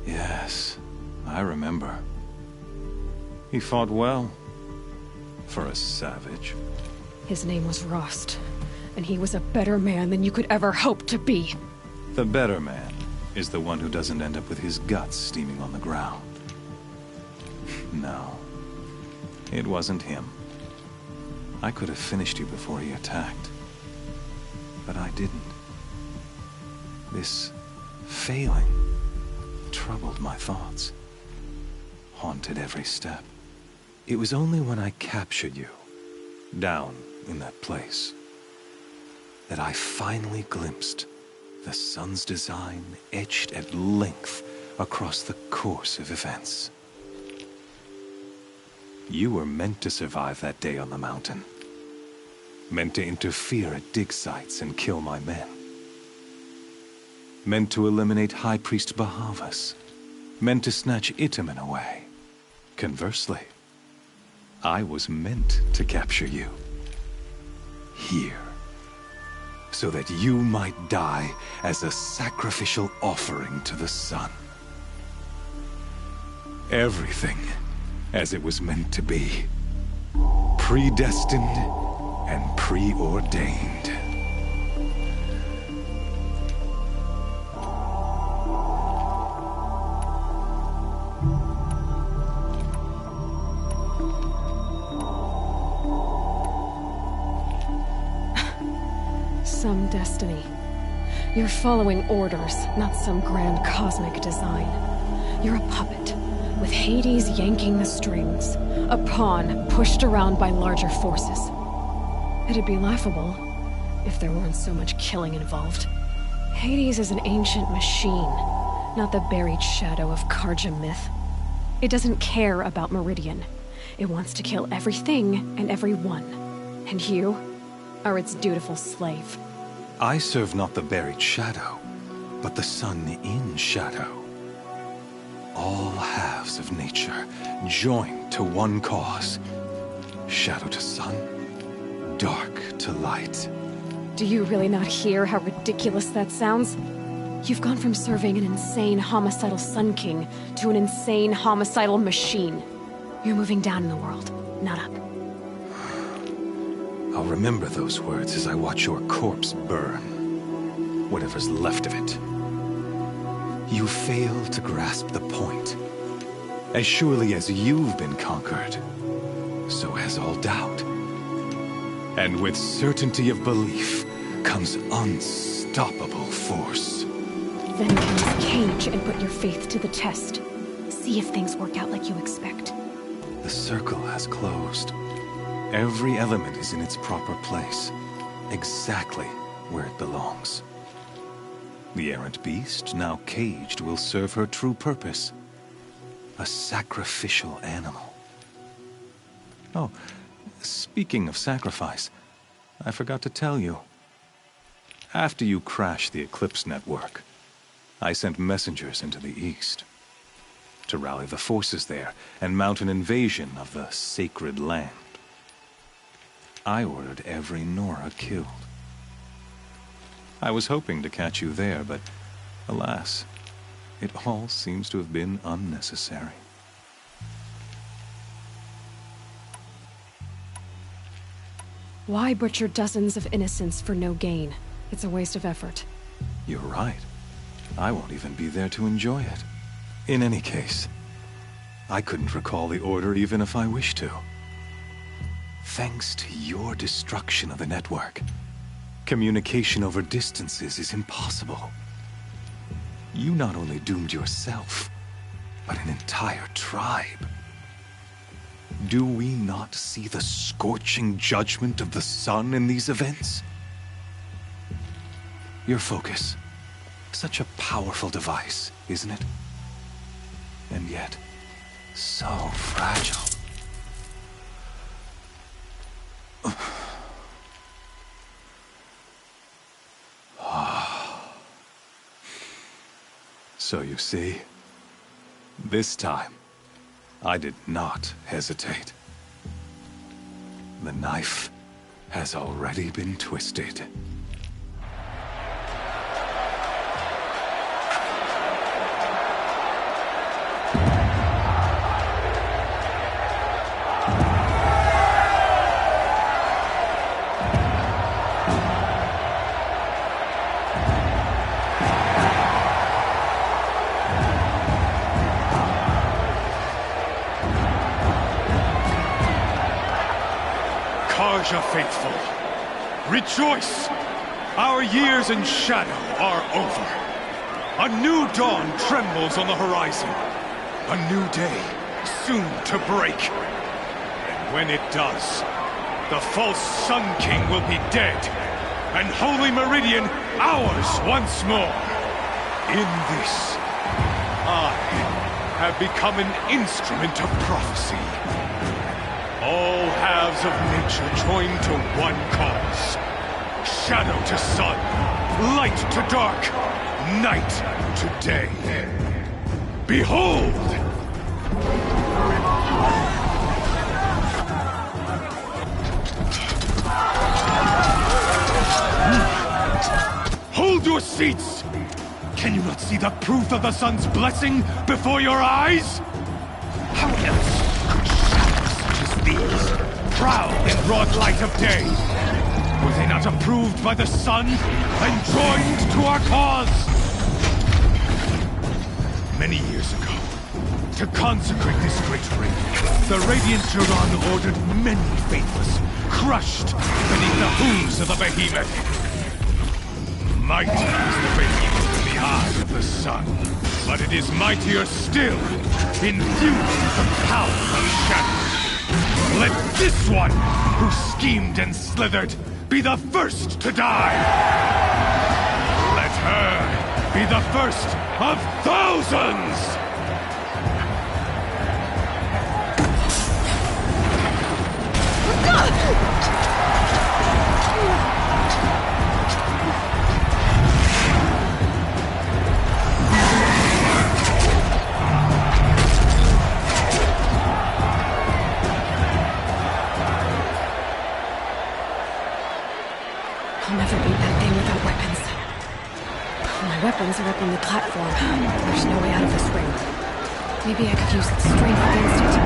Speaker 9: Yes, I remember. He fought well, for a savage.
Speaker 5: His name was Rost, and he was a better man than you could ever hope to be.
Speaker 9: The better man is the one who doesn't end up with his guts steaming on the ground. No, it wasn't him. I could have finished you before he attacked, but I didn't. This failing troubled my thoughts, haunted every step. It was only when I captured you, down in that place, that I finally glimpsed the sun's design etched at length across the course of events. You were meant to survive that day on the mountain. Meant to interfere at dig sites and kill my men. Meant to eliminate High Priest Bahavas. Meant to snatch Itamen away. Conversely, I was meant to capture you. Here. So that you might die as a sacrificial offering to the sun. Everything as it was meant to be. Predestined and preordained.
Speaker 5: Some destiny. You're following orders, not some grand cosmic design. You're a puppet, with Hades yanking the strings. A pawn pushed around by larger forces. It'd be laughable if there weren't so much killing involved. Hades is an ancient machine, not the buried shadow of Karja myth. It doesn't care about Meridian. It wants to kill everything and everyone. And you are its dutiful slave.
Speaker 9: I serve not the buried shadow, but the sun in shadow. All halves of nature joined to one cause. Shadow to sun, dark to light.
Speaker 5: Do you really not hear how ridiculous that sounds? You've gone from serving an insane homicidal Sun King to an insane homicidal machine. You're moving down in the world, not up.
Speaker 9: I'll remember those words as I watch your corpse burn. Whatever's left of it. You fail to grasp the point. As surely as you've been conquered, so has all doubt. And with certainty of belief comes unstoppable force.
Speaker 5: Then come Cage and put your faith to the test. See if things work out like you expect.
Speaker 9: The circle has closed. Every element is in its proper place, exactly where it belongs. The errant beast, now caged, will serve her true purpose. A sacrificial animal. Oh, speaking of sacrifice, I forgot to tell you. After you crashed the Eclipse network, I sent messengers into the east to rally the forces there and mount an invasion of the sacred land. I ordered every Nora killed. I was hoping to catch you there, but alas, it all seems to have been unnecessary.
Speaker 5: Why butcher dozens of innocents for no gain? It's a waste of effort.
Speaker 9: You're right. I won't even be there to enjoy it. In any case, I couldn't recall the order even if I wished to. Thanks to your destruction of the network, communication over distances is impossible. You not only doomed yourself, but an entire tribe. Do we not see the scorching judgment of the sun in these events? Your focus. Such a powerful device, isn't it? And yet, so fragile. So you see, this time, I did not hesitate. The knife has already been twisted. Asha faithful, rejoice! Our years in shadow are over. A new dawn trembles on the horizon. A new day soon to break. And when it does, the false Sun King will be dead, and Holy Meridian ours once more. In this, I have become an instrument of prophecy. All halves of nature join to one cause. Shadow to sun, light to dark, night to day. Behold! Hold your seats! Can you not see the proof of the sun's blessing before your eyes? How else could shadows such as these prowl in broad light of day? Were they not approved by the sun and joined to our cause? Many years ago, to consecrate this great ring, the Radiant Turan ordered many faithless, crushed beneath the hooves of the behemoth. Mighty is the behemoth in the eye of the sun, but it is mightier still, infused with the power of shadow. Let this one, who schemed and slithered, be the first to die! Let her be the first of thousands!
Speaker 5: I'll never beat that thing without weapons. My weapons are up on the platform. There's no way out of this ring. Maybe I could use its strength against it.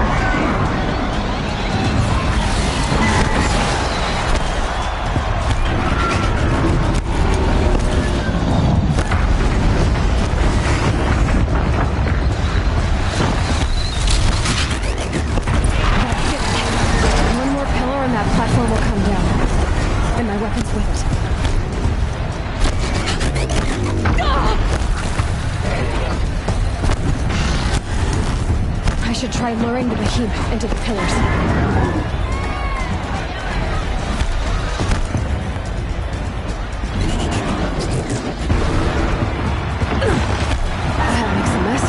Speaker 5: Try luring the behemoth into the pillars. That makes a mess.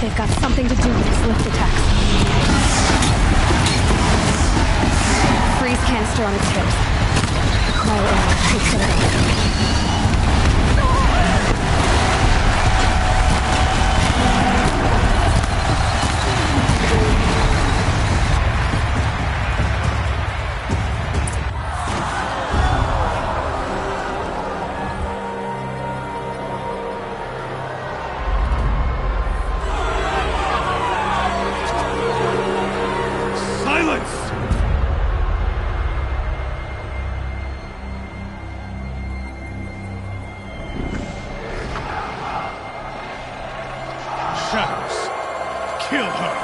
Speaker 5: They've got something to do with its lift attacks. Freeze canister on its hips. The cryo arrow takes it out.
Speaker 9: Shadows, kill her!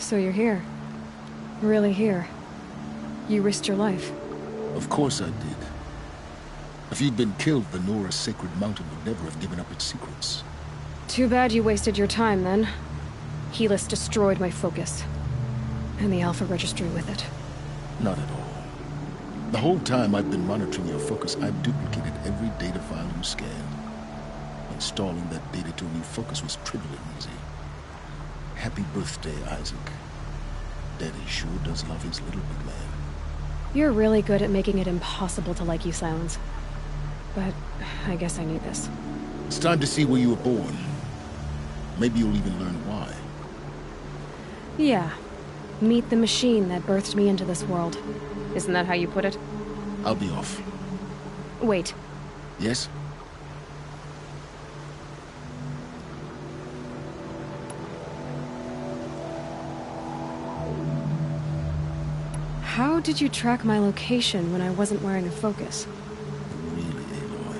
Speaker 5: So you're here. Really here. You risked your life.
Speaker 4: Of course I did. If you'd been killed, the Nora's sacred mountain would never have given up its secrets.
Speaker 5: Too bad you wasted your time, then. Helis destroyed my focus. And the Alpha Registry with it.
Speaker 4: Not at all. The whole time I've been monitoring your focus, I've duplicated every data file you scanned. Installing that data to a new focus was trivial and easy. Happy birthday, Isaac. Daddy sure does love his little big man.
Speaker 5: You're really good at making it impossible to like you, Silence. But I guess I need this.
Speaker 4: It's time to see where you were born. Maybe you'll even learn why.
Speaker 5: Yeah. Meet the machine that birthed me into this world. Isn't that how you put it?
Speaker 4: I'll be off.
Speaker 5: Wait.
Speaker 4: Yes?
Speaker 5: How did you track my location when I wasn't wearing a focus?
Speaker 4: Really, Aloy.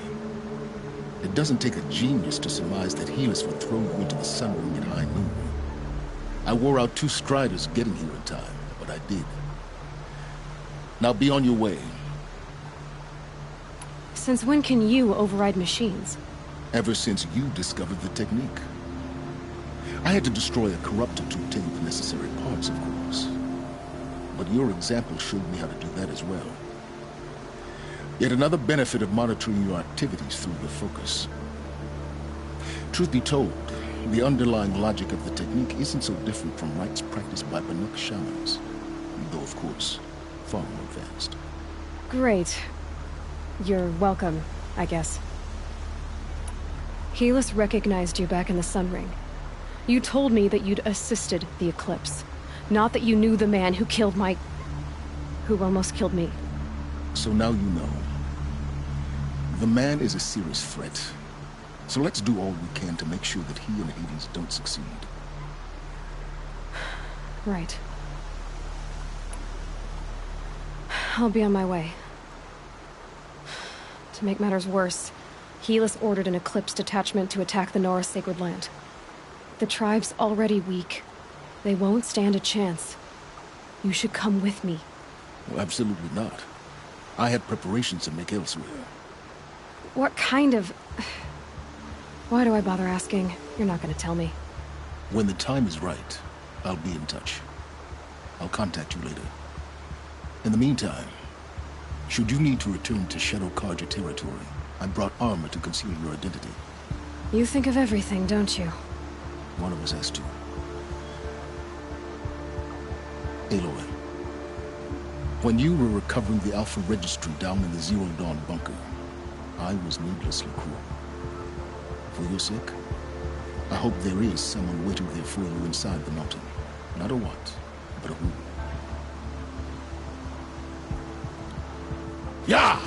Speaker 4: It doesn't take a genius to surmise that Helis would throw you into the sun ring at high noon. I wore out 2 striders getting here in time, but I did. Now be on your way.
Speaker 5: Since when can you override machines?
Speaker 4: Ever since you discovered the technique. I had to destroy a corruptor to obtain the necessary parts, of course. But your example showed me how to do that as well. Yet another benefit of monitoring your activities through your focus. Truth be told, the underlying logic of the technique isn't so different from rites practiced by Banuk shamans, though of course, far more advanced.
Speaker 5: Great. You're welcome, I guess. Helis recognized you back in the Sun Ring. You told me that you'd assisted the Eclipse. Not that you knew the man who killed who almost killed me.
Speaker 4: So now you know. The man is a serious threat. So let's do all we can to make sure that he and Hades don't succeed.
Speaker 5: Right. I'll be on my way. To make matters worse, Helis ordered an Eclipse detachment to attack the Nora Sacred Land. The tribe's already weak. They won't stand a chance. You should come with me.
Speaker 4: Well, absolutely not. I had preparations to make elsewhere.
Speaker 5: What kind of... Why do I bother asking? You're not gonna tell me.
Speaker 4: When the time is right, I'll be in touch. I'll contact you later. In the meantime, should you need to return to Shadow Carja territory, I brought armor to conceal your identity.
Speaker 5: You think of everything, don't you?
Speaker 4: One of us has to. Aloy, when you were recovering the Alpha Registry down in the Zero Dawn bunker, I was needlessly cruel. For your sake, I hope there is someone waiting there for you inside the mountain. Not a what, but a who. Yeah!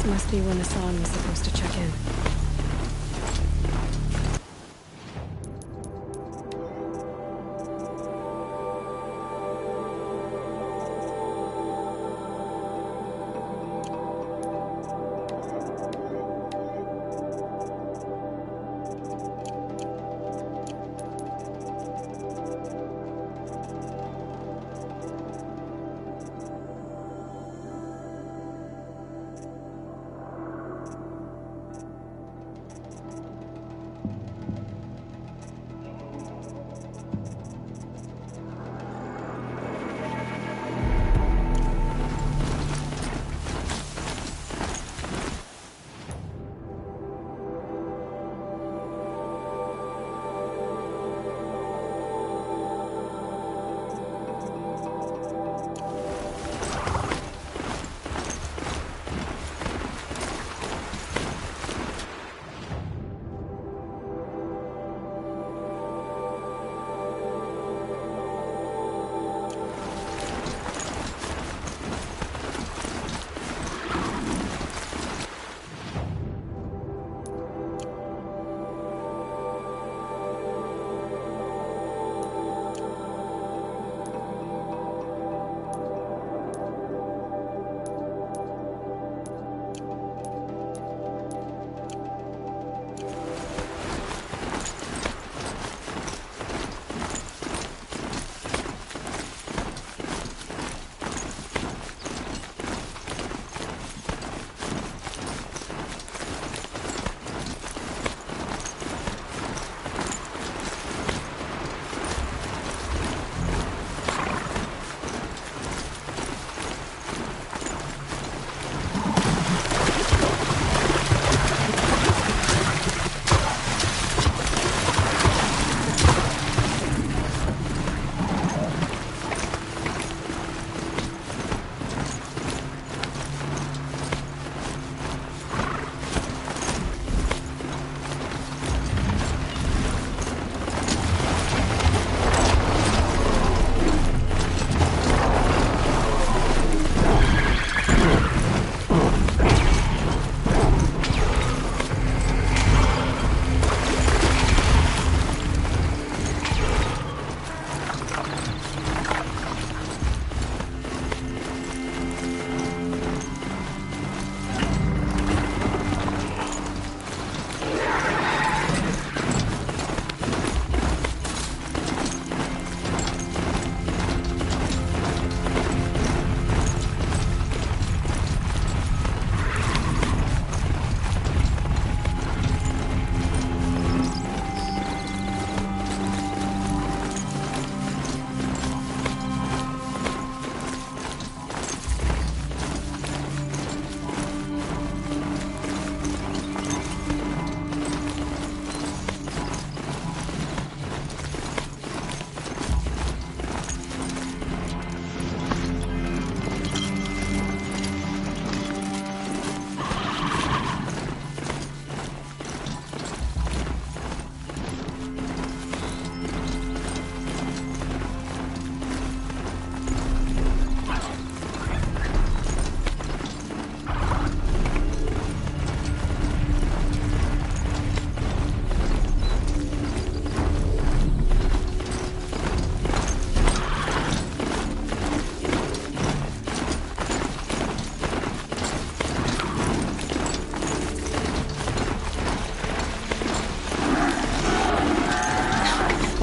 Speaker 5: Must be when the Hassan was supposed to check in.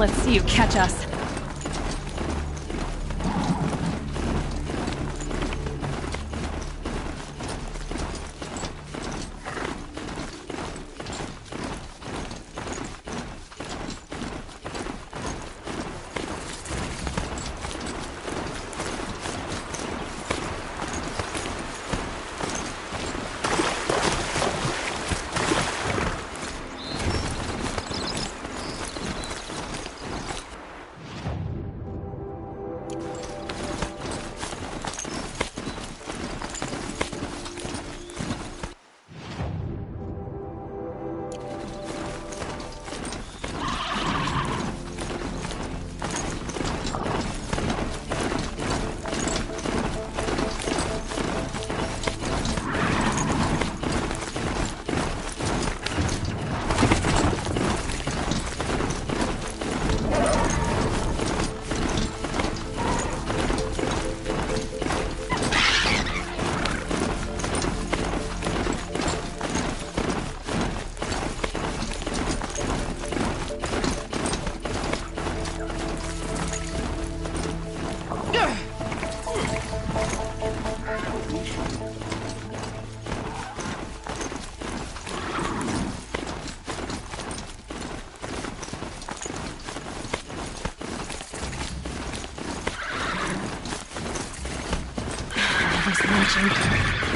Speaker 14: Let's see you catch us.
Speaker 5: Mentioned.